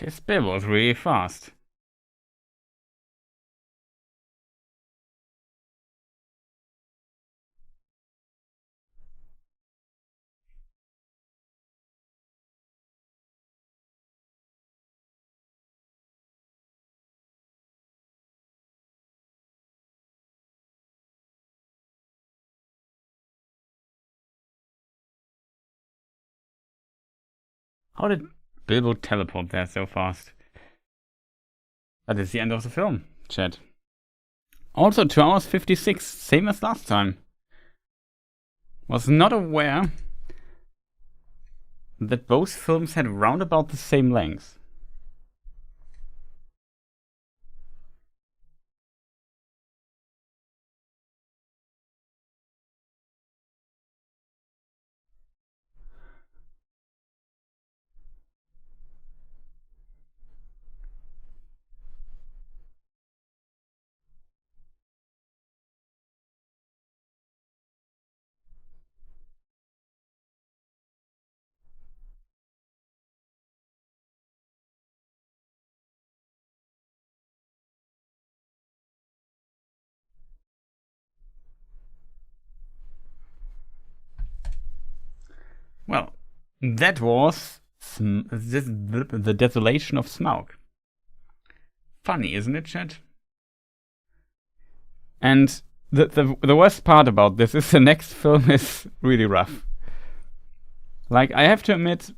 His bill was really fast. How did Bilbo teleport there so fast? That is the end of the film, chat. Also 2 hours 56, same as last time. Was not aware that both films had round about the same length. Well, that was the Desolation of Smaug. Funny, isn't it, chat? And the worst part about this is the next film is really rough. Like, I have to admit,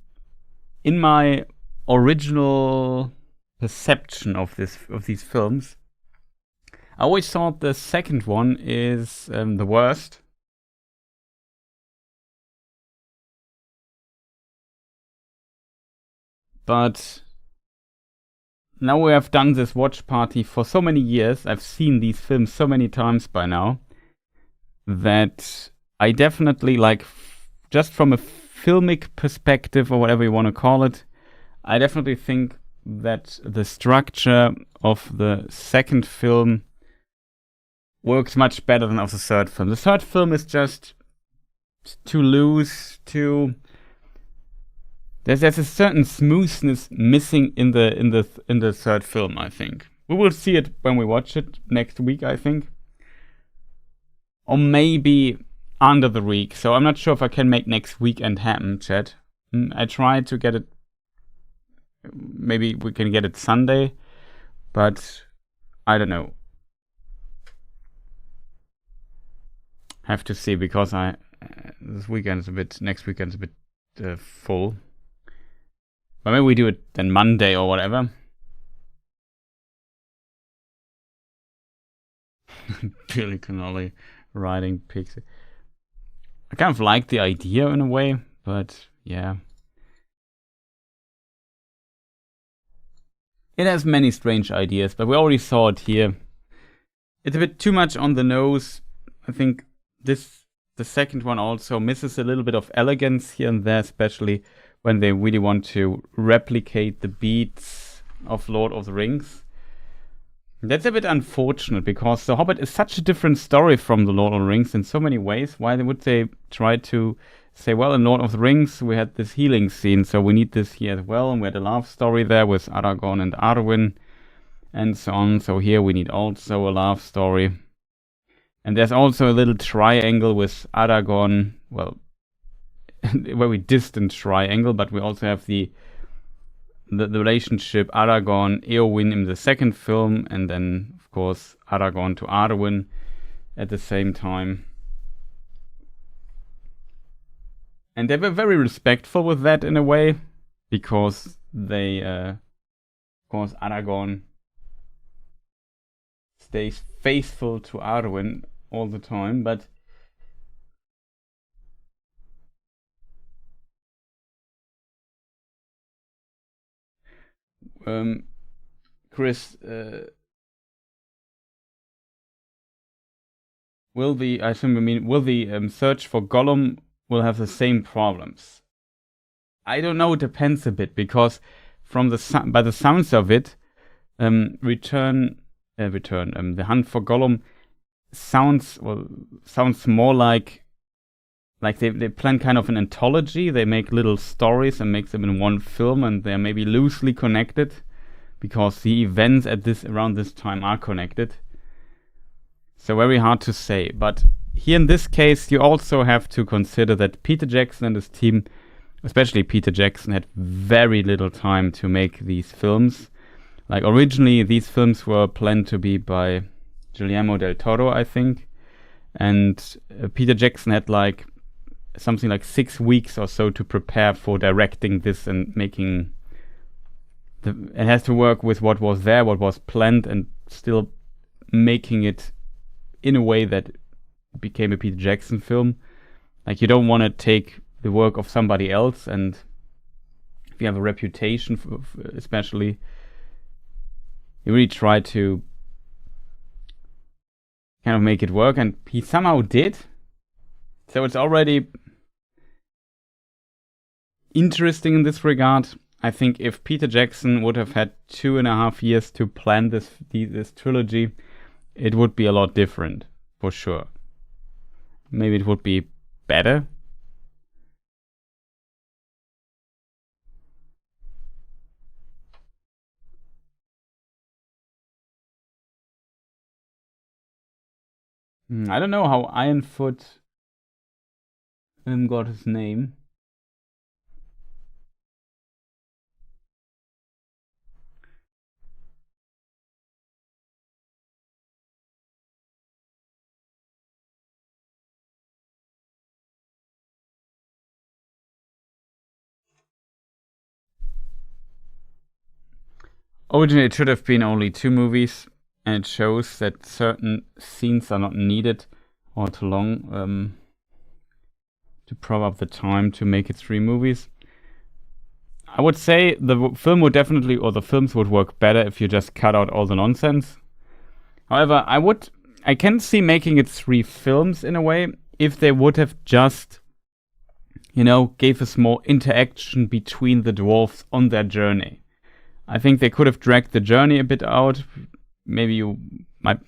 in my original perception of these films, I always thought the second one is the worst. But now we have done this watch party for so many years, I've seen these films so many times by now, that I definitely, like, just from a filmic perspective, or whatever you want to call it, I definitely think that the structure of the second film works much better than of the third film. The third film is just too loose, too... There's a certain smoothness missing in the third film, I think. We will see it when we watch it next week, I think. Or maybe under the week. So I'm not sure if I can make next weekend happen, chat. I tried to get it. Maybe we can get it Sunday. But I don't know. Have to see, because this weekend is a bit, next weekend is a bit full. But maybe we do it then Monday or whatever. Billy Connolly riding pigs. I kind of like the idea in a way, but yeah. It has many strange ideas, but we already saw it here. It's a bit too much on the nose. I think the second one also misses a little bit of elegance here and there, especially when they really want to replicate the beats of Lord of the Rings. That's a bit unfortunate, because The Hobbit is such a different story from the Lord of the Rings in so many ways. Why would they try to say, well, in Lord of the Rings we had this healing scene, so we need this here as well, and we had a love story there with Aragorn and Arwen and so on, so here we need also a love story. And there's also a little triangle with Aragorn, well, a very distant triangle, but we also have the relationship Aragorn-Eowyn in the second film, and then, of course, Aragorn to Arwen at the same time. And they were very respectful with that in a way, because they, of course, Aragorn stays faithful to Arwen all the time, but Chris, will the search for Gollum will have the same problems? I don't know. It depends a bit, because by the sounds of it, the Hunt for Gollum sounds more like like they plan kind of an anthology. They make little stories and make them in one film, and they're maybe loosely connected because the events at around this time are connected. So very hard to say. But here in this case, you also have to consider that Peter Jackson and his team, especially Peter Jackson, had very little time to make these films. Like originally, these films were planned to be by Guillermo del Toro, I think. And Peter Jackson had like something like 6 weeks or so to prepare for directing this and making it has to work with what was there, what was planned, and still making it in a way that it became a Peter Jackson film. Like, you don't want to take the work of somebody else, and if you have a reputation, especially, you really try to kind of make it work, and he somehow did. So it's already interesting in this regard. I think if Peter Jackson would have had 2.5 years to plan this trilogy, it would be a lot different, for sure. Maybe it would be better. I don't know how Ironfoot got his name. Originally, it should have been only 2 movies, and it shows that certain scenes are not needed or too long to prop up the time to make it 3 movies. I would say the film would definitely, or the films would work better if you just cut out all the nonsense. However, I can see making it 3 films in a way if they would have just, gave us more interaction between the dwarves on their journey. I think they could have dragged the journey a bit out. Maybe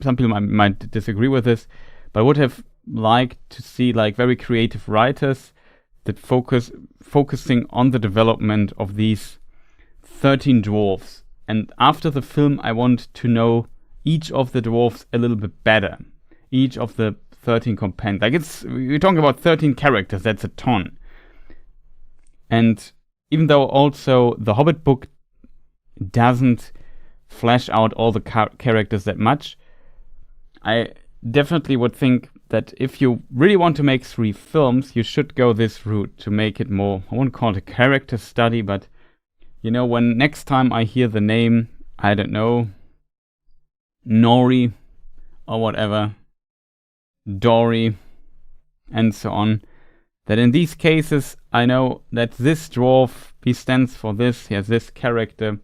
some people might disagree with this, but I would have liked to see like very creative writers that focusing on the development of these 13 dwarves. And after the film, I want to know each of the dwarves a little bit better. Each of the 13 companions. Like, we're talking about 13 characters. That's a ton. And even though also the Hobbit book doesn't flesh out all the characters that much, I definitely would think that if you really want to make 3 films, you should go this route to make it more, I won't call it a character study, but when next time I hear the name, I don't know, Nori or whatever, Dory, and so on, that in these cases I know that this dwarf, he stands for this, he has this character,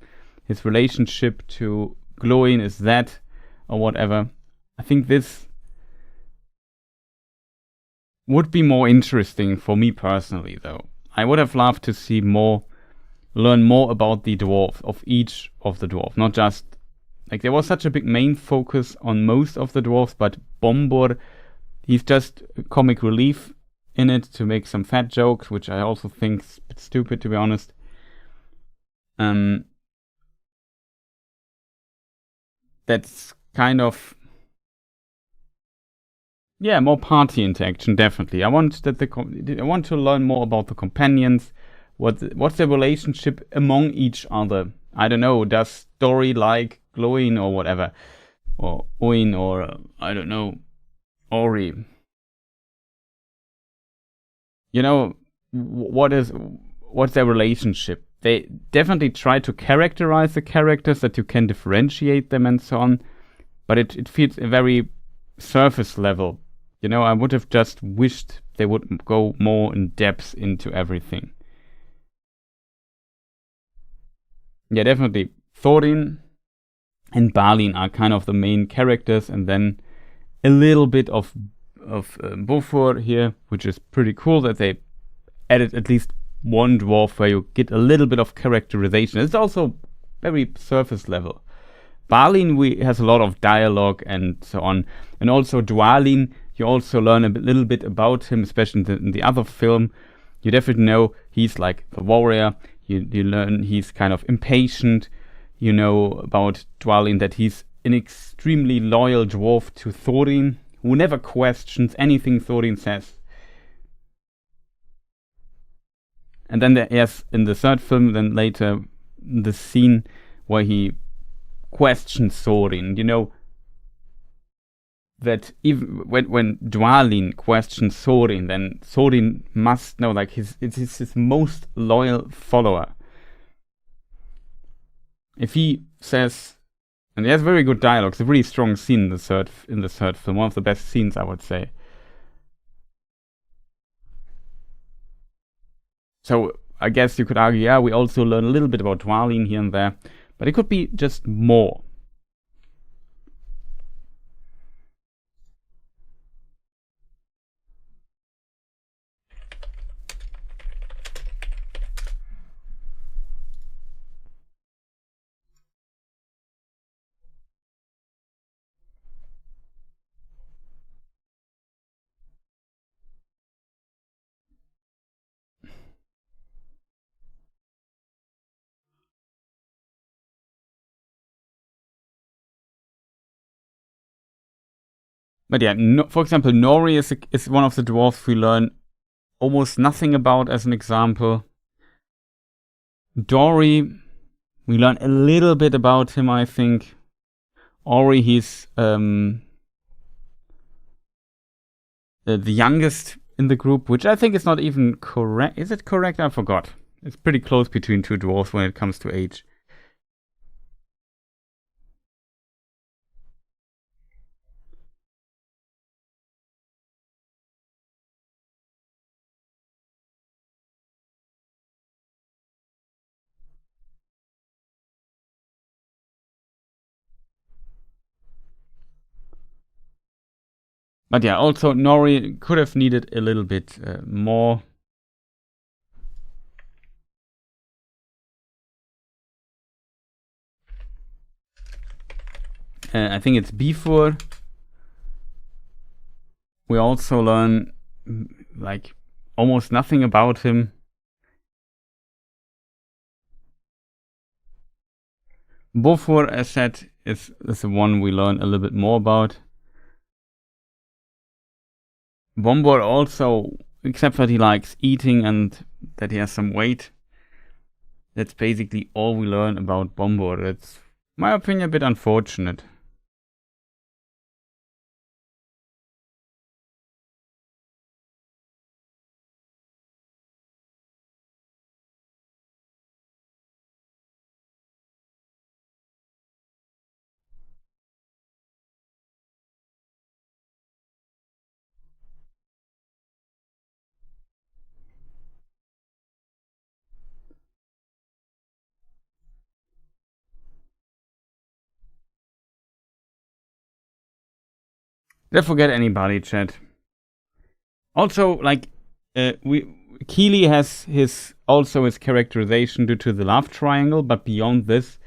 his relationship to Glóin is that, or whatever. I think this would be more interesting for me personally, though. I would have loved to learn more about the dwarf, of each of the dwarf, not just, like, there was such a big main focus on most of the dwarfs, but Bombur, he's just comic relief in it to make some fat jokes, which I also think is a bit stupid, to be honest. That's kind of, more party interaction, definitely. I want to learn more about the companions. What's their relationship among each other? I don't know. Does Dory like Glóin or whatever, or Oin, or I don't know, Ori? What's their relationship? They definitely try to characterize the characters that you can differentiate them and so on, but it feels a very surface level. I would have just wished they would go more in depth into everything. Yeah, definitely. Thorin and Balin are kind of the main characters, and then a little bit of Bofur here, which is pretty cool that they added at least one dwarf where you get a little bit of characterization. It's also very surface level. Balin has a lot of dialogue and so on, and also Dwalin you also learn a little bit about him, especially in the other film. You definitely know he's like the warrior. You learn he's kind of impatient. You know about Dwalin that he's an extremely loyal dwarf to Thorin, who never questions anything Thorin says. And then there's in the third film, then later, the scene where he questions Thorin. You know that even when Dwalin questions Thorin, then Thorin must know, like, it's his most loyal follower. If he says, and he has very good dialogue, it's a really strong scene in the third film, one of the best scenes, I would say. So I guess you could argue, yeah, we also learn a little bit about Dwalin here and there, but it could be just more. But yeah, for example, Nori is one of the dwarves we learn almost nothing about, as an example. Dori, we learn a little bit about him, I think. Ori, he's the youngest in the group, which I think is not even correct. Is it correct? I forgot. It's pretty close between two dwarves when it comes to age. But yeah, also Nori could have needed a little bit more. I think it's before. We also learn like almost nothing about him. Bofur, as said, is the one we learn a little bit more about. Bombur also, except that he likes eating and that he has some weight. That's basically all we learn about Bombur. It's, in my opinion, a bit unfortunate. Don't forget anybody, chat. Also, like, Keely has his characterization due to the love triangle, but beyond this,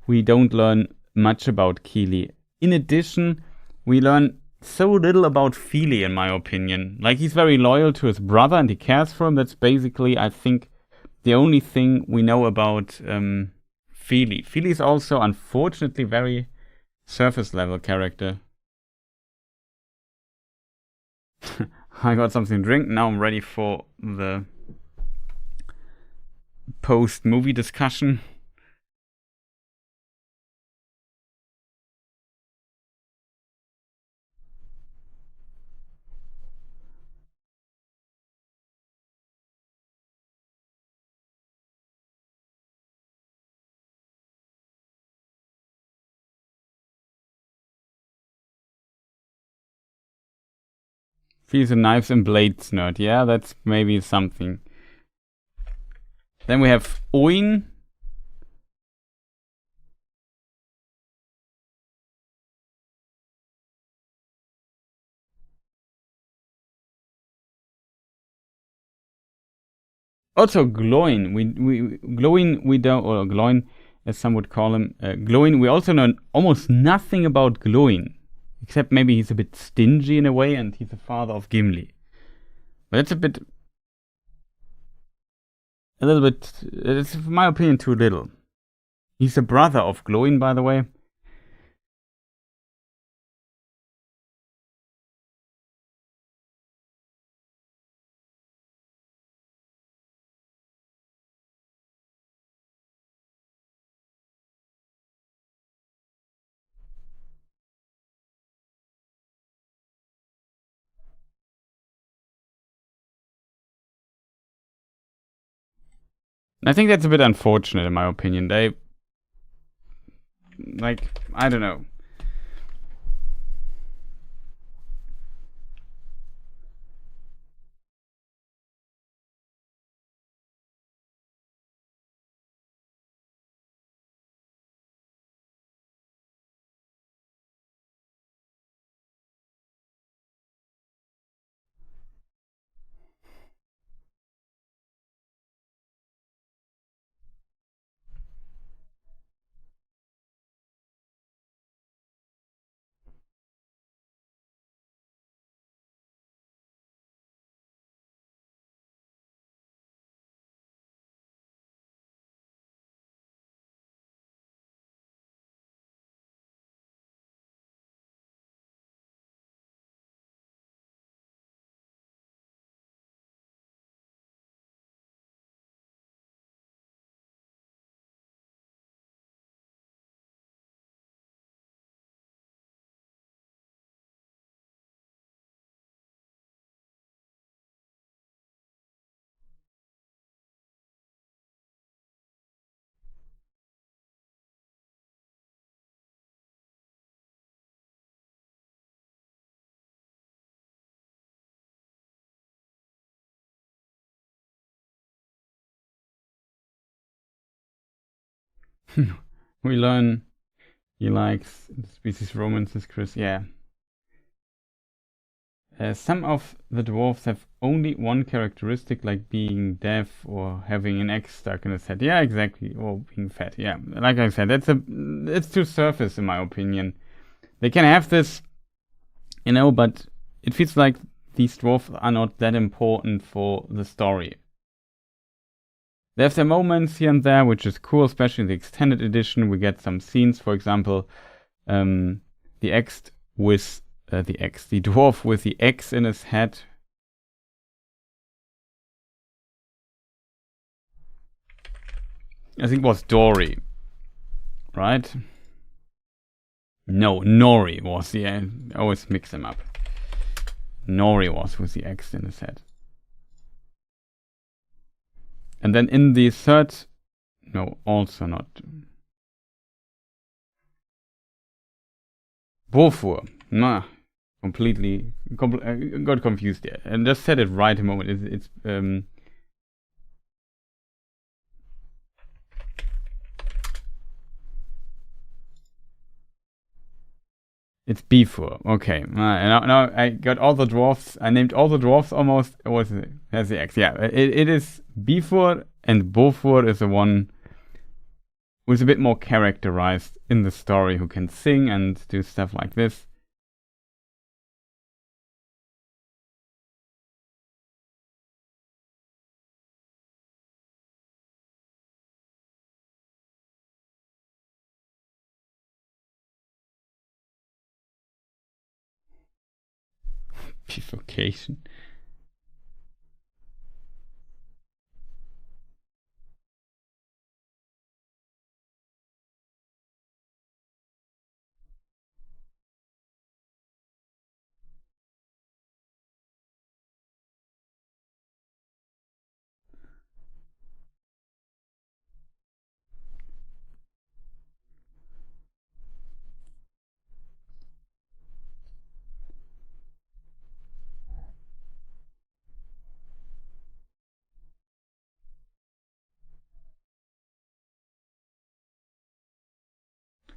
we don't learn much about Keely. In addition, we learn so little about Feely, in my opinion. Like, he's very loyal to his brother and he cares for him. That's basically, I think, the only thing we know about Feely. Feely is also, unfortunately, very surface level character. I got something to drink. Now I'm ready for the post-movie discussion. He's a knives and blades nerd. Yeah, that's maybe something. Then we have Oin. Also Gloin. Gloin we don't, or Gloin as some would call him. Gloin, we also know almost nothing about Gloin. Except maybe he's a bit stingy in a way, and he's the father of Gimli. But that's a little bit, it's in my opinion too little. He's the brother of Glóin, by the way. I think that's a bit unfortunate in my opinion. They, like, I don't know. We learn he likes species romances, Chris. Yeah. Some of the dwarves have only one characteristic, like being deaf or having an X stuck in his head. Yeah, exactly. Or being fat. Yeah, like I said, it's too surface in my opinion. They can have this, but it feels like these dwarves are not that important for the story. They have their moments here and there, which is cool, especially in the extended edition. We get some scenes, for example, the dwarf with the X in his head. I think it was Dory, right? No, Nori was the. I always mix them up. Nori was with the X in his head. And then in the third, no, also not. Bofur, nah, completely, got confused there, and just said it right a moment. It's Bifur. Okay, now I got all the dwarfs. I named all the dwarfs almost. Has the X? Yeah, it is Bifur, and Bofur is the one who's a bit more characterized in the story, who can sing and do stuff like this. Bifurcation.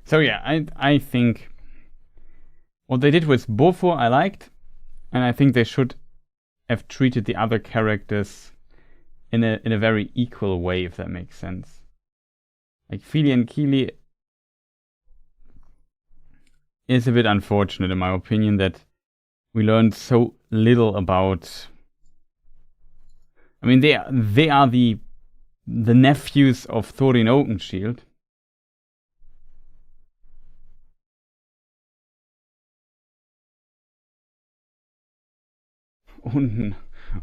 So yeah, I think what they did with Bofur I liked, and I think they should have treated the other characters in a very equal way, if that makes sense. Like Fili and Kili, is a bit unfortunate, in my opinion, that we learned so little about. I mean, they are the nephews of Thorin Oakenshield.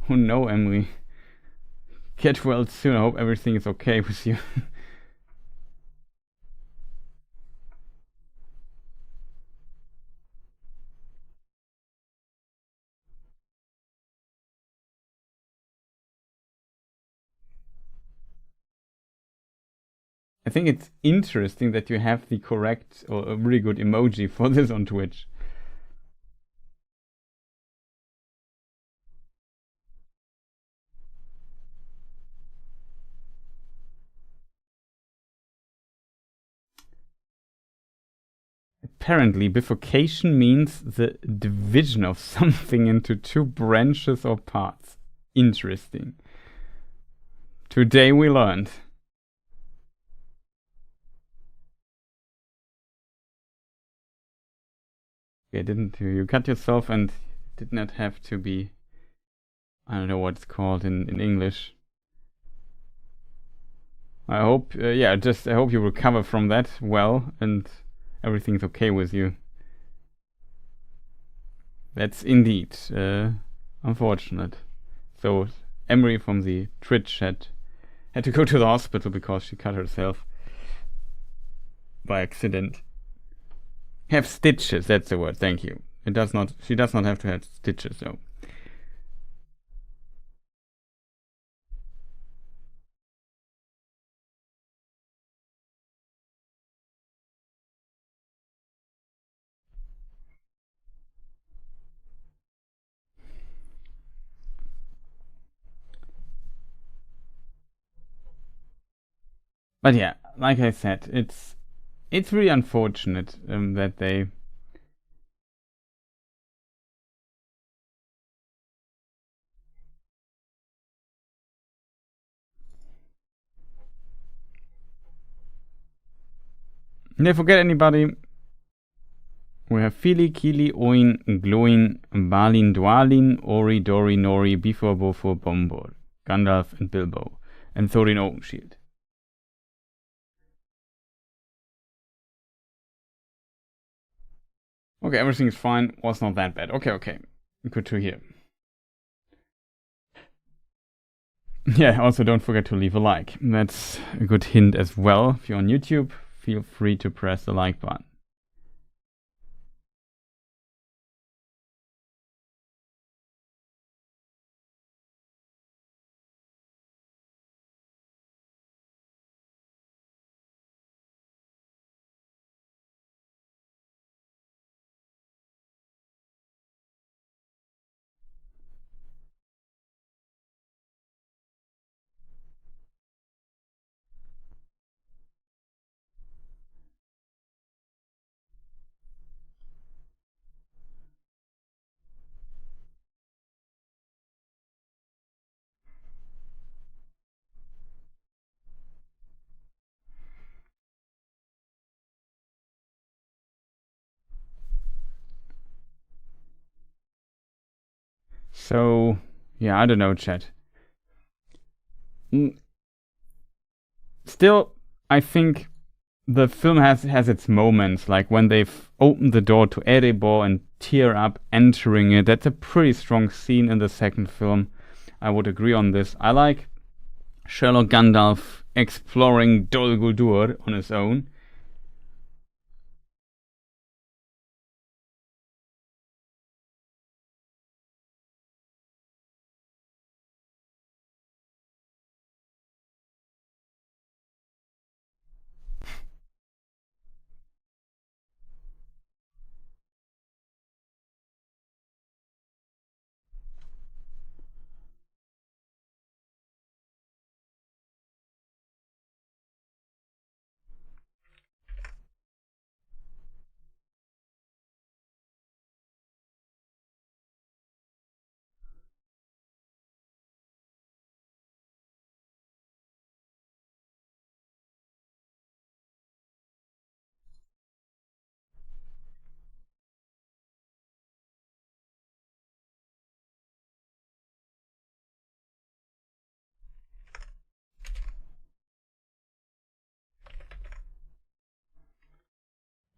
Oh no, Emily. Get well soon. I hope everything is okay with you. I think it's interesting that you have the correct or a really good emoji for this on Twitch. Apparently, bifurcation means the division of something into two branches or parts. Interesting. Today we learned. Okay, didn't you cut yourself and did not have to be, I don't know what it's called in English. I hope, I hope you recover from that well and everything's okay with you. That's indeed unfortunate. So Emery from the Twitch had to go to the hospital because she cut herself by accident. Have stitches, that's the word, thank you. She does not have to have stitches though. But yeah, like I said, it's really unfortunate that they didn't forget anybody. We have Fili, Kili, Oin, Gloin, Balin, Dwalin, Ori, Dori, Nori, Bifur, Bofur, Bombor, Gandalf, and Bilbo, and Thorin Oakenshield. Okay, everything is fine. Was not that bad. Okay. Good to hear. Yeah, also don't forget to leave a like. That's a good hint as well. If you're on YouTube, feel free to press the like button. So, yeah, I don't know, chat. Still, I think the film has its moments, like when they've opened the door to Erebor and tear up entering it. That's a pretty strong scene in the second film. I would agree on this. I like Sherlock Gandalf exploring Dol Guldur on his own.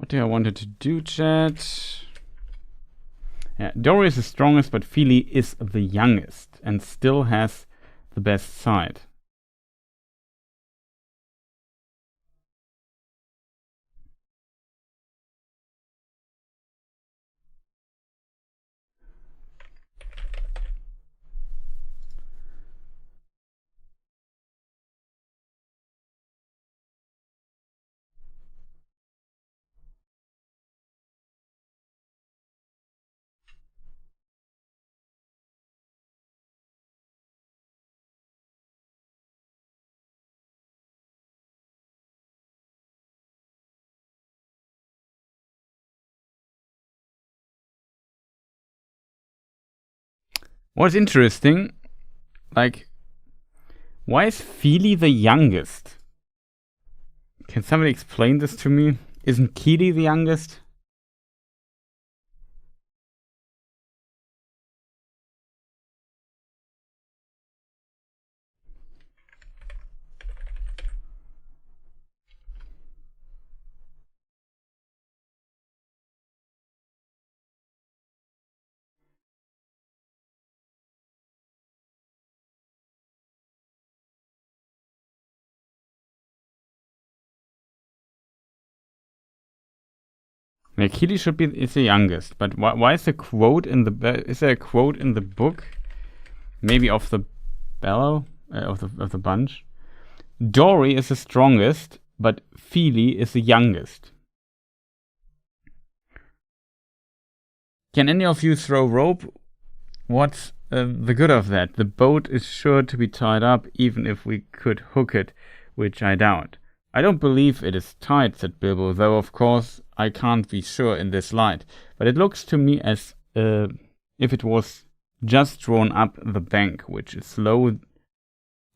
What do I wanted to do, chat? Yeah, Dory is the strongest, but Fili is the youngest and still has the best side. What's interesting, like, why is Fili the youngest? Can somebody explain this to me? Isn't Kili the youngest? Yeah, Kili should be is the youngest, but why is the quote in the is there a quote in the book? Maybe of the bellow of the bunch. Dory is the strongest, but Fili is the youngest. Can any of you throw rope? What's the good of that? The boat is sure to be tied up, even if we could hook it, which I doubt. I don't believe it is tied, said Bilbo, though of course I can't be sure in this light. But it looks to me as if it was just drawn up the bank, which is low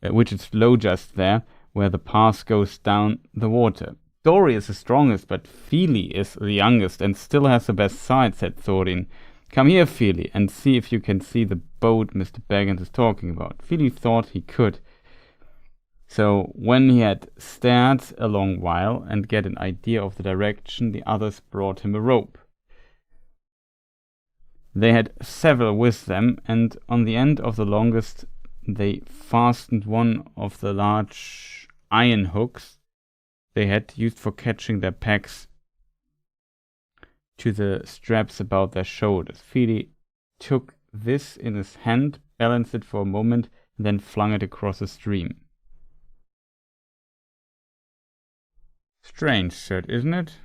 just there, where the path goes down the water. Dory is the strongest, but Fili is the youngest and still has the best side, said Thorin. Come here, Fili, and see if you can see the boat Mr. Baggins is talking about. Fili thought he could. So when he had stared a long while and get an idea of the direction, the others brought him a rope. They had several with them, and on the end of the longest they fastened one of the large iron hooks they had used for catching their packs to the straps about their shoulders. Fili took this in his hand, balanced it for a moment, and then flung it across the stream. Strange, sir, isn't it?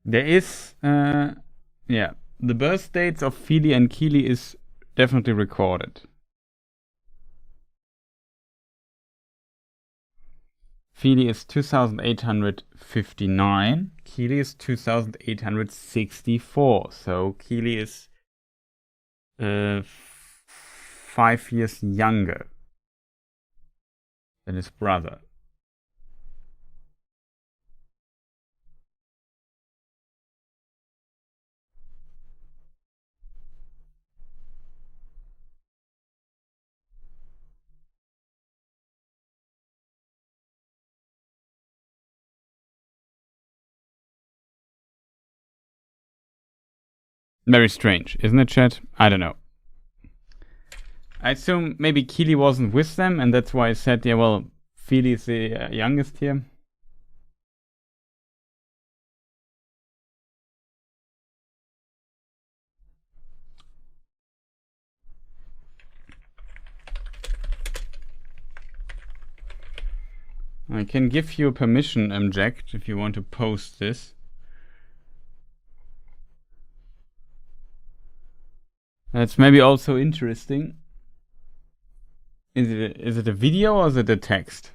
There is, yeah, the birth dates of Fili and Kili is definitely recorded. Fili is 2859, Kili is 2864, so Kili is 5 years younger than his brother. Very strange, isn't it, chat? I don't know. I assume maybe Keely wasn't with them, and that's why I said, yeah, well, Feely is the youngest here. I can give you permission, Jack, if you want to post this. That's maybe also interesting. Is it a video or is it a text?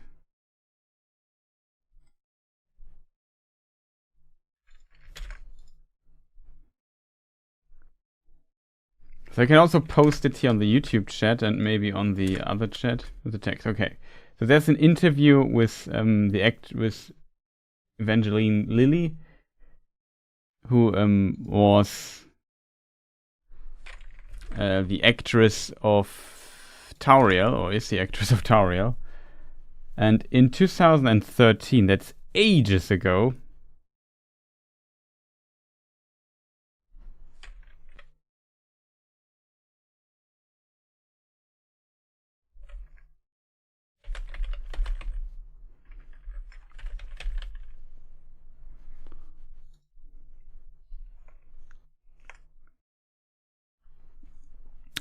So I can also post it here on the YouTube chat and maybe on the other chat with the text. Okay. So there's an interview with with Evangeline Lilly, who was the actress of Tauriel, or is the actress of Tauriel. And in 2013, that's ages ago,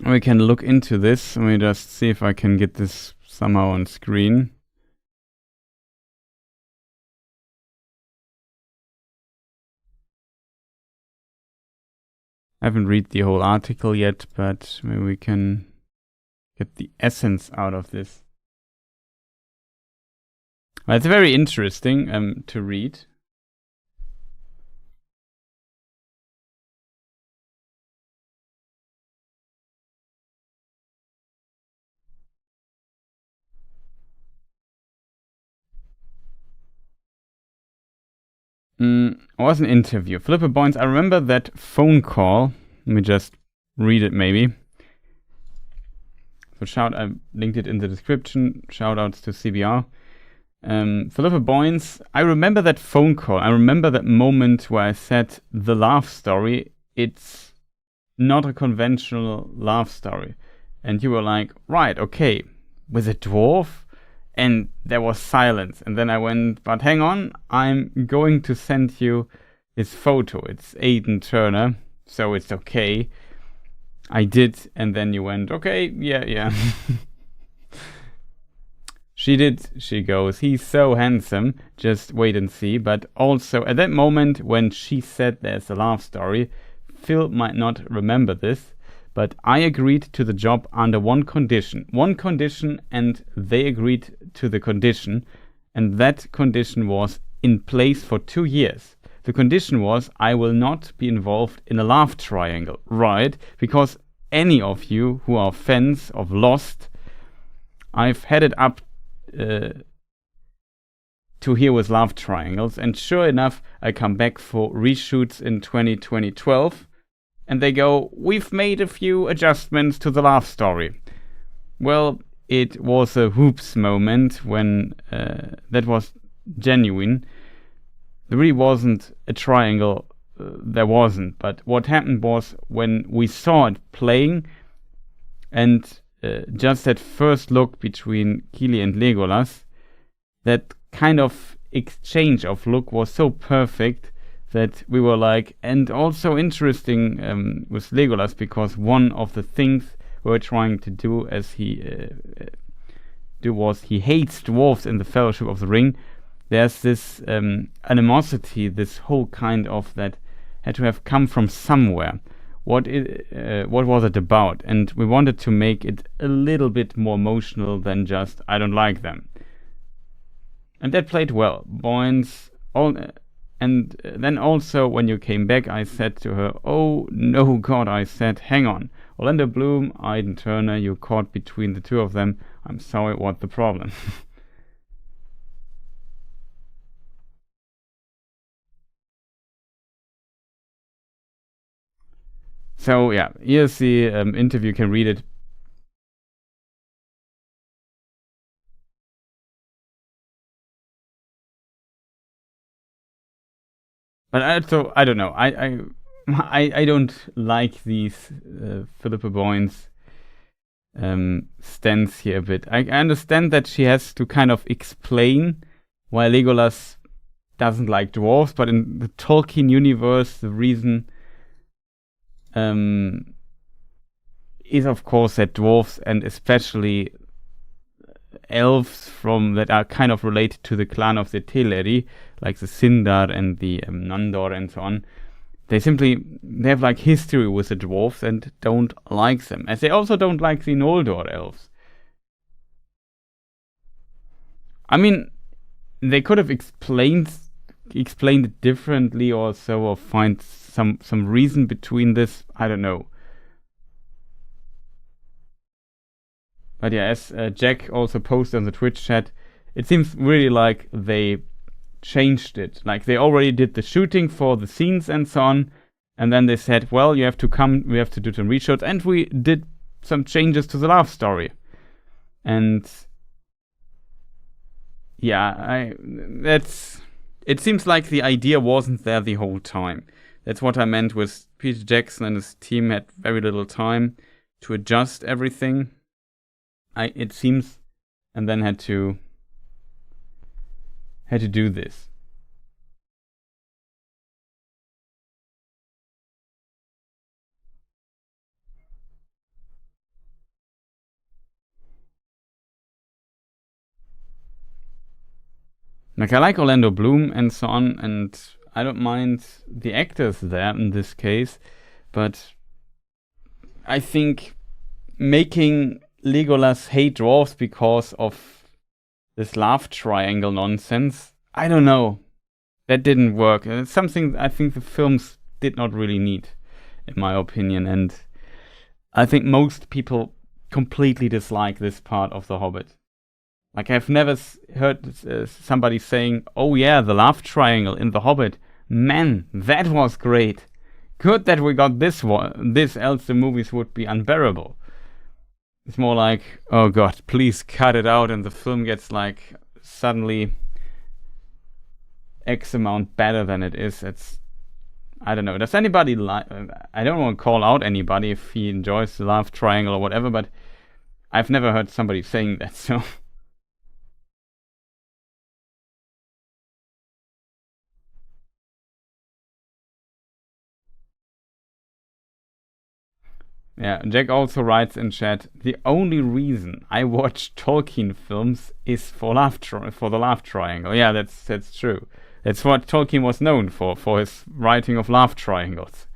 we can look into this. Let me just see if I can get this somehow on screen. I haven't read the whole article yet, but maybe we can get the essence out of this. Well, it's very interesting to read. It was an interview. Flipper Boynes, I remember that phone call. Let me just read it maybe. So I linked it in the description. Shout outs to CBR. Philippa Boynes, I remember that phone call. I remember that moment where I said the love story, it's not a conventional love story. And you were like, right, okay, with a dwarf? And there was silence. And then I went, but hang on, I'm going to send you his photo. It's Aidan Turner, so it's okay. I did, and then you went, okay, yeah. She did, she goes, he's so handsome, just wait and see. But also, at that moment when she said there's a love story, Phil might not remember this, but I agreed to the job under one condition. And they agreed to the condition, and that condition was in place for 2 years. The condition was I will not be involved in a love triangle, right? Because any of you who are fans of Lost, I've had it up to here with love triangles, and sure enough, I come back for reshoots in 2012, and they go, we've made a few adjustments to the love story. Well, it was a whoops moment when that was genuine. There really wasn't a triangle, there wasn't, but what happened was when we saw it playing, and just that first look between Keely and Legolas, that kind of exchange of look was so perfect that we were like, and also interesting with Legolas, because one of the things we were trying to do as he was he hates dwarves in the Fellowship of the Ring. There's this animosity, this whole kind of that had to have come from somewhere. What was it about? And we wanted to make it a little bit more emotional than just I don't like them. And that played well. Boynes, and then also when you came back, I said to her, oh no God, I said, hang on. Orlando Bloom, Aidan Turner, you caught between the two of them. I'm sorry, what's the problem? So yeah, here's the interview, you can read it. But I don't know. I don't like these Philippa Boyne's stance here a bit. I understand that she has to kind of explain why Legolas doesn't like dwarves, but in the Tolkien universe, the reason is of course that dwarves, and especially elves that are kind of related to the clan of the Teleri, like the Sindar and the Nandor and so on, they have like history with the dwarves and don't like them, as they also don't like the Noldor elves. I mean, they could have explained it differently or so, or find some reason between this. I don't know. But yeah, as Jack also posted on the Twitch chat, it seems really like they changed it. Like they already did the shooting for the scenes and so on, and then they said, well, you have to come, we have to do some reshoots, and we did some changes to the love story. And yeah, it seems like the idea wasn't there the whole time. That's what I meant with Peter Jackson and his team had very little time to adjust everything. It seems, and then had to do this. Like, I like Orlando Bloom and so on, and I don't mind the actors there in this case, but I think making Legolas hate dwarves because of this love triangle nonsense, I don't know. That didn't work. It's something I think the films did not really need, in my opinion, and I think most people completely dislike this part of The Hobbit. Like, I've never heard somebody saying, oh yeah, the love triangle in The Hobbit, man, that was great. Good that we got this one, else the movies would be unbearable. It's more like, oh god, please cut it out, and the film gets like suddenly X amount better than it is. I don't know. Does anybody like? I don't want to call out anybody if he enjoys the love triangle or whatever, but I've never heard somebody saying that. So yeah, Jack also writes in chat, the only reason I watch Tolkien films is for the love triangle. Yeah, that's true. That's what Tolkien was known for his writing of love triangles.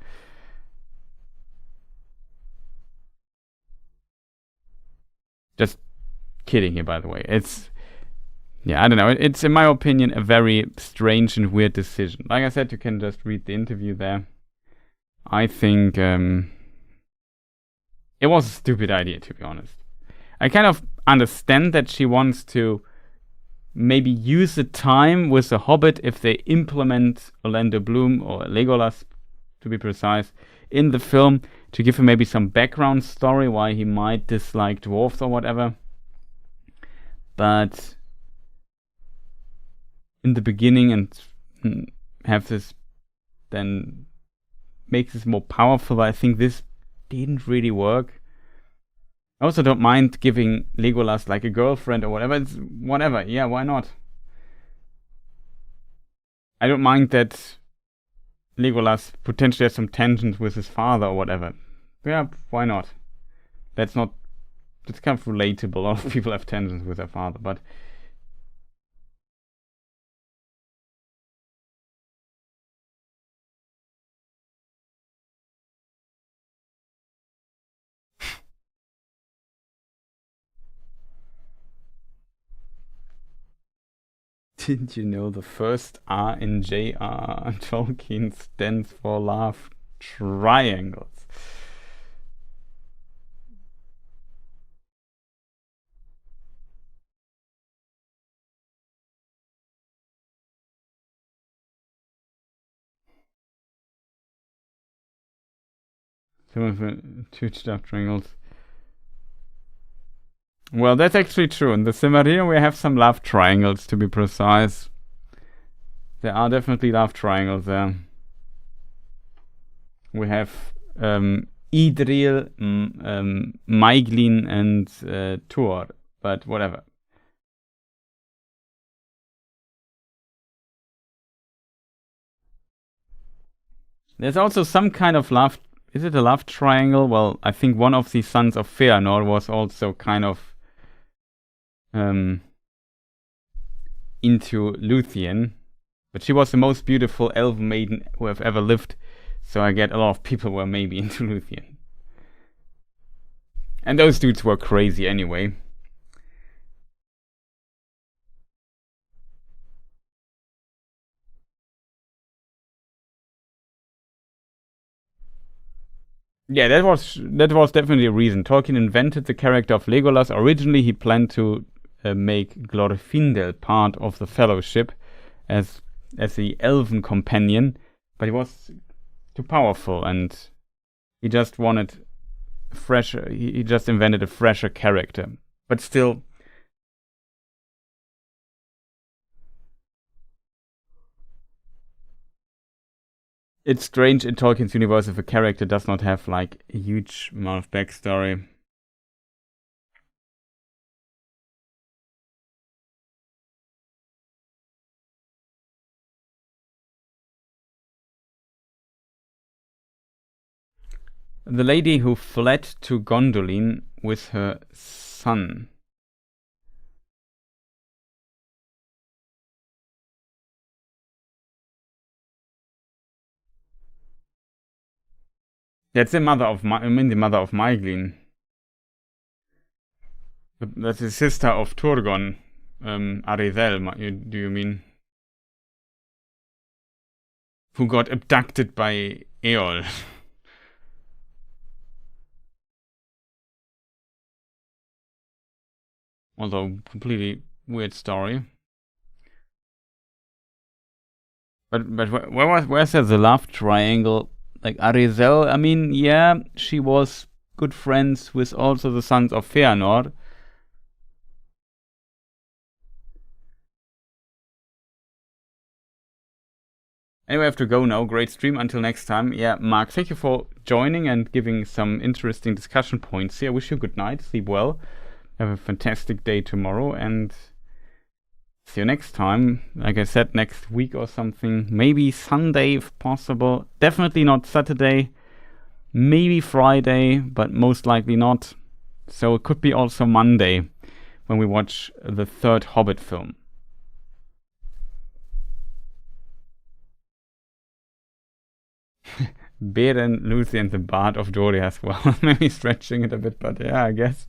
Just kidding here, by the way. I don't know. It's, in my opinion, a very strange and weird decision. Like I said, you can just read the interview there. I think it was a stupid idea, to be honest. I kind of understand that she wants to maybe use the time with the Hobbit if they implement Orlando Bloom, or Legolas to be precise, in the film to give him maybe some background story why he might dislike dwarves or whatever. But in the beginning, and have this then makes this more powerful, but I think this didn't really work. I also don't mind giving Legolas like a girlfriend or whatever. It's whatever. Yeah, why not? I don't mind that Legolas potentially has some tensions with his father or whatever. Yeah, why not? That's kind of relatable. A lot of people have tensions with their father, but didn't you know the first R in J.R. Tolkien stands for love triangles? Two love triangles. Well, that's actually true. In the Silmarillion, we have some love triangles, to be precise. There are definitely love triangles there. We have Idril, Maeglin, and Tuor, but whatever. There's also some kind of love. Is it a love triangle? Well, I think one of the sons of Feanor was also kind of into Luthien, but she was the most beautiful elven maiden who have ever lived. So I get a lot of people were maybe into Luthien. And those dudes were crazy anyway. Yeah, that was definitely a reason. Tolkien invented the character of Legolas. Originally, he planned to make Glorfindel part of the Fellowship as the elven companion, but he was too powerful, and he just wanted fresher. He just invented a fresher character, but still. It's strange in Tolkien's universe if a character does not have like a huge amount of backstory. The lady who fled to Gondolin with her son. That's the mother of the mother of Maeglin. That's the sister of Turgon. Arizel, do you mean? Who got abducted by Eol. Although, completely weird story. But where's the love triangle? Like Arizel, I mean, yeah, she was good friends with also the sons of Feanor. Anyway, I have to go now. Great stream. Until next time. Yeah, Mark, thank you for joining and giving some interesting discussion points here. I wish you a good night. Sleep well. Have a fantastic day tomorrow, and see you next time. Like I said, next week or something. Maybe Sunday if possible. Definitely not Saturday. Maybe Friday, but most likely not. So it could be also Monday when we watch the third Hobbit film. Beren, Lucy, and the Bard of Dory as well. Maybe stretching it a bit, but yeah, I guess.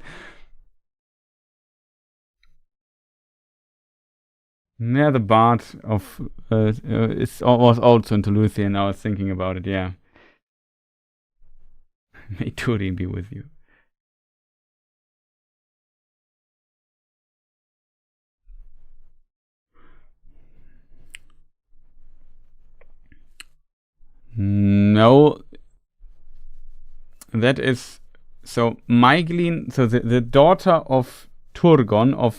Yeah, the Bard of was also into Luthien. I was thinking about it. Yeah. May Turin be with you. No, that is so. Maeglin, so the daughter of Turgon,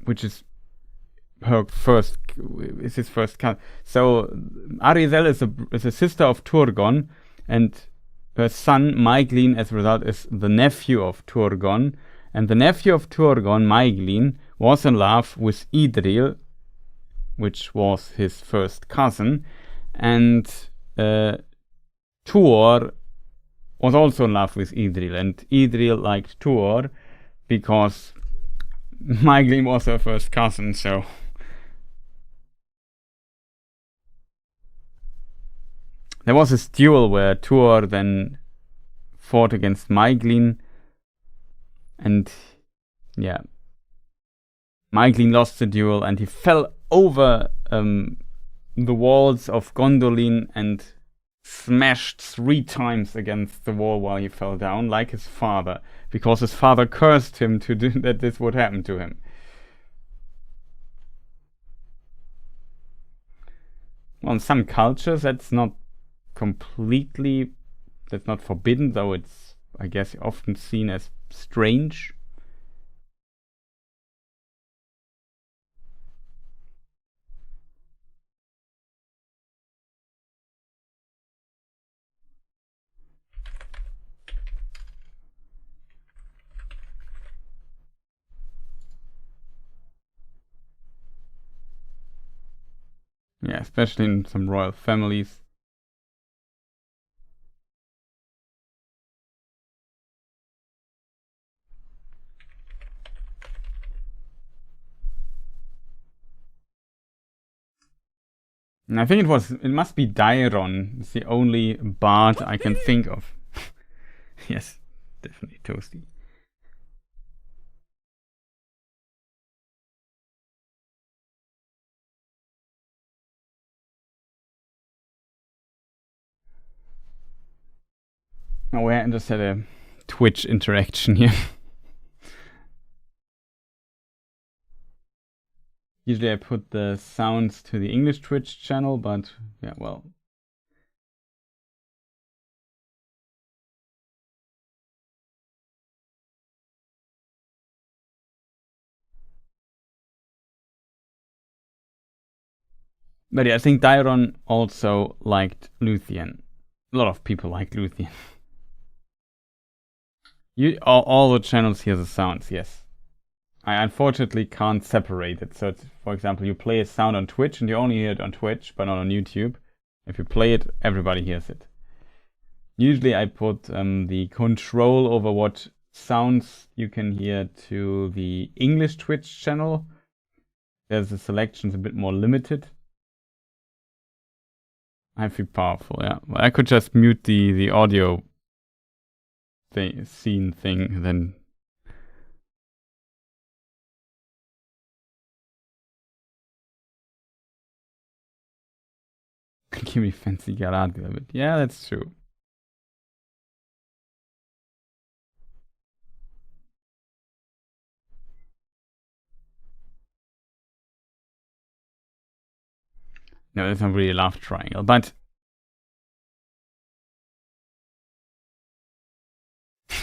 which is her first, is his first cousin. So Arizel is a sister of Turgon, and her son Maeglin, as a result, is the nephew of Turgon, and the nephew of Turgon, Maeglin, was in love with Idril, which was his first cousin, and Tuor was also in love with Idril, and Idril liked Tuor because Maeglin was her first cousin, so. There was this duel where Tuor then fought against Maeglin, and yeah, Maeglin lost the duel, and he fell over the walls of Gondolin and smashed 3 times against the wall while he fell down, like his father, because his father cursed him to do that this would happen to him. Well, in some cultures that's not completely, that's not forbidden, though it's, I guess, often seen as strange. Yeah, especially in some royal families. And I think it must be Dairon. It's the only bard I can think of. Yes, definitely toasty. Oh, we just had a Twitch interaction here. Usually I put the sounds to the English Twitch channel, but yeah, well. But yeah, I think Dairon also liked Luthien. A lot of people like Luthien. All the channels hear the sounds, yes. I unfortunately can't separate it. So, for example, you play a sound on Twitch and you only hear it on Twitch, but not on YouTube. If you play it, everybody hears it. Usually I put the control over what sounds you can hear to the English Twitch channel. There's the selections a bit more limited. I feel powerful, yeah. Well, I could just mute the audio scene thing, then. Give me fancy Galadriel a bit. Yeah, that's true. No, that's not really a love triangle, but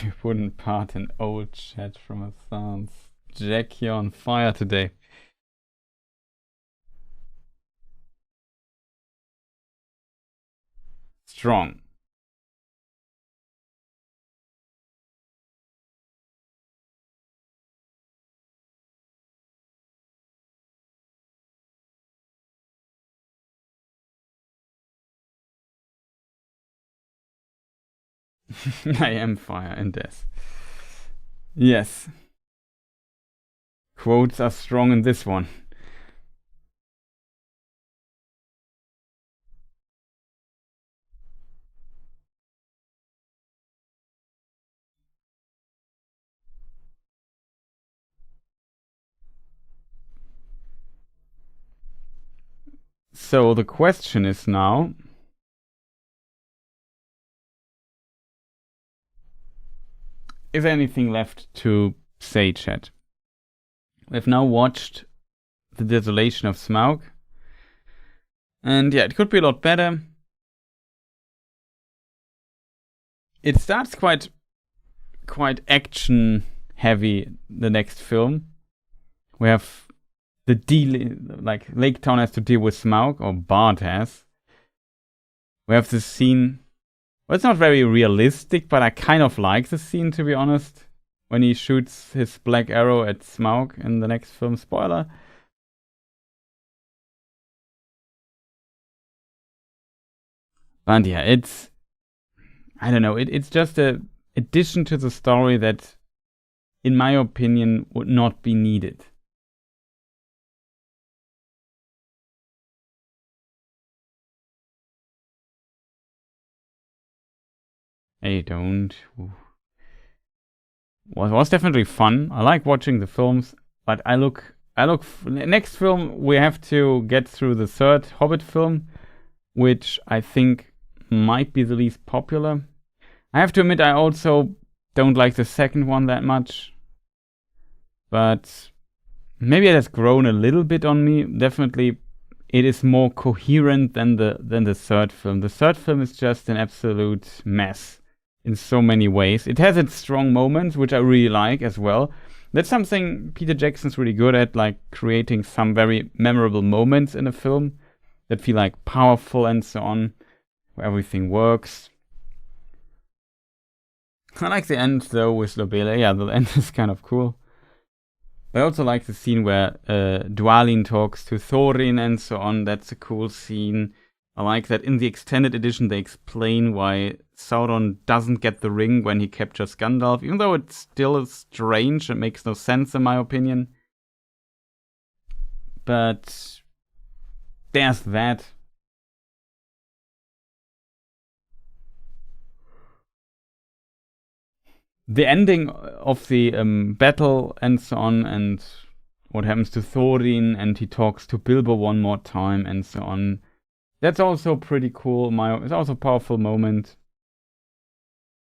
you wouldn't part an old chat from a sounds. Jack, you're on fire today. Strong. I am fire and death. Yes. Quotes are strong in this one. So the question is now, is there anything left to say, chat? We've now watched The Desolation of Smaug. And yeah, it could be a lot better. It starts quite action heavy, the next film. We have the deal, like Lake Town has to deal with Smaug, or Bard has. We have this scene. Well, it's not very realistic, but I kind of like the scene, to be honest. When he shoots his black arrow at Smaug in the next film. Spoiler. But yeah, it's... I don't know. It's just a addition to the story that, in my opinion, would not be needed. Hey, don't. Was definitely fun. I like watching the films, but I look. Next film we have to get through the third Hobbit film, which I think might be the least popular. I have to admit, I also don't like the second one that much, but maybe it has grown a little bit on me. Definitely, it is more coherent than the third film. The third film is just an absolute mess in so many ways. It has its strong moments, which I really like as well. That's something Peter Jackson's really good at, like creating some very memorable moments in a film that feel like powerful and so on, where everything works. I like the end though with Lobele. Yeah, the end is kind of cool. I also like the scene where Dwalin talks to Thorin and so on. That's a cool scene. I like that in the extended edition they explain why Sauron doesn't get the ring when he captures Gandalf, even though it still is strange. It makes no sense in my opinion. But there's that. The ending of the battle and so on, and what happens to Thorin, and he talks to Bilbo one more time and so on. That's also pretty cool. It's also a powerful moment.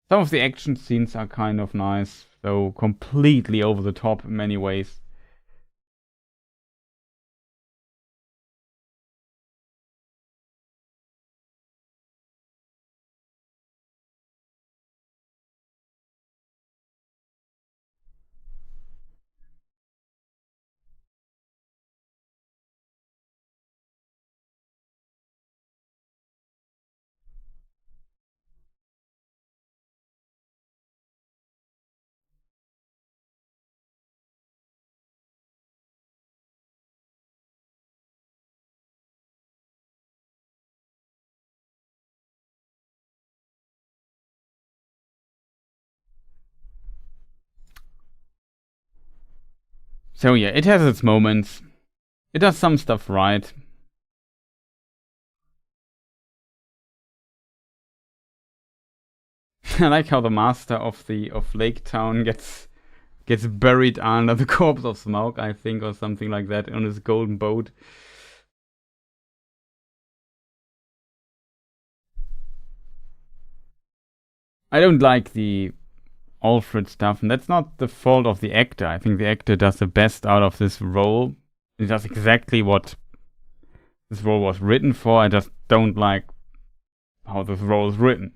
Some of the action scenes are kind of nice, though completely over the top in many ways. So yeah, it has its moments. It does some stuff right. I like how the master of Lake Town gets buried under the corpse of Smaug, I think, or something like that, on his golden boat. I don't like the Alfred stuff, and that's not the fault of the actor. I think the actor does the best out of this role. He does exactly what this role was written for. I just don't like how this role is written.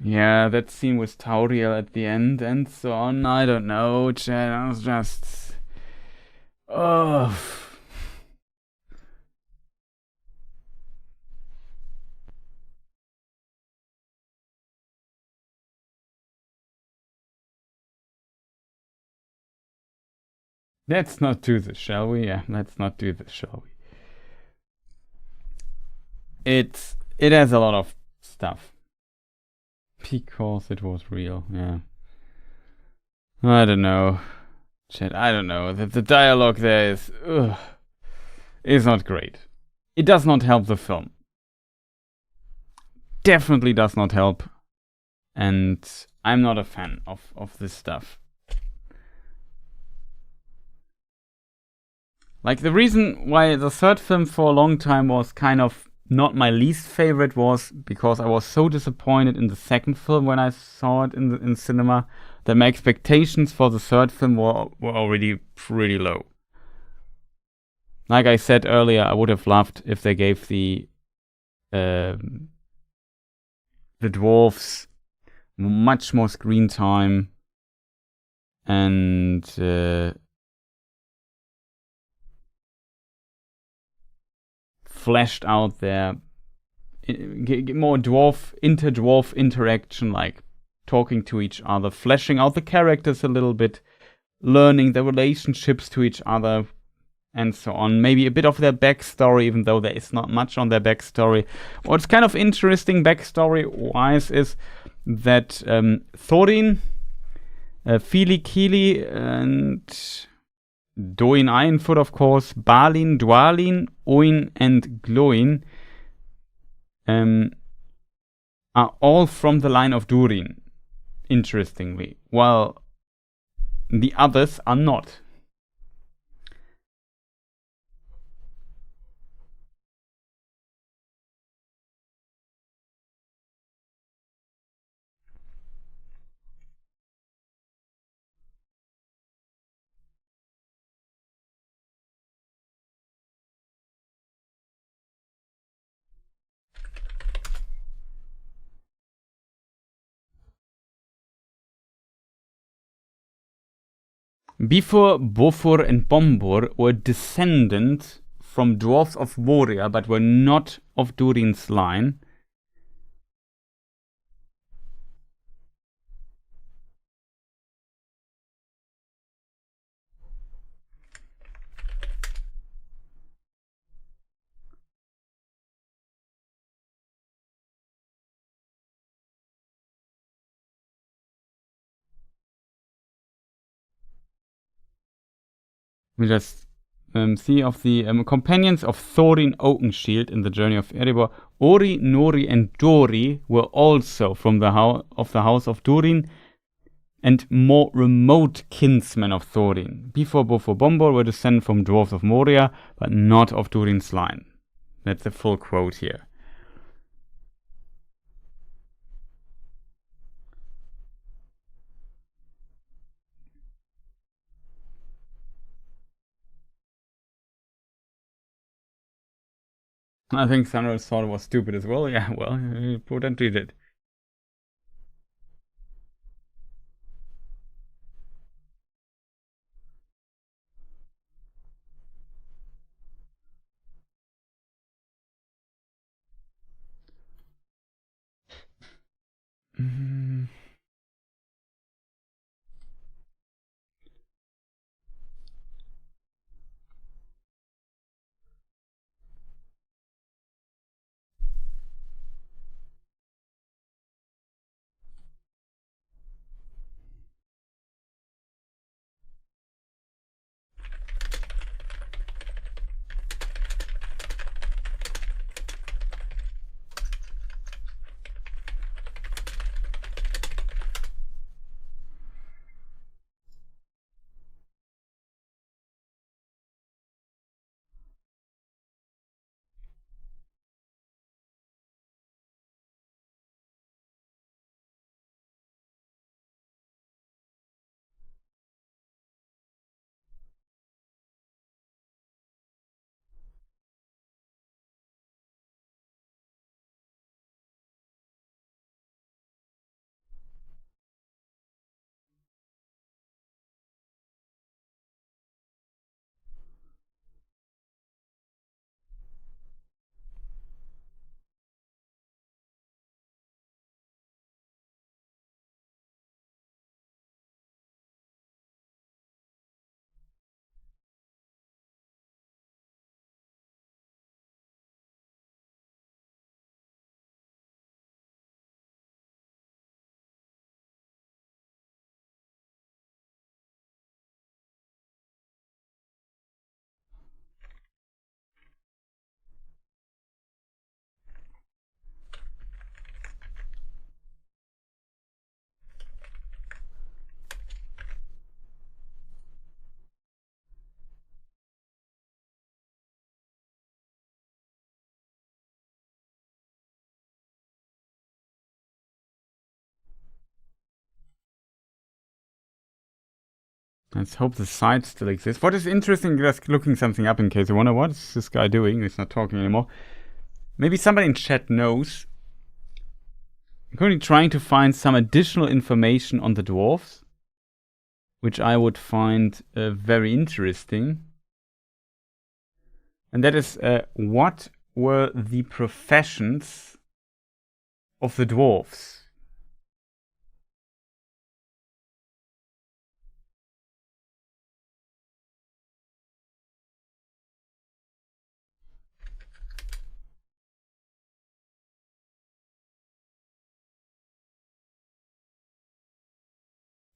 Yeah, that scene with Tauriel at the end and so on. I don't know, Chad. I was just... Oh... Let's not do this, shall we? Yeah, let's not do this, shall we? It has a lot of stuff. Because it was real, yeah. I don't know. Chat, I don't know. The dialogue there is not great. It does not help the film. Definitely does not help. And I'm not a fan of this stuff. Like, the reason why the third film for a long time was kind of not my least favorite was because I was so disappointed in the second film when I saw it in cinema that my expectations for the third film were already pretty low. Like I said earlier, I would have loved if they gave the dwarves much more screen time and fleshed out their more inter-dwarf interaction, like talking to each other, fleshing out the characters a little bit, learning the relationships to each other, and so on. Maybe a bit of their backstory, even though there is not much on their backstory. What's kind of interesting backstory-wise is that Thorin, Fili Kili, and Doin Ironfoot, of course, Balin, Dwalin, Oin, and Gloin are all from the line of Durin, interestingly, while the others are not. Bifur, Bofur, and Bombur were descendants from dwarves of Moria, but were not of Durin's line. We just see of the companions of Thorin Oakenshield in the Journey of Erebor. Ori, Nori, and Dori were also from the house of Durin and more remote kinsmen of Thorin. Before Bombor were descended from dwarves of Moria, but not of Durin's line. That's a full quote here. I think Sunrise thought it was stupid as well. Yeah, well, he potentially did. Let's hope the site still exists. What is interesting, just looking something up in case you wonder, what is this guy doing? He's not talking anymore. Maybe somebody in chat knows. I'm currently trying to find some additional information on the dwarves, which I would find very interesting. And that is, what were the professions of the dwarves?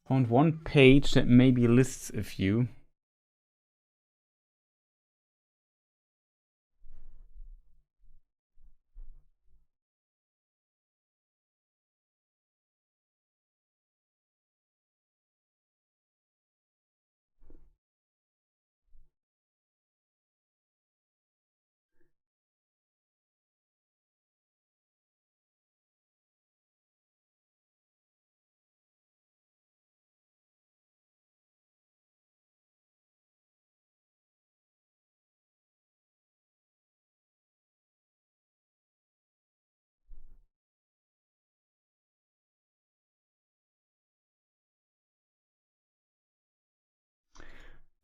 Found one page that maybe lists a few.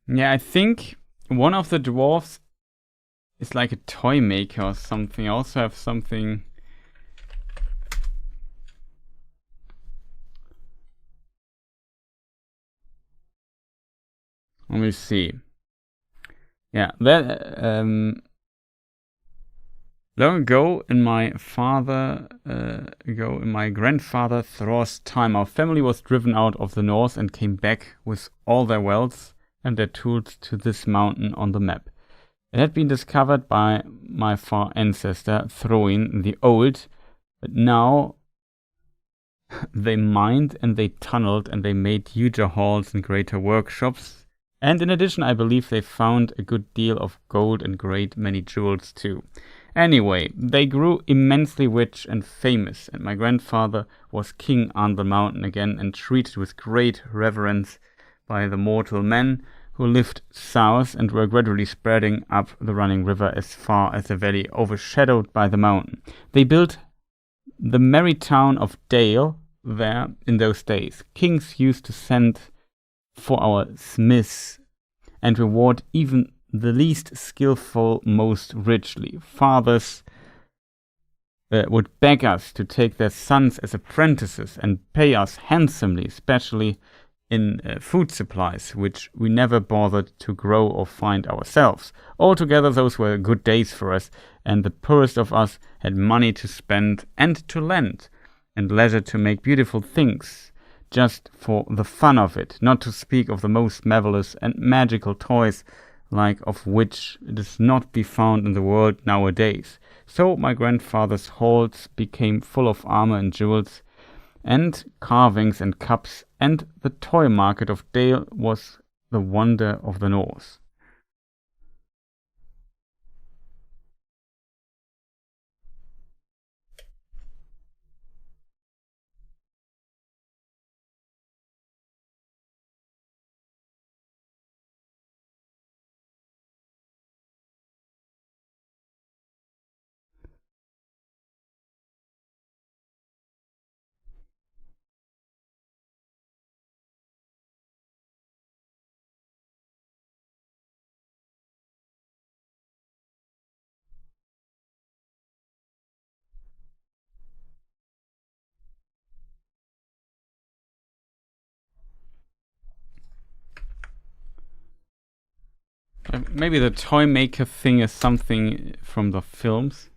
Yeah, I think one of the dwarves is like a toy maker or something. I also have something. Let me see. Yeah, that long ago in my grandfather Thor's time, our family was driven out of the north and came back with all their wealth and their tools to this mountain on the map. It had been discovered by my far ancestor Throin the Old, but now they mined and they tunneled and they made huger halls and greater workshops. And in addition, I believe they found a good deal of gold and great many jewels too. Anyway, they grew immensely rich and famous, and my grandfather was king on the mountain again and treated with great reverence by the mortal men who lived south and were gradually spreading up the running river as far as the valley overshadowed by the mountain. They built the merry town of Dale there in those days. Kings used to send for our smiths and reward even the least skillful most richly. Fathers would beg us to take their sons as apprentices and pay us handsomely, especially in food supplies, which we never bothered to grow or find ourselves. Altogether, those were good days for us, and the poorest of us had money to spend and to lend, and leisure to make beautiful things, just for the fun of it, not to speak of the most marvelous and magical toys, like of which does not be found in the world nowadays. So my grandfather's halls became full of armor and jewels, and carvings and cups, and the toy market of Dale was the wonder of the north. Maybe the toy maker thing is something from the films.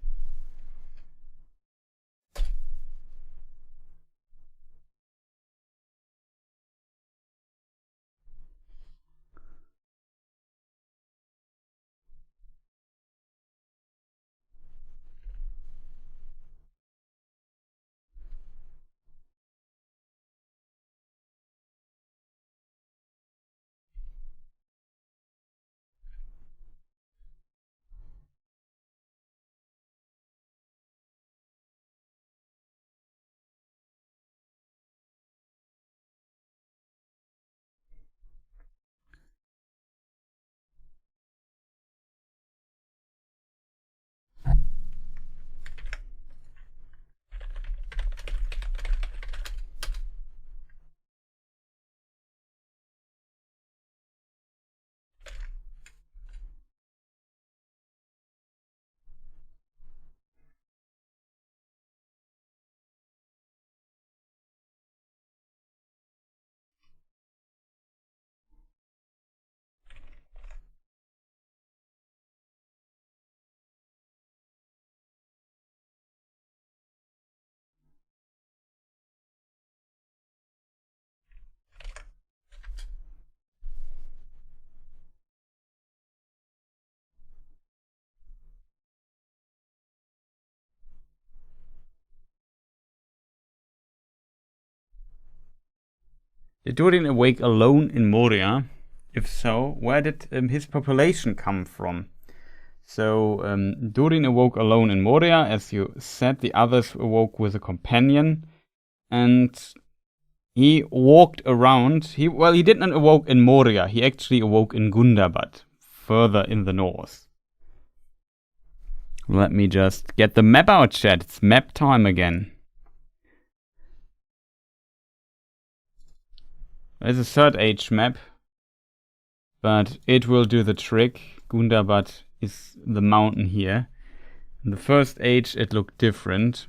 Did Durin awake alone in Moria? If so, where did his population come from? So Durin awoke alone in Moria, as you said. The others awoke with a companion, and he walked around. He didn't awoke in Moria. He actually awoke in Gundabad, further in the north. Let me just get the map out, chat. It's map time again. There's a third age map, but it will do the trick. Gundabad is the mountain here. In the first age it looked different.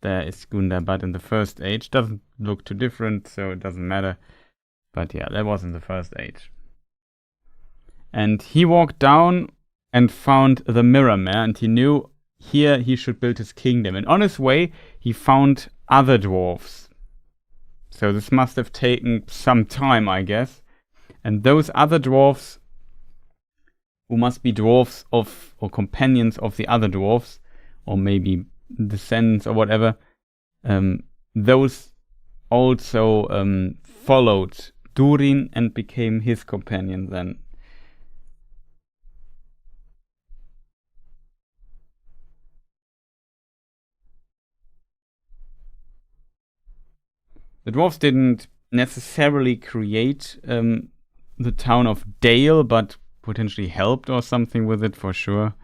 There is Gundabad in the first age. Doesn't look too different, so it doesn't matter. But yeah, that was in the first age. And he walked down and found the Mirror Mare, and he knew here he should build his kingdom. And on his way, he found other dwarves. So this must have taken some time, I guess. And those other dwarves, who must be dwarves of, or companions of the other dwarves, or maybe descendants or whatever, those also followed Durin and became his companion then. The dwarves didn't necessarily create the town of Dale, but potentially helped or something with it for sure.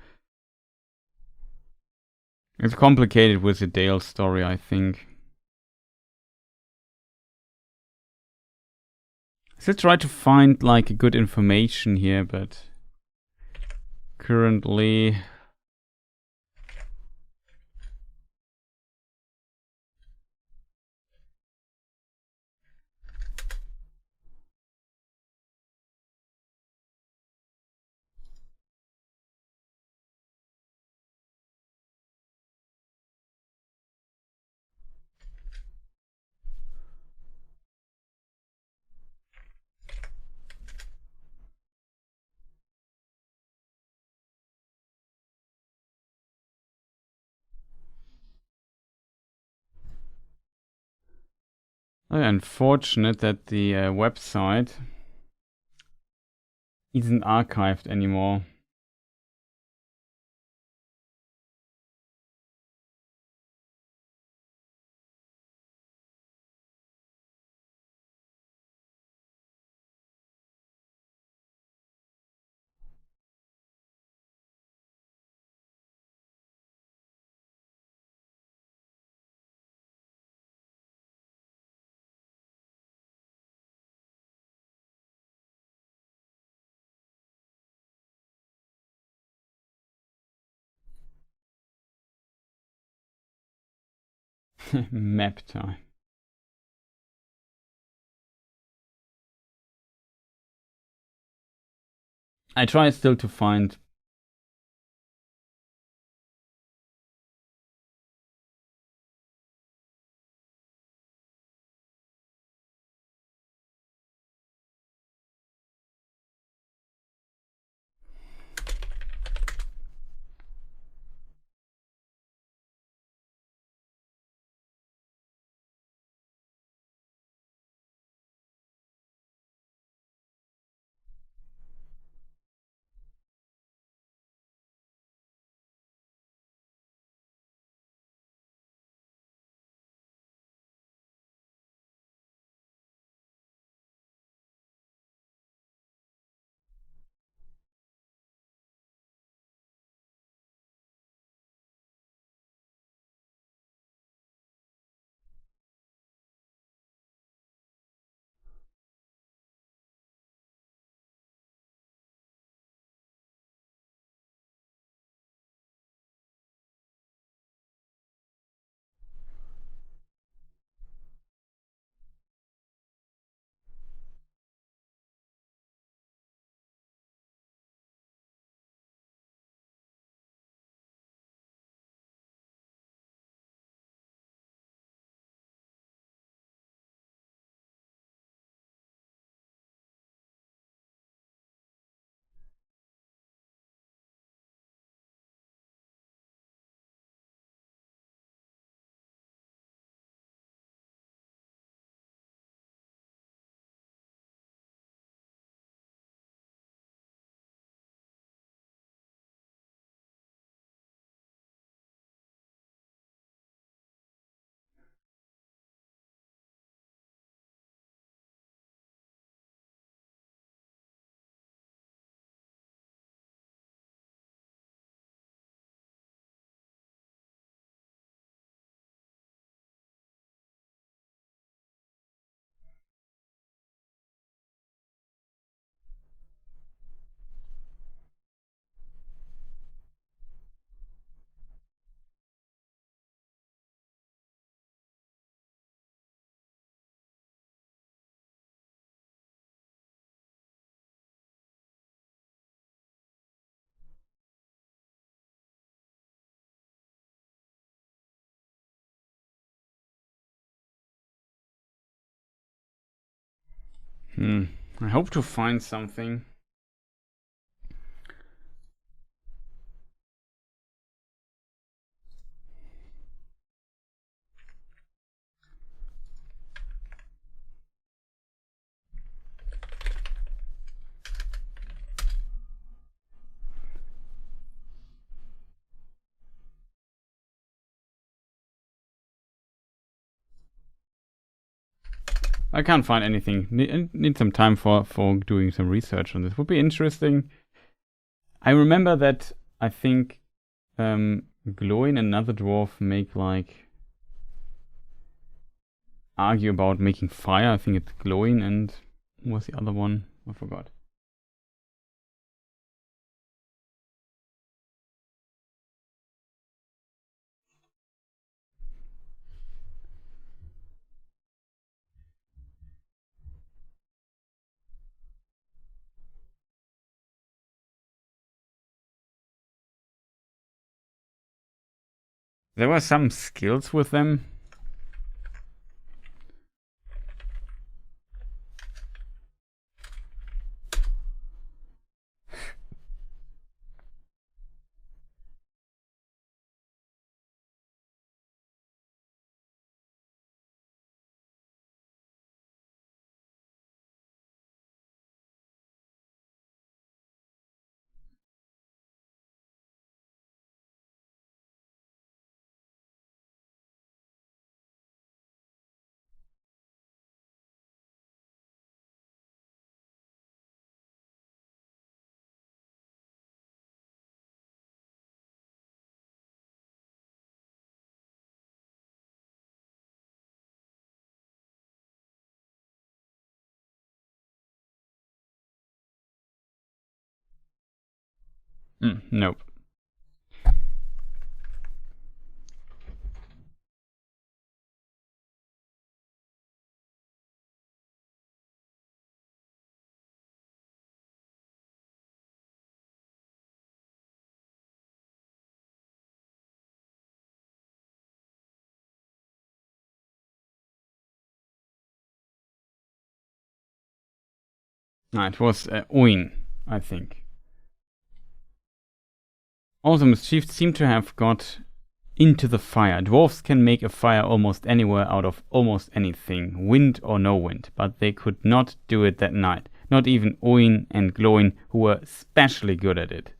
It's complicated with the Dale story, I think. I still try to find like good information here, but currently unfortunate that the website isn't archived anymore. Map time. I try still to find I hope to find something. I can't find anything. Need some time for doing some research on this. Would be interesting. I remember that I think Glowin and another dwarf make like argue about making fire. I think it's Glowin and what was the other one? I forgot. There were some skills with them. Nope. It was Oin, I think. Also, Mischief seemed to have got into the fire. Dwarves can make a fire almost anywhere out of almost anything, wind or no wind, but they could not do it that night. Not even Oin and Glowin, who were especially good at it.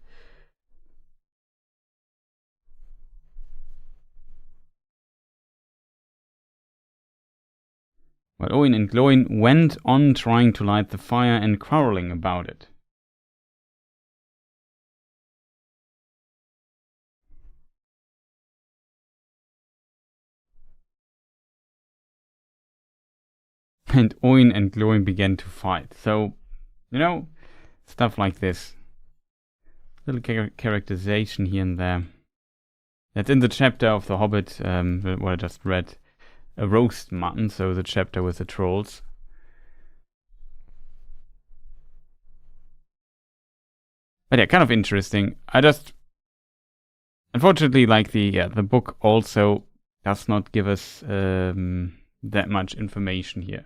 But Oin and Glowin went on trying to light the fire and quarreling about it. And Oin and Glowin began to fight. So, you know, stuff like this. Little characterization here and there. That's in the chapter of the Hobbit, what I just read. A roast mutton, so the chapter with the trolls. But yeah, kind of interesting. I just... Unfortunately, like the book also does not give us that much information here.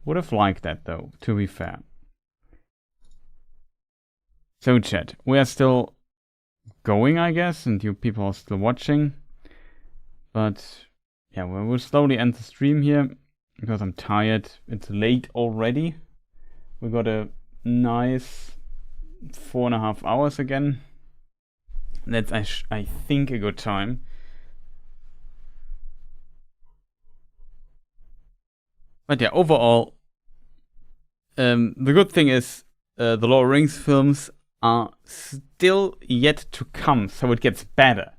Would have liked that though, to be fair. So chat, we are still going, I guess, and you people are still watching. But yeah, we'll slowly end the stream here because I'm tired. It's late already. We got a nice 4.5 hours again. That's I think a good time. But yeah, overall, the good thing is the Lord of the Rings films are still yet to come, so it gets better.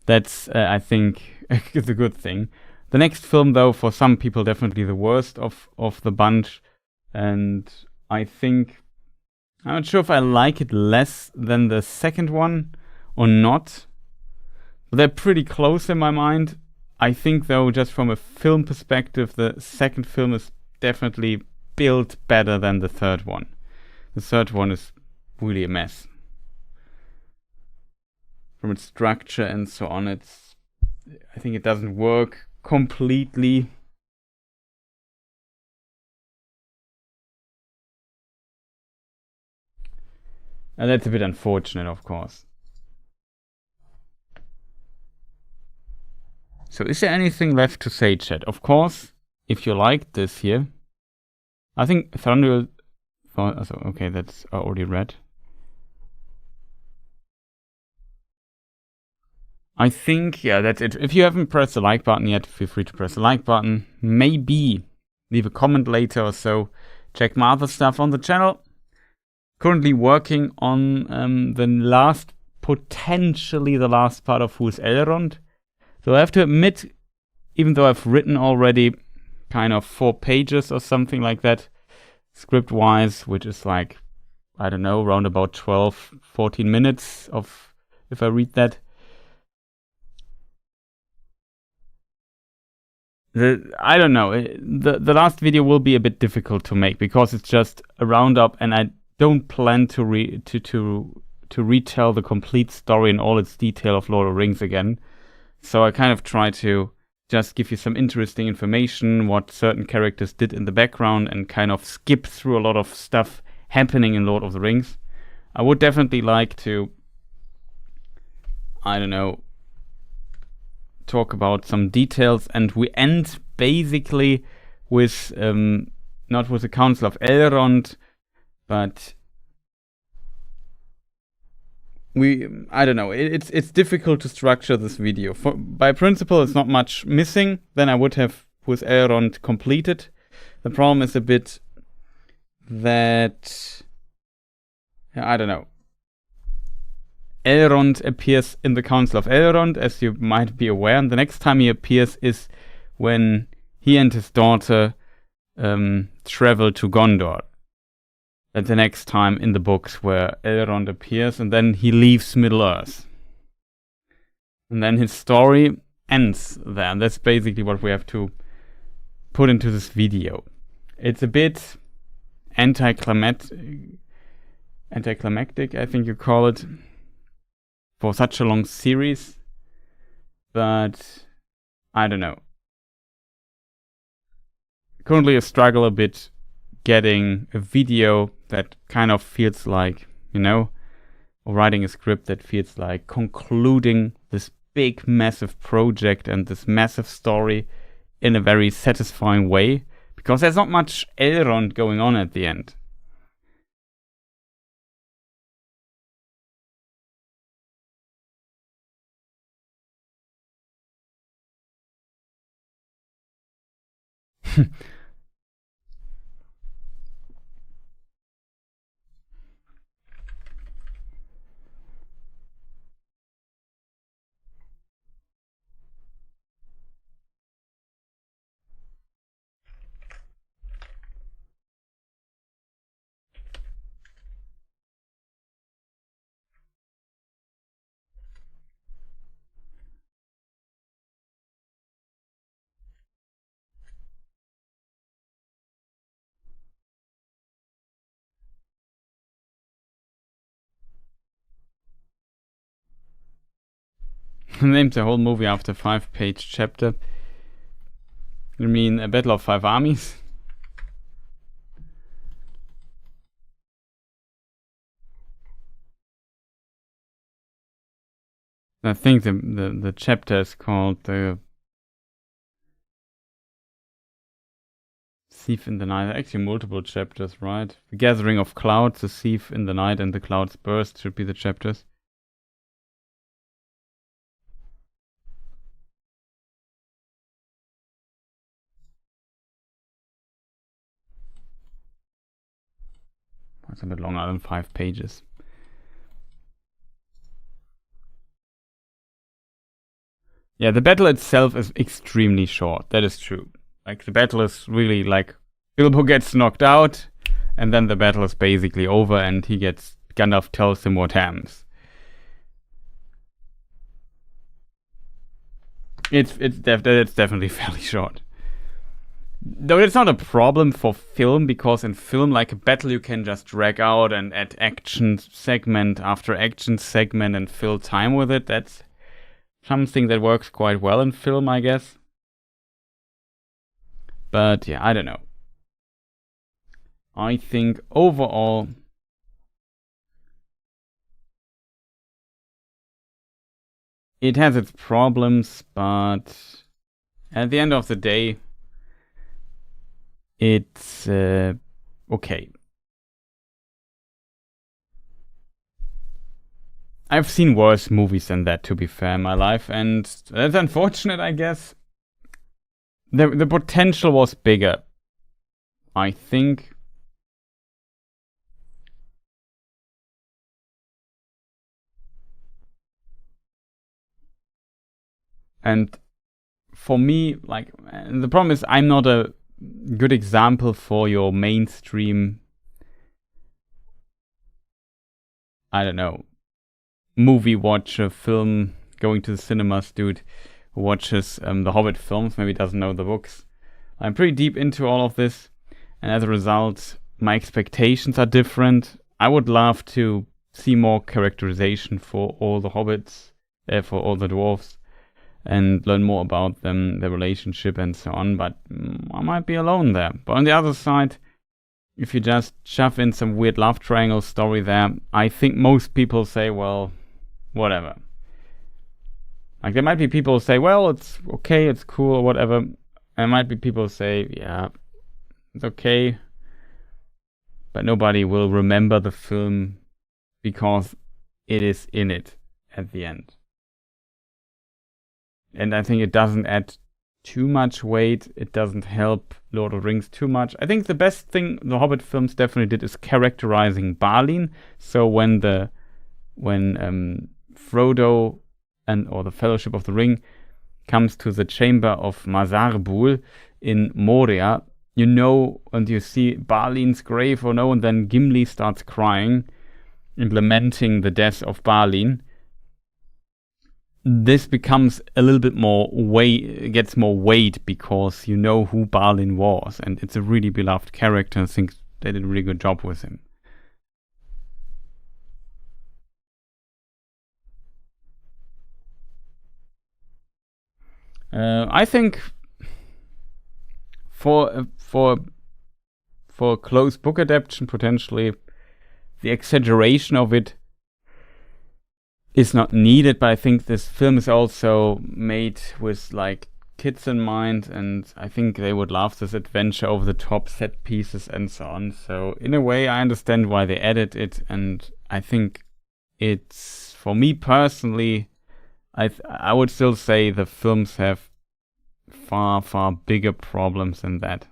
That's, I think, the good thing. The next film, though, for some people, definitely the worst of the bunch. And I think, I'm not sure if I like it less than the second one or not. But they're pretty close in my mind. I think, though, just from a film perspective, the second film is definitely built better than the third one. The third one is really a mess. From its structure and so on, I think it doesn't work completely. And that's a bit unfortunate, of course. So is there anything left to say, chat? Of course, if you liked this here, I think Thranduil... Okay, that's already read. I think, yeah, that's it. If you haven't pressed the like button yet, feel free to press the like button. Maybe leave a comment later or so. Check my other stuff on the channel. Currently working on potentially the last part of Who's Elrond. So I have to admit, even though I've written already kind of 4 pages or something like that, script-wise, which is like, I don't know, around about 12, 14 minutes of if I read that. I don't know. The last video will be a bit difficult to make because it's just a roundup, and I don't plan to retell the complete story in all its detail of Lord of the Rings again. So I kind of try to just give you some interesting information, what certain characters did in the background, and kind of skip through a lot of stuff happening in Lord of the Rings. I would definitely like to, I don't know, talk about some details, and we end basically with not with the Council of Elrond, but I don't know, it's difficult to structure this video. By principle, it's not much missing. Then I would have with Elrond completed. The problem is a bit that, I don't know, Elrond appears in the Council of Elrond, as you might be aware, and the next time he appears is when he and his daughter travel to Gondor. That's the next time in the books where Elrond appears, and then he leaves Middle-earth. And then his story ends there, and that's basically what we have to put into this video. It's a bit anticlimactic, I think you call it, for such a long series, but I don't know. Currently I struggle a bit getting a video that kind of feels like, you know, or writing a script that feels like concluding this big massive project and this massive story in a very satisfying way, because there's not much Elrond going on at the end. Named the whole movie after 5-page chapter. You mean A Battle of 5 Armies? I think the chapter is called The Thief in the Night. Actually multiple chapters, right? The Gathering of Clouds, The Thief in the Night, and The Clouds Burst should be the chapters. It's a bit longer than 5 pages. Yeah, the battle itself is extremely short. That is true. Like, the battle is really like Bilbo gets knocked out, and then the battle is basically over, and Gandalf tells him what happens. It's definitely fairly short. Though it's not a problem for film, because in film, like a battle, you can just drag out and add action segment after action segment and fill time with it. That's something that works quite well in film, I guess. But yeah, I don't know. I think overall it has its problems, but at the end of the day, it's okay. I've seen worse movies than that, to be fair, in my life, and that's unfortunate, I guess. The potential was bigger, I think. And for me, like, the problem is I'm not a good example for your mainstream, I don't know, movie watcher, film going to the cinemas dude who watches the Hobbit films, maybe doesn't know the books. I'm pretty deep into all of this, and as a result, my expectations are different. I would love to see more characterization for all the hobbits, for all the dwarves, and learn more about them, their relationship and so on, but I might be alone there. But on the other side, if you just shove in some weird love triangle story there, I think most people say, well, whatever. Like, there might be people who say, well, it's okay, it's cool, or whatever. There might be people who say, yeah, it's okay, but nobody will remember the film because it is in it at the end. And I think it doesn't add too much weight. It doesn't help Lord of the Rings too much. I think the best thing the Hobbit films definitely did is characterizing Balin. So when Frodo or the Fellowship of the Ring comes to the chamber of Mazarbul in Moria, you know, and you see Balin's grave or no, and then Gimli starts crying and lamenting the death of Balin. This becomes a little bit more gets more weight because you know who Balin was, and it's a really beloved character. I think they did a really good job with him. I think for a close book adaptation, potentially the exaggeration of it is not needed, but I think this film is also made with like kids in mind, and I think they would love this adventure over the top set pieces and so on. So in a way, I understand why they added it, and I think it's, for me personally, I would still say the films have far bigger problems than that.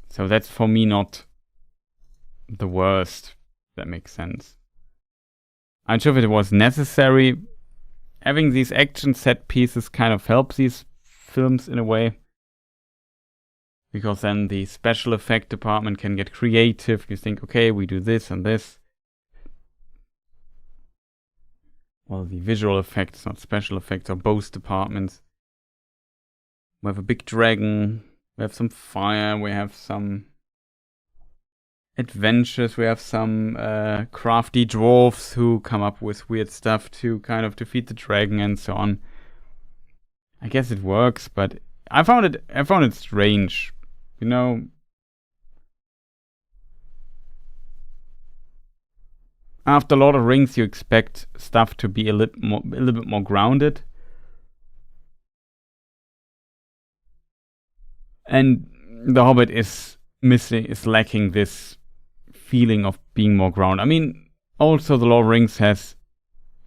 So that's for me not the worst. That makes sense. I'm not sure if it was necessary. Having these action set pieces kind of helps these films in a way, because then the special effect department can get creative. You think, okay, we do this and this. Well, the visual effects, not special effects, are both departments. We have a big dragon, we have some fire, we have some adventures, we have some crafty dwarves who come up with weird stuff to kind of defeat the dragon and so on. I guess it works, but I found it strange, you know. After Lord of the Rings, you expect stuff to be a little bit more grounded, and The Hobbit is lacking this feeling of being more grounded. I mean, also the Lord of the Rings has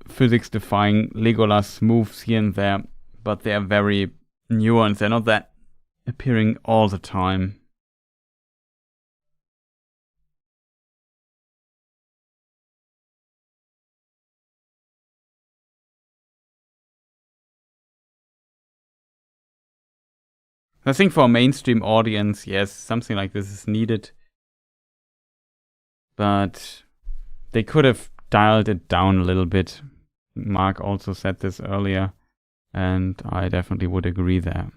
physics-defying Legolas moves here and there, but they are very nuanced. They're not that appearing all the time. I think for a mainstream audience, yes, something like this is needed. But they could have dialed it down a little bit. Mark also said this earlier, and I definitely would agree there.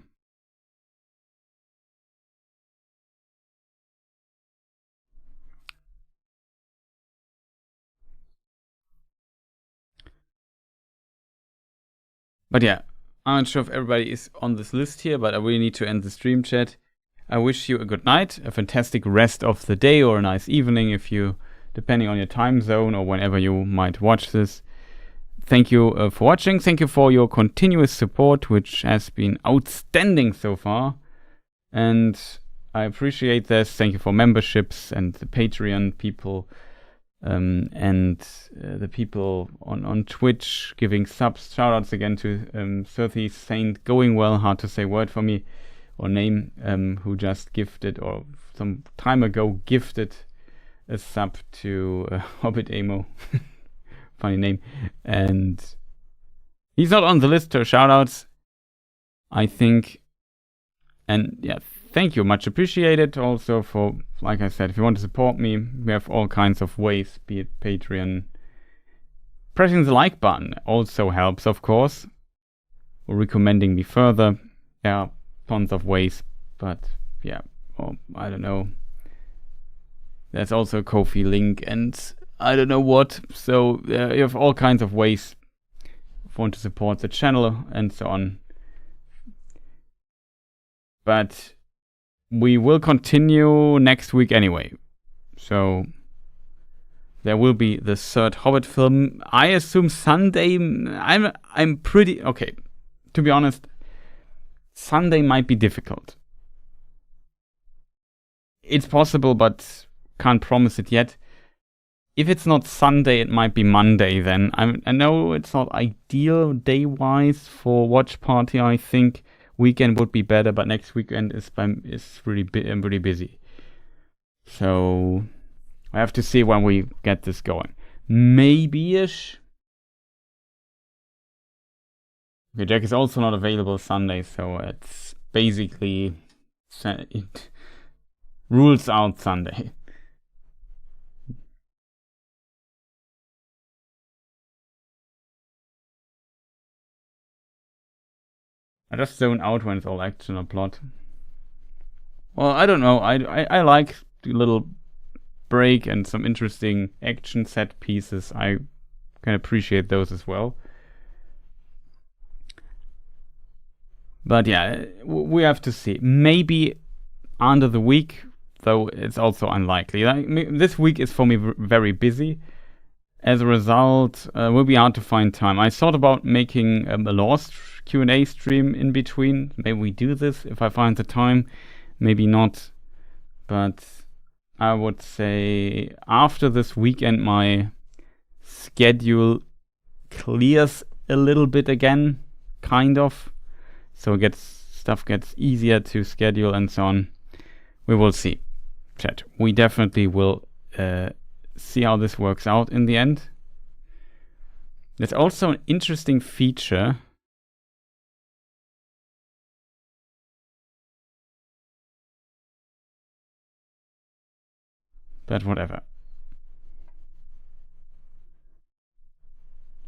But yeah, I'm not sure if everybody is on this list here, but I really need to end the stream chat. I wish you a good night, a fantastic rest of the day, or a nice evening if you, depending on your time zone or whenever you might watch this. thank you for watching. Thank you for your continuous support, which has been outstanding so far. And I appreciate this. Thank you for memberships and the Patreon people. And the people on Twitch giving subs. Shoutouts again to 30 Saint Going Well, hard to say word for me, or name, who just gifted, or some time ago gifted a sub to Hobbit Amo. Funny name. And he's not on the list, so shoutouts, I think. And yeah, thank you, much appreciated. Also for, like I said, if you want to support me, we have all kinds of ways, be it Patreon. Pressing the like button also helps, of course. Or recommending me further. There are tons of ways, but yeah, or I don't know. There's also a Ko-fi link and I don't know what. So you have all kinds of ways if you want to support the channel and so on. But we will continue next week anyway. So there will be the third Hobbit film. I assume Sunday. I'm pretty okay. To be honest, Sunday might be difficult. It's possible, but can't promise it yet. If it's not Sunday, it might be Monday then. I know it's not ideal day-wise for watch party, I think. Weekend would be better, but next weekend is really pretty busy. So I have to see when we get this going. Maybe-ish. Okay, Jack is also not available Sunday, so it's basically it rules out Sunday. I just zone out when it's all action or plot. Well, I don't know. I like the little break and some interesting action set pieces. I can appreciate those as well. But yeah, we have to see. Maybe under the week, though it's also unlikely. This week is for me very busy. As a result, it will be hard to find time. I thought about making a Lost Q&A stream in between. Maybe we do this if I find the time. Maybe not. But I would say after this weekend, my schedule clears a little bit again, kind of. So stuff gets easier to schedule and so on. We will see. Chat. We definitely will see how this works out in the end. There's also an interesting feature. But whatever.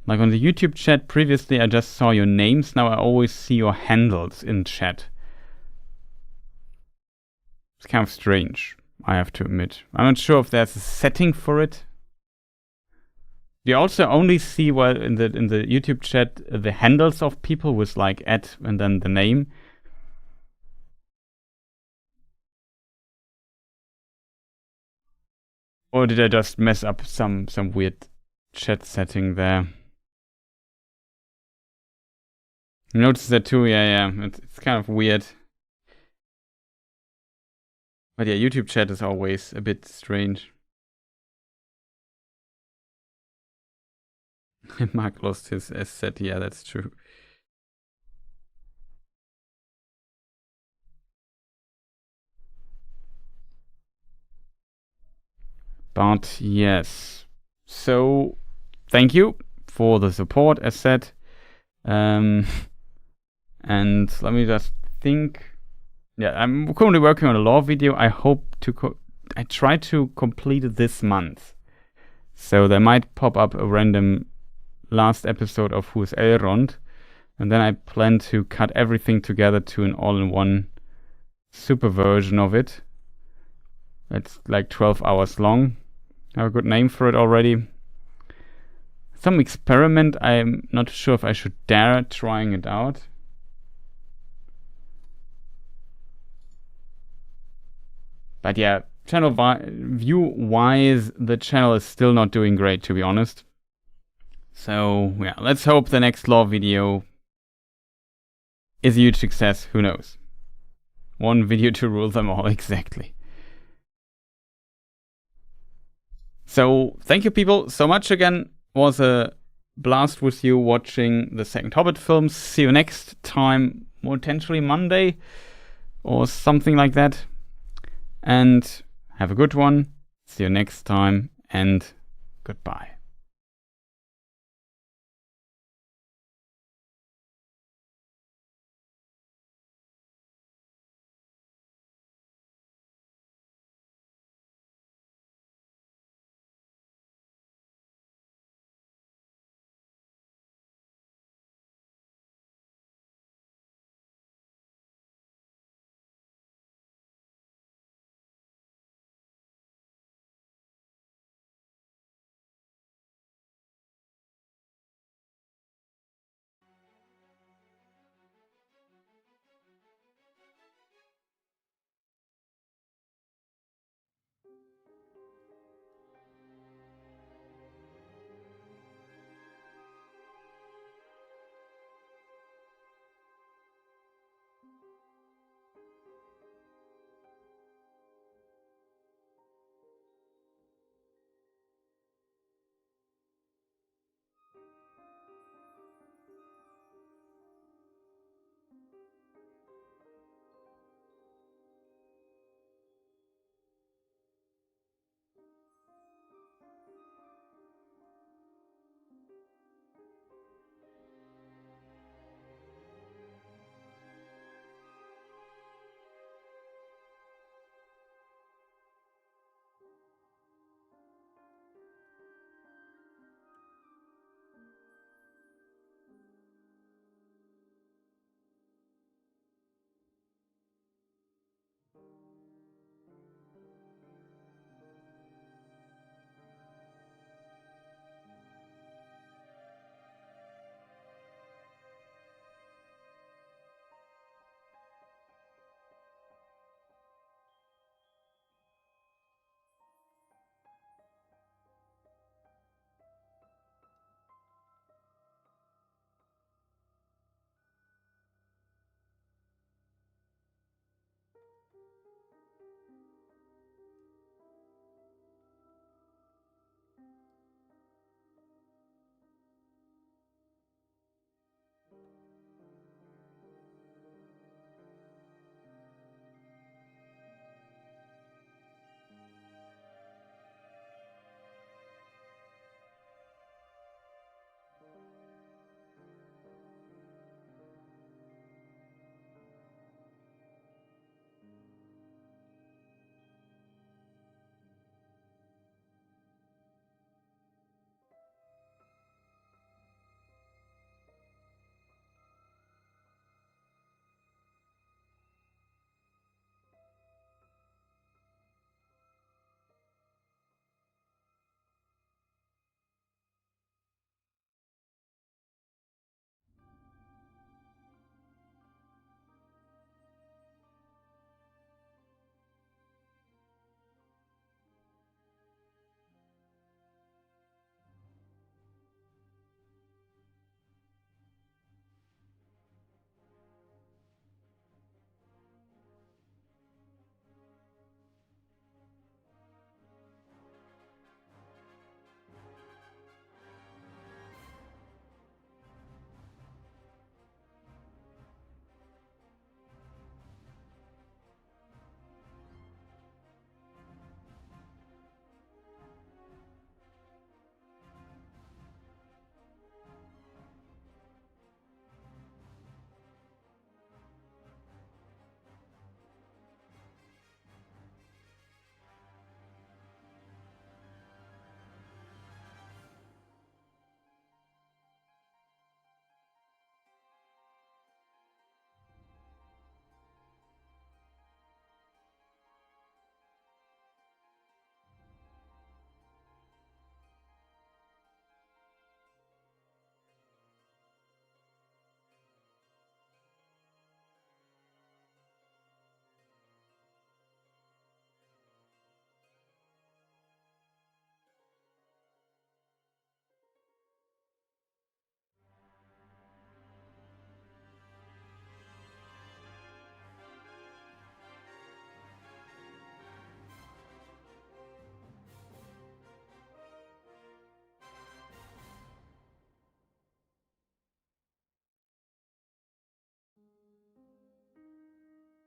Like on the YouTube chat previously, I just saw your names. Now I always see your handles in chat. It's kind of strange, I have to admit. I'm not sure if there's a setting for it. You also only see, well, in the YouTube chat, the handles of people with like @ and then the name. Or did I just mess up some weird chat setting there? You notice that too? Yeah. It's kind of weird. But yeah, YouTube chat is always a bit strange. Mark lost his asset. Yeah, that's true. But yes. So, thank you for the support, as said. And let me just think. Yeah, I'm currently working on a lore video. I hope to I try to complete it this month. So there might pop up a random last episode of Who's Elrond. And then I plan to cut everything together to an all-in-one super version of it. It's like 12 hours long. I have a good name for it already. Some experiment. I'm not sure if I should dare trying it out. But yeah, channel view-wise, the channel is still not doing great, to be honest. So yeah, let's hope the next lore video is a huge success. Who knows? One video to rule them all, exactly. So thank you people so much again. Was a blast with you watching the second Hobbit film. See you next time, potentially Monday or something like that. And have a good one. See you next time and goodbye.